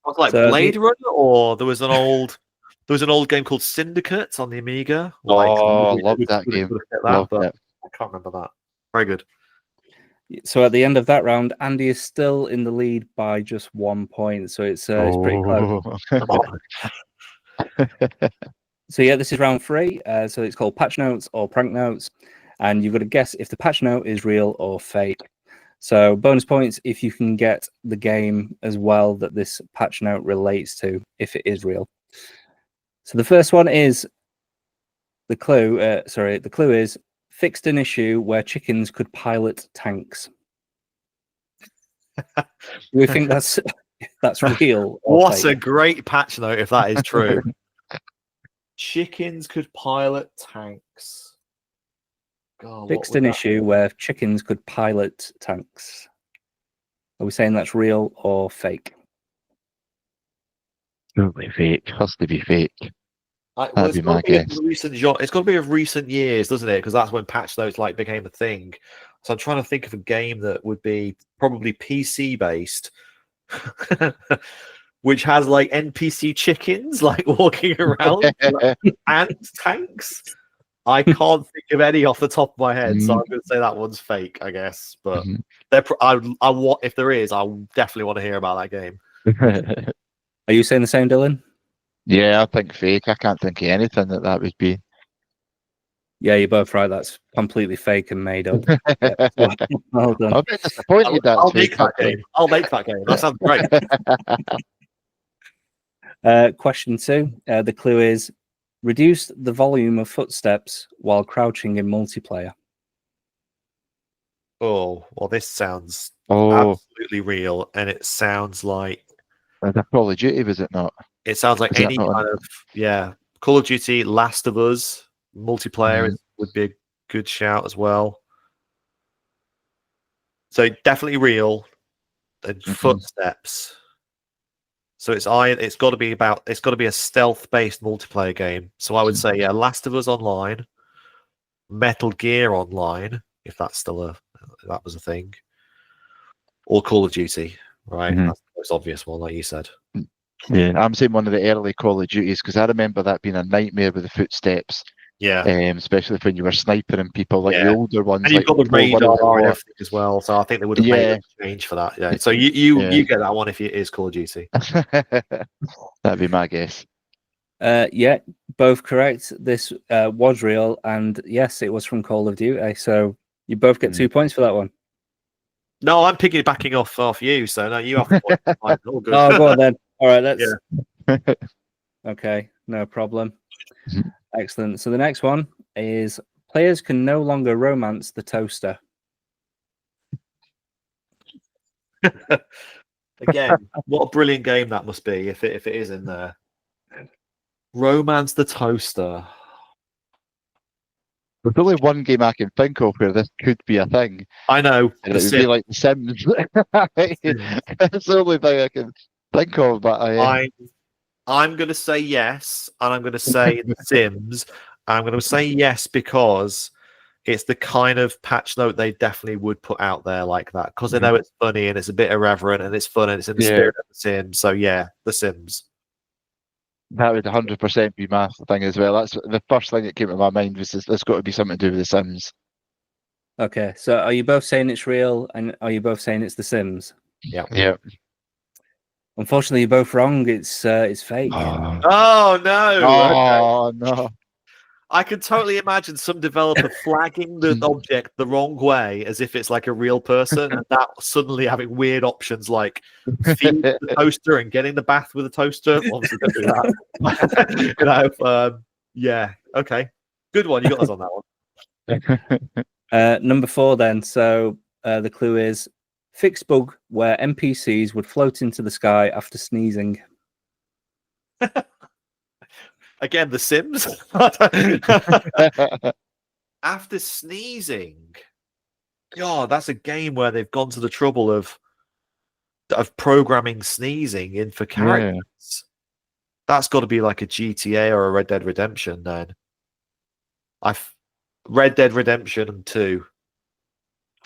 was like Blade Runner, or there was an old game called Syndicate on the Amiga. Like, love that game. I can't remember that. Very good. So at the end of that round, Andy is still in the lead by just 1 point. So it's pretty close. So yeah, this is round 3. So it's called Patch Notes or Prank Notes. And you've got to guess if the patch note is real or fake. So bonus points if you can get the game as well that this patch note relates to, if it is real. So the first one is the clue. The clue is fixed an issue where chickens could pilot tanks. Do we think that's real? What a great patch note if that is true. Chickens could pilot tanks. God, fixed an issue where chickens could pilot tanks. Are we saying that's real or fake? Totally fake. Has to be fake. That'd be my guess. It's got to be of recent years, doesn't it? Because that's when patch notes like became a thing. So I'm trying to think of a game that would be probably PC based, which has like NPC chickens like walking around and tanks. I can't think of any off the top of my head, so I'm going to say that one's fake, I guess. But if there is, I definitely want to hear about that game. Are you saying the same, Dylan? Yeah, I think fake. I can't think of anything that would be. Yeah, you're both right. That's completely fake and made up. Well done. I'm a bit disappointed. I'll make that game. I'll make that game. That sounds great. Question 2. The clue is, reduce the volume of footsteps while crouching in multiplayer. Oh, well, this sounds Oh, absolutely real, and it sounds like the Call of Duty, was it not? Was that any not kind of Call of Duty, Last of Us multiplayer would be a good shout as well. So definitely real and footsteps. So it's got to be a stealth-based multiplayer game. So I would say Last of Us Online, Metal Gear Online, if that was a thing, or Call of Duty, right? That's the most obvious one, like you said. Yeah, I'm saying one of the early Call of Duties because I remember that being a nightmare with the footsteps. Yeah, especially when you were sniping people, like the older ones. and you've got the radar and everything as well. So I think they would have made a change for that. Yeah. So you get that one if it is Call of Duty. That'd be my guess. Yeah, both correct. This was real, and yes, it was from Call of Duty. So you both get 2 points for that one. No, I'm piggybacking off you. So no, you have the point. All good. Oh, go on then. All right, let's. Okay, no problem. Excellent. So the next one is players can no longer romance the toaster. Again, what a brilliant game that must be if it is in there. Romance the toaster. There's only one game I can think of where this could be a thing. I know. And it would be like The Sims. That's the only thing I can think of. But I'm going to say yes, and I'm going to say The Sims. I'm going to say yes because it's the kind of patch note they definitely would put out there like that because they know it's funny and it's a bit irreverent and it's fun and it's in the spirit of The Sims. So yeah, The Sims. That would 100% be my thing as well. That's the first thing that came to my mind was there's got to be something to do with The Sims. Okay, so are you both saying it's real, and are you both saying it's The Sims? Yeah. Yeah. Unfortunately, you're both wrong. It's fake. Oh no! Oh no! I can totally imagine some developer flagging the object the wrong way as if it's like a real person, and that suddenly having weird options like feed the toaster and getting the bath with a toaster. Obviously, don't do that. Yeah. Okay. Good one. You got us on that one. Number 4, then. So the clue is fixed bug where NPCs would float into the sky after sneezing. Again, The Sims. After sneezing, God, that's a game where they've gone to the trouble of programming sneezing in for characters. Yeah. That's got to be like a GTA or a Red Dead Redemption. Then, Red Dead Redemption 2,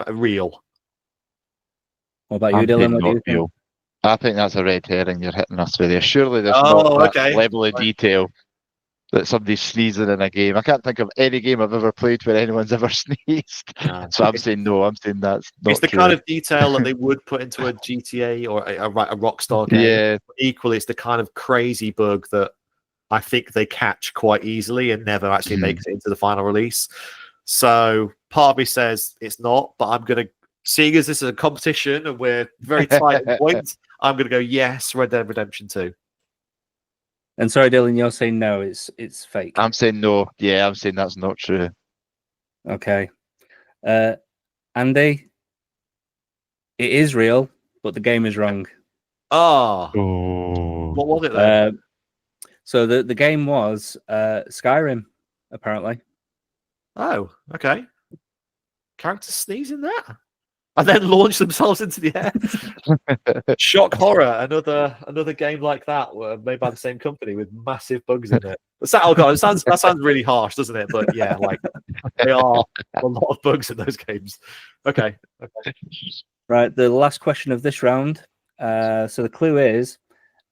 real. What about you, Dylan? What do you think? I think that's a red herring you're hitting us with there. Surely there's not that level of detail that somebody's sneezing in a game. I can't think of any game I've ever played where anyone's ever sneezed. So I'm saying no. I'm saying that's not It's the true. kind of detail that they would put into a GTA or a Rockstar game. Yeah. Equally, it's the kind of crazy bug that I think they catch quite easily and never actually makes it into the final release. So part of me says it's not, but I'm going to, seeing as this is a competition and we're very tight at points, I'm going to go yes, Red Dead Redemption 2. And sorry, Dylan, you're saying no, it's fake. I'm saying no. Yeah, I'm saying that's not true. Okay. Andy, it is real, but the game is wrong. Oh. What was it then? So the game was Skyrim, apparently. Oh, okay. Characters sneeze in that? And then launch themselves into the air. Shock Horror, another game like that, made by the same company with massive bugs in it. Oh god, that sounds really harsh, doesn't it? But yeah, like there are a lot of bugs in those games. Okay. Right, the last question of this round. So the clue is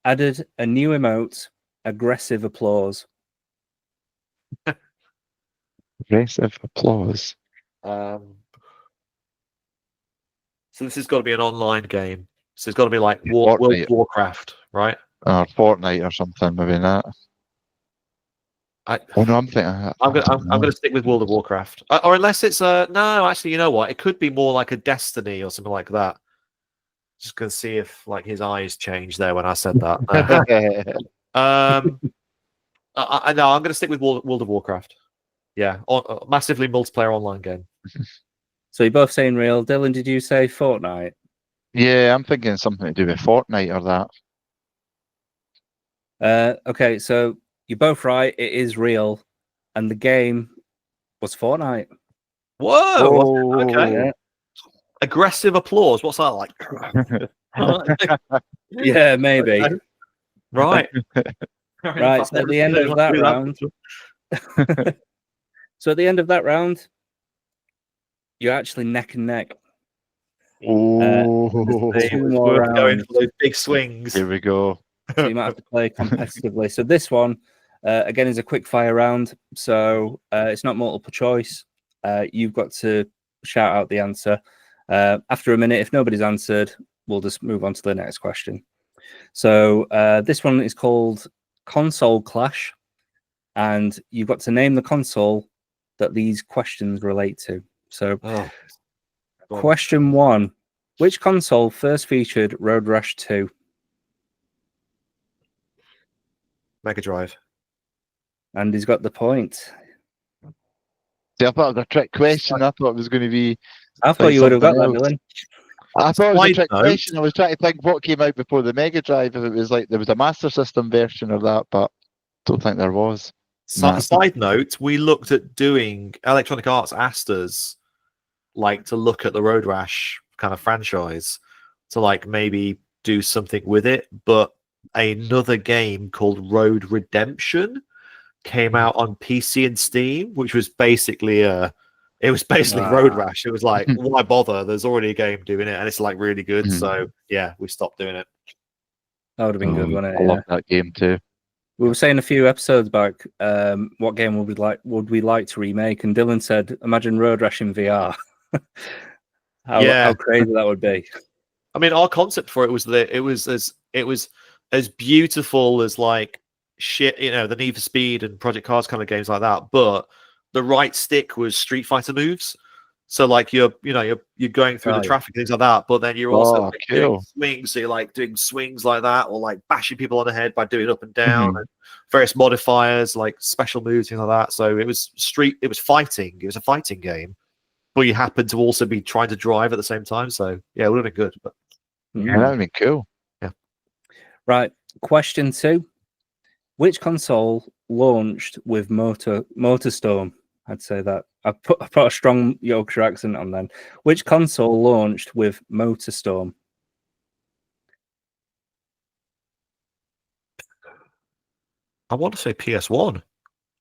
added a new emote, aggressive applause. Aggressive applause. So this has got to be an online game. So it's got to be like World of Warcraft, right? Or Fortnite or something, maybe not. I'm going to stick with World of Warcraft, or unless it's no. Actually, you know what? It could be more like a Destiny or something like that. Just going to see if like his eyes changed there when I said that. No, I'm going to stick with World of Warcraft. Yeah, massively multiplayer online game. So you're both saying real. Dylan, did you say Fortnite? Yeah, I'm thinking something to do with Fortnite or that. Okay, so you're both right. It is real, and the game was Fortnite. Whoa! Okay. Oh. Yeah, Aggressive applause. What's that like? yeah, maybe. Right. Right. So at the end of that round, you're actually neck and neck. Oh. It's Two more worth going rounds. for those big swings. Here we go. So you might have to play competitively. So this one, again, is a quick fire round. So it's not multiple choice. You've got to shout out the answer. After a minute, if nobody's answered, we'll just move on to the next question. So this one is called Console Clash, and you've got to name the console that these questions relate to. So question 1, which console first featured Road Rash 2? Mega Drive. And he's got the point. See, I thought it was a trick question. I thought it was going to be. I thought you would have got that, something else. Dylan. I thought it was a Side trick note. question. I was trying to think what came out before the Mega Drive. If it was like there was a Master System version of that, but don't think there was. Side note, we looked at doing Electronic Arts asked us like to look at the Road Rash kind of franchise to like maybe do something with it, but another game called Road Redemption came out on PC and Steam, which was basically Road Rash. It was like, why bother? There's already a game doing it, and it's like really good. So yeah, we stopped doing it. That would have been good, wouldn't it? I love that game too. We were saying a few episodes back, what game would we like to remake? And Dylan said, "Imagine Road Rash in VR." How crazy that would be! I mean, our concept for it was that it was as beautiful as like shit, the Need for Speed and Project Cars kind of games like that. But the right stick was Street Fighter moves. So like you're going through the traffic and things like that, but then you're also doing swings. So you're like doing swings like that, or like bashing people on the head by doing up and down, and various modifiers like special moves, things like that. So it was fighting. It was a fighting game, but you happened to also be trying to drive at the same time. So yeah, it would have been good. But yeah, that would be cool. Yeah. Right. Question 2: which console launched with MotorStorm? I'd say that. I put a strong Yorkshire accent on then. Which console launched with MotorStorm? I want to say PS1.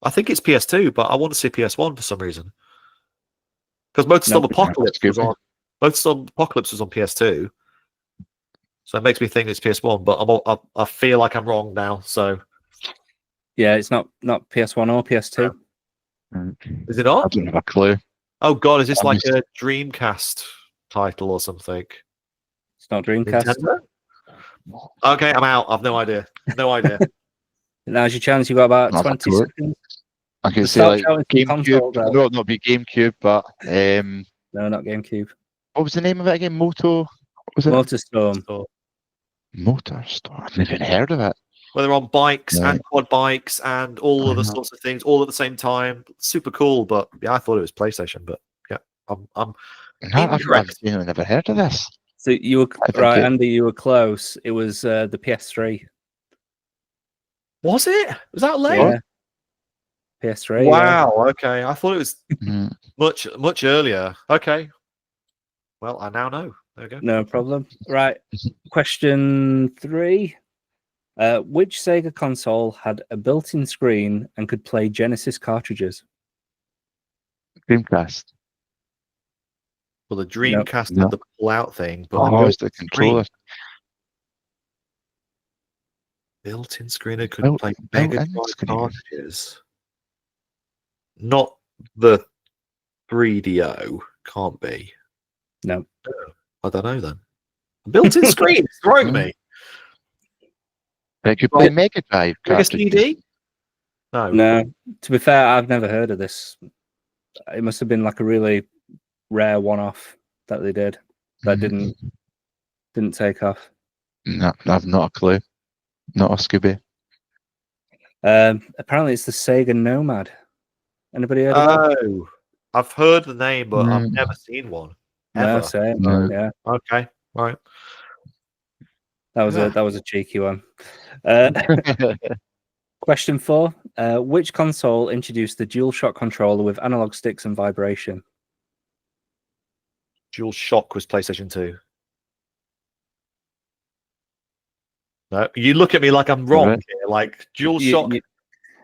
I think it's PS2, but I want to say PS1 for some reason. Because MotorStorm Apocalypse was on PS2. So it makes me think it's PS1, but I feel like I'm wrong now. So yeah, it's not PS1 or PS2. Is it not? I don't have a clue. Oh god, is this like a Dreamcast title or something? It's not Dreamcast. Nintendo? Okay, I'm out. I've no idea. No idea. Now's your chance. You've got about 20 seconds. I can say like GameCube. I know it not be GameCube, but no, not GameCube. What was the name of it again? MotorStorm. MotorStorm. I've never even heard of it. Well, they're on bikes and quad bikes and all other sorts of things, all at the same time. Super cool, but yeah, I thought it was PlayStation. But yeah, I'm I've never heard of this. So you were right, Andy. You were close. It was the PS3. Was it? Was that late? Yeah. PS3. Wow. Yeah. Okay, I thought it was much earlier. Okay. Well, I now know. There we go. No problem. Right. Question 3. Which Sega console had a built-in screen and could play Genesis cartridges? Dreamcast. Well, the Dreamcast had the pull-out thing, but it's the controller. Built-in screen and could play Mega Drive cartridges. Not the 3DO. Can't be. No. I don't know then. Built-in screen is throwing me. They could play Mega Drive cartridges. CD? No. To be fair, I've never heard of this. It must have been like a really rare one-off that they did that didn't take off. No, I've not a clue. Not a Scooby. Apparently, it's the Sega Nomad. Anybody heard of that? I've heard the name, but I've never seen one. No, Ever. same. No. Yeah, Okay, right. that was a cheeky one. Question 4: which console introduced the DualShock controller with analog sticks and vibration? DualShock was PlayStation 2. No, you look at me like I'm wrong here. Like DualShock,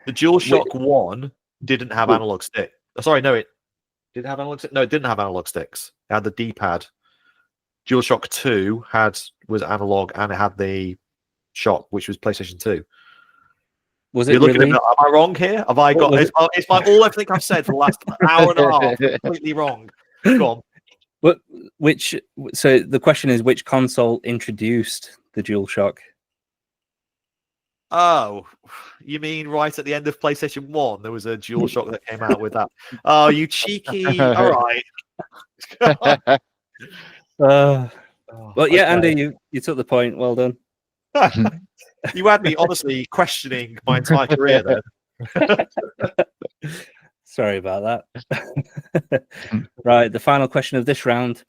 the DualShock 1 didn't have analog stick. Sorry, no, it did have analog stick. No, it didn't have analog sticks. It had the D-pad. DualShock 2 was analog and it had the shock, which was PlayStation 2. Was it You're looking really? at me, am I wrong here? Have I got? Is my all everything I've said for the last hour and a half completely wrong? Go on. So the question is, which console introduced the DualShock? Oh, you mean right at the end of PlayStation 1, there was a DualShock that came out with that? Oh, you cheeky! All right. Well, yeah, okay. Andy, you took the point. Well done. You had me honestly questioning my entire career then. Sorry about that. Right, the final question of this round.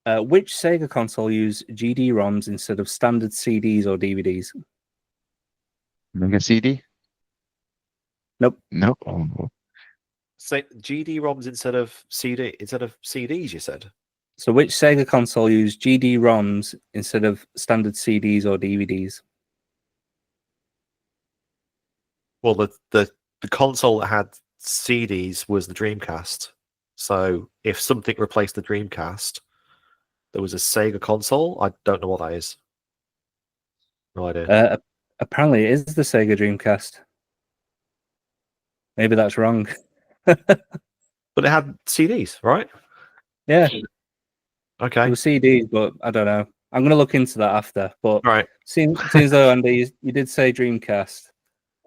Which Sega console used GD-ROMs instead of standard CDs or DVDs? Mega CD? Nope. Nope. Say GD-ROMs instead of CDs, you said? So which Sega console used GD-ROMs instead of standard CDs or DVDs? Well, the console that had CDs was the Dreamcast. So if something replaced the Dreamcast, there was a Sega console. I don't know what that is. No idea. Apparently, it is the Sega Dreamcast. Maybe that's wrong. But it had CDs, right? Yeah. Okay. It was CDs, but I don't know. I'm going to look into that after. But right. Seems though, Andy, you did say Dreamcast.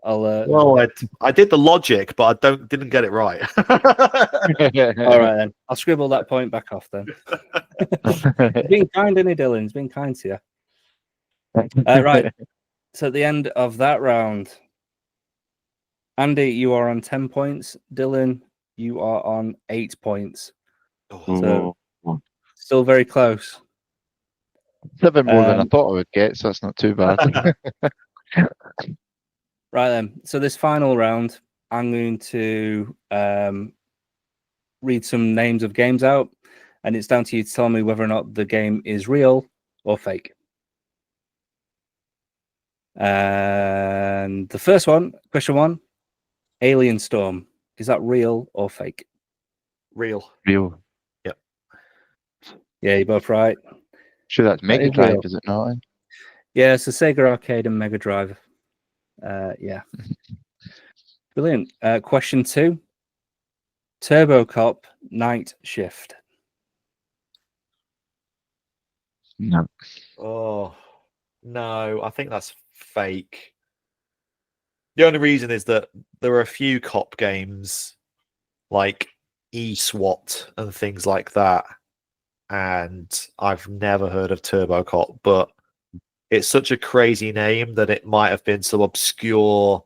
Well, I did the logic, but I didn't get it right. All right then. I'll scribble that point back off then. Being kind, isn't he, Dylan? He's been kind to you. Right. So at the end of that round, Andy, you are on 10 points. Dylan, you are on 8 points. So still very close. 7 more than I thought I would get, so that's not too bad. Right then. So this final round, I'm going to read some names of games out, and it's down to you to tell me whether or not the game is real or fake. And the first one, question 1, Alien Storm. Is that real or fake? Real. Real. Yep. Yeah, you're both right. Sure, that's Mega Drive, is it not? Yeah, it's a Sega Arcade and Mega Drive. Yeah. Brilliant. Question 2, Turbo Cop Night Shift. No. Oh, no, I think that's fake. The only reason is that there are a few cop games like eSWAT and things like that, and I've never heard of Turbo Cop, but it's such a crazy name that it might have been some obscure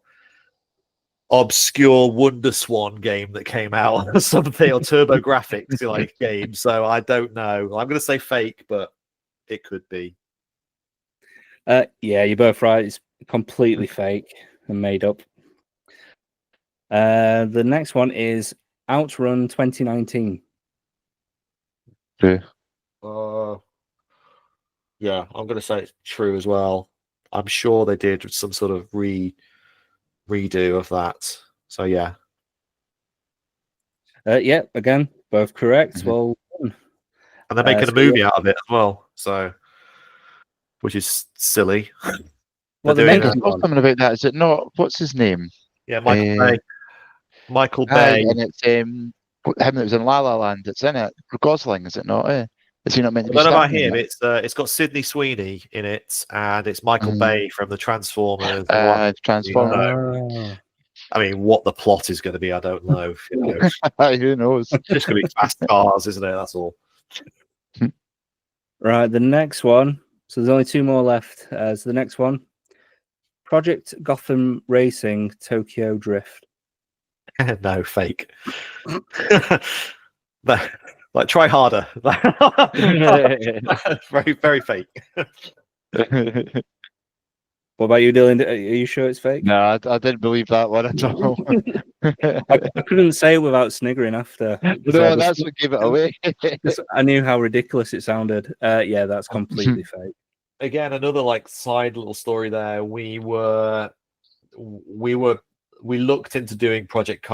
WonderSwan game that came out or something, or Turbo Graphics like game. So I don't know. I'm going to say fake, but it could be. Yeah, you're both right. It's completely fake and made up. The next one is Outrun 2019. True. Yeah, I'm going to say it's true as well. I'm sure they did some sort of redo of that. So yeah. Yeah, again, both correct. Well done. And they're making a movie out of it as well. So, which is silly. Well, something about that. Is it not? What's his name? Yeah, Michael Bay. Michael Bay, and it's him that was in La La Land. It's in it. Gosling, is it not? Is he not meant to be? I don't know about him. It's got Sydney Sweeney in it, and it's Michael Bay from the Transformers. Transformers. I mean, what the plot is going to be, I don't know. Who knows? It's just going to be fast cars, isn't it? That's all. Right, the next one. So there's only 2 more left. So the next one, Project Gotham Racing Tokyo Drift. No, fake. Like, try harder. Very, very fake. What about you, Dylan? Are you sure it's fake? No, I didn't believe that one at all. I couldn't say it without sniggering after. No, that's what gave it away. I knew how ridiculous it sounded. Yeah, that's completely fake. Again, another like side little story there. We looked into doing Project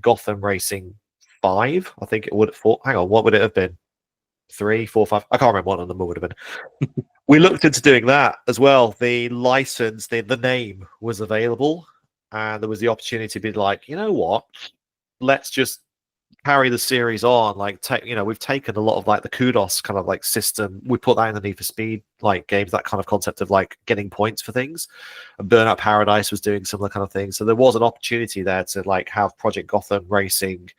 Gotham Racing 5. I think it would have thought. Hang on, what would it have been? 3, 4, 5. I can't remember what the number would have been. We looked into doing that as well. The license, the name was available, and there was the opportunity to be like, you know what? Let's just carry the series on. Like, we've taken a lot of like the kudos kind of like system. We put that in the Need for Speed like games, that kind of concept of like getting points for things. And Burnout Paradise was doing similar kind of things. So there was an opportunity there to like have Project Gotham Racing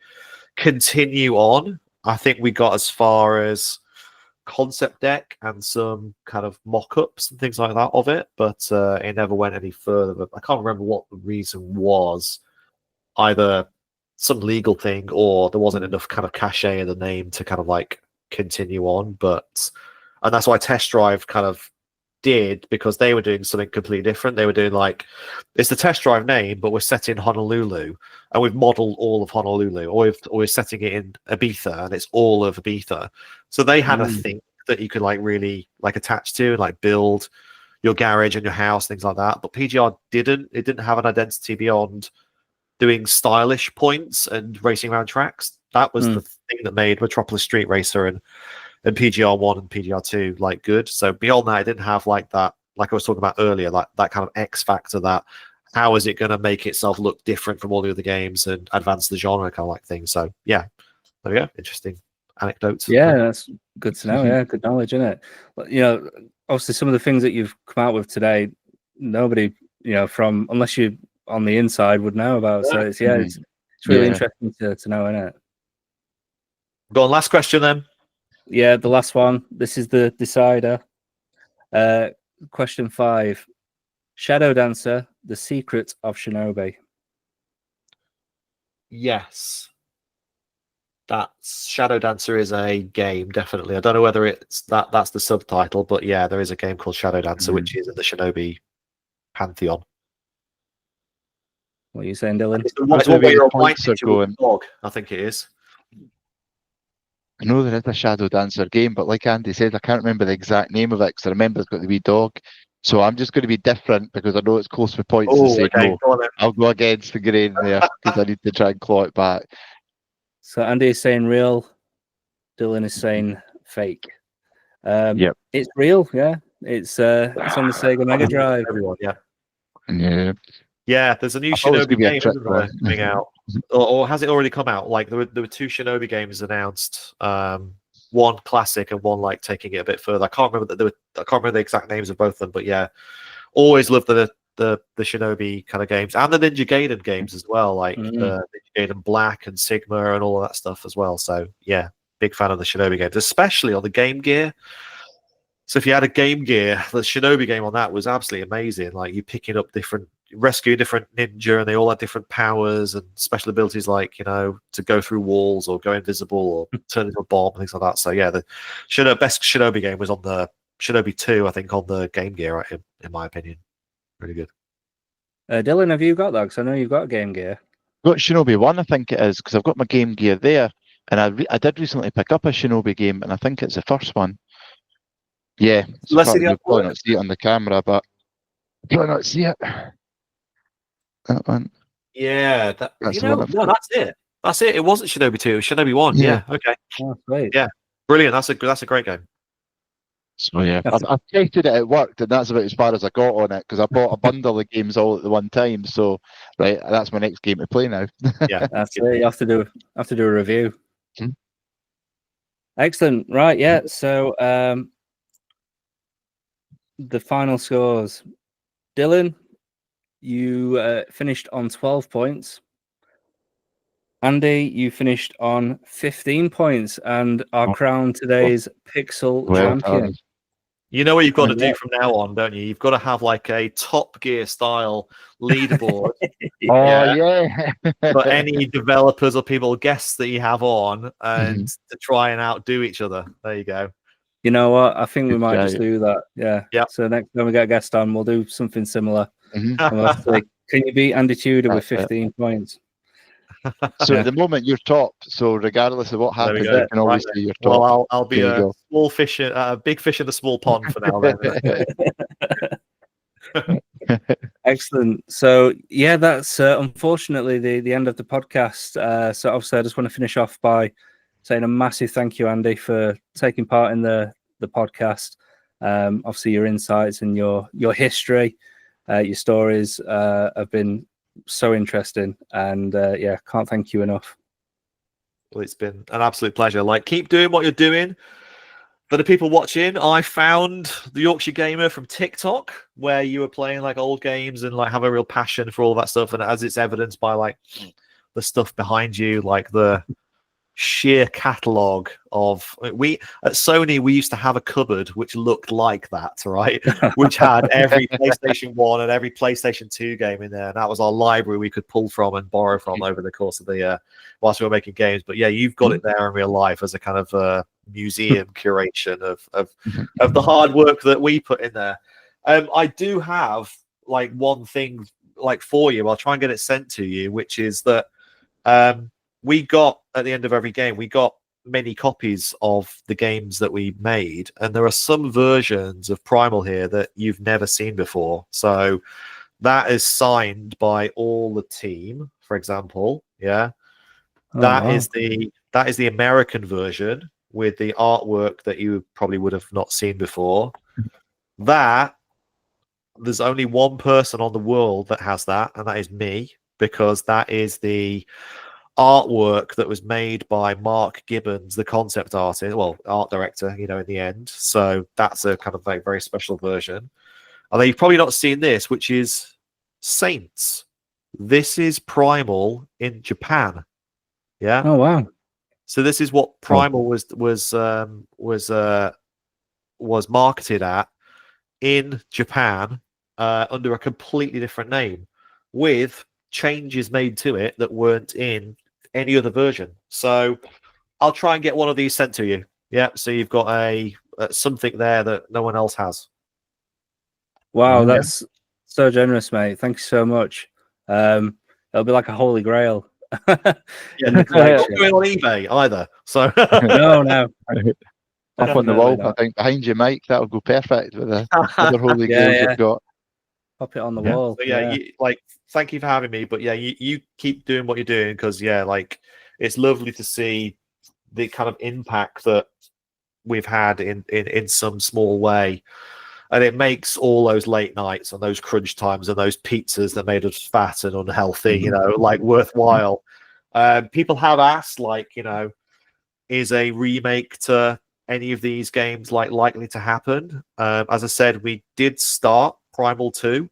continue on. I think we got as far as concept deck and some kind of mock-ups and things like that of it, but it never went any further. But I can't remember what the reason was. Either some legal thing or there wasn't enough kind of cachet in the name to kind of like continue on. And that's why Test Drive kind of did, because they were doing something completely different. They were doing like, it's the Test Drive name, but we're set in Honolulu and we've modeled all of Honolulu, or we're setting it in Ibiza and it's all of Ibiza. So they had a thing that you could like really like attach to and like build your garage and your house, things like that. But PGR didn't. It didn't have an identity beyond doing stylish points and racing around tracks. That was the thing that made Metropolis Street Racer and PGR 1 and PGR 2 like good. So beyond that, it didn't have like that, like I was talking about earlier, like that kind of X factor, that how is it going to make itself look different from all the other games and advance the genre kind of like thing. So yeah, there we go. Interesting anecdotes. Yeah, that's good to know. Yeah, good knowledge, isn't it? You know, obviously some of the things that you've come out with today, nobody, from, unless you're on the inside, would know about. So it's really interesting to know, isn't it? Go on, last question then. Yeah, the last one. This is the decider. Question 5. Shadow Dancer, The Secret of Shinobi. Yes. That's Shadow Dancer is a game, definitely. I don't know whether it's that's the subtitle, but yeah, there is a game called Shadow Dancer, which is in the Shinobi pantheon. What are you saying, Dylan? It's the one where you're a white dog, I think it is. I know there is a Shadow Dancer game, but like Andy said, I can't remember the exact name of it because I remember it's got the wee dog. So I'm just going to be different because I know it's close for points to say no. I'll go against the grain there because I need to try and claw it back. So Andy is saying real, Dylan is saying fake. Yep. It's real, yeah. It's on the Sega Mega Drive. Everyone, yeah. Yeah. Yeah, there's a new Shinobi game coming out. Or has it already come out? Like there were 2 Shinobi games announced. One classic and one like taking it a bit further. I can't remember the exact names of both of them, but yeah, always loved the Shinobi kind of games and the Ninja Gaiden games as well, like Ninja Gaiden Black and Sigma and all of that stuff as well. So yeah, big fan of the Shinobi games, especially on the Game Gear. So if you had a Game Gear, the Shinobi game on that was absolutely amazing. Like you picking up rescuing different ninja, and they all had different powers and special abilities, like to go through walls or go invisible or turn into a bomb and things like that. So yeah, the best Shinobi game was on the Shinobi 2, I think, on the Game Gear, in my opinion. Really good. Dylan, have you got that? Because I know you've got a Game Gear. I've got Shinobi 1, I think it is, because I've got my Game Gear there, and I did recently pick up a Shinobi game, and I think it's the first one. Yeah, Let's see you'll probably not see it on the camera, but you'll probably not see it. That one. Yeah, that's it. That's it. It wasn't Shinobi 2, it was Shinobi 1. Yeah, okay. Oh, great. Yeah, brilliant. That's a great game. So yeah, I've tested it. It worked, and that's about as far as I got on it because I bought a bundle of games all at the one time. So right, that's my next game to play now. Yeah, that's it. You have to do a review. Excellent. Right. Yeah. So the final scores. Dylan, you finished on 12 points. Andy, you finished on 15 points and are crowned today's Pixel champion. You know what you've got to do from now on, don't you? You've got to have like a Top Gear style leaderboard. Yeah. For any developers or people, guests that you have on, and to try and outdo each other. There you go. You know what? I think we might just do that. Yeah. So next time we get a guest on, we'll do something similar. Can you beat Andy Tudor with 15 points? So at the moment you're top. So regardless of what happens, you can always see you're top. Well, I'll be a small fish, a big fish in the small pond for now. Then. Excellent. So yeah, that's unfortunately the end of the podcast. So obviously, I just want to finish off by saying a massive thank you, Andy, for taking part in the podcast. Obviously, your insights and your history, your stories have been so interesting, and yeah, can't thank you enough. Well, it's been an absolute pleasure. Like, keep doing what you're doing. For the people watching, I found the Yorkshire Gamer from TikTok, where you were playing like old games and like have a real passion for all that stuff, and as it's evidenced by like the stuff behind you, like the sheer catalogue of we at Sony, we used to have a cupboard which looked like that, right? Which had every PlayStation 1 and every PlayStation 2 game in there, and that was our library we could pull from and borrow from over the course of the whilst we were making games. But yeah, you've got it there in real life as a kind of museum curation of the hard work that we put in there. I do have like one thing like for you. I'll try and get it sent to you, which is that we got at the end of every game, we got many copies of the games that we made, and there are some versions of Primal here that you've never seen before. So that is signed by all the team, for example. Yeah. That is the American version with the artwork that you probably would have not seen before. That there's only one person on the world that has that, and that is me, because that is the artwork that was made by Mark Gibbons, the concept artist, well, art director, you know, in the end. So that's a kind of like very special version. And then you've probably not seen this, which is Saints. This is Primal in Japan. Yeah. Oh wow. So this is what Primal was marketed at in Japan under a completely different name, with changes made to it that weren't in any other version. So I'll try and get one of these sent to you. Yeah. So you've got a something there that no one else has. Wow, that's so generous, mate. Thank you so much. It'll be like a holy grail. Yeah, not going on eBay either. So no. Up on the wall, I think behind you, Mike. That'll go perfect with the other holy grails you've got. Pop it on the wall. So you, like, thank you for having me. But yeah, you keep doing what you're doing, because like it's lovely to see the kind of impact that we've had in some small way. And it makes all those late nights and those crunch times and those pizzas that made us fat and unhealthy, you know, like worthwhile. People have asked, like, you know, is a remake to any of these games like likely to happen? As I said, we did start Primal 2,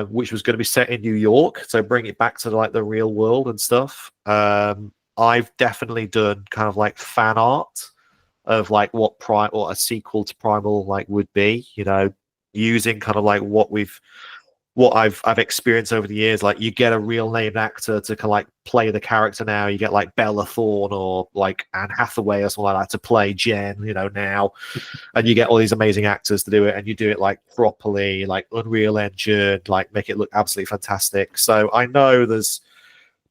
which was going to be set in New York, so bring it back to like the real world and stuff. I've definitely done kind of like fan art of like what a sequel to Primal like would be, you know, using kind of like what I've experienced over the years. Like, you get a real named actor to kind of like play the character now. You get like Bella Thorne or like Anne Hathaway or something like that to play Jen, you know, now. And you get all these amazing actors to do it, and you do it like properly, like Unreal Engine, like make it look absolutely fantastic. So I know there's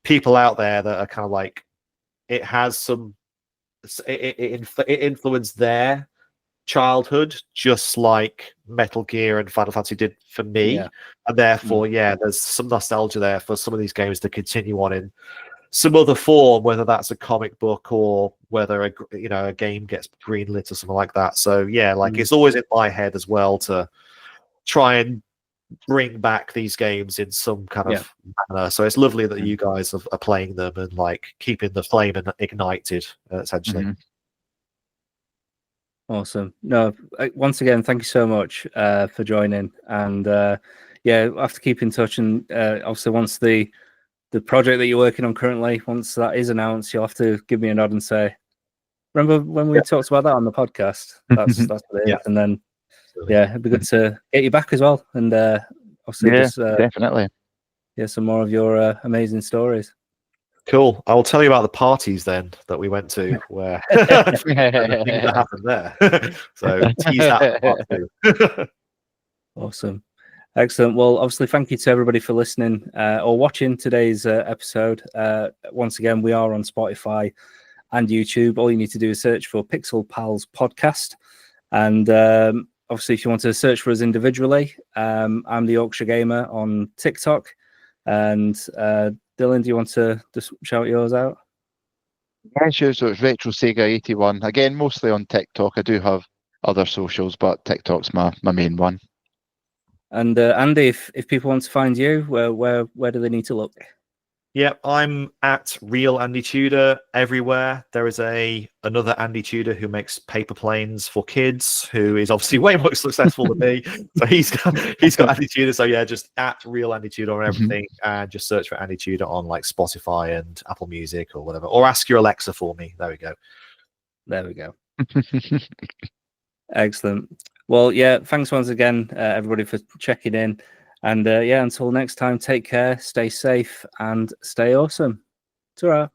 people out there that are kind of like, it has some, it influenced their childhood, just like Metal Gear and Final Fantasy did for me. And therefore, there's some nostalgia there for some of these games to continue on in some other form, whether that's a comic book or whether a game gets greenlit or something like that. So like it's always in my head as well to try and bring back these games in some kind of manner. So it's lovely that you guys are playing them and like keeping the flame ignited, essentially. Awesome. No, once again, thank you so much for joining. And we'll have to keep in touch. And obviously, once the project that you're working on currently, once that is announced, you'll have to give me a nod and say, Remember when we talked about that on the podcast? That's what it is. And then, yeah, it'd be good to get you back as well. And obviously, just definitely. Yeah, some more of your amazing stories. Cool. I will tell you about the parties then that we went to, where the things that happened there. So tease that for part 2. Awesome. Excellent. Well, obviously, thank you to everybody for listening or watching today's episode. Once again, we are on Spotify and YouTube. All you need to do is search for Pixel Pals Podcast. And obviously, if you want to search for us individually, I'm the Yorkshire Gamer on TikTok. And Dylan, do you want to just shout yours out? Yeah, sure. So it's RetroSega81. Again, mostly on TikTok. I do have other socials, but TikTok's my main one. And Andy, if people want to find you, where do they need to look? Yeah, I'm at Real Andy Tudor everywhere. There is another Andy Tudor who makes paper planes for kids, who is obviously way more successful than me. So he's got Andy Tudor. So yeah, just at Real Andy Tudor on everything, and just search for Andy Tudor on like Spotify and Apple Music or whatever, or ask your Alexa for me. There we go. There we go. Excellent. Well, yeah, thanks once again, everybody, for checking in. And yeah, until next time, take care, stay safe, and stay awesome. Ta-ra.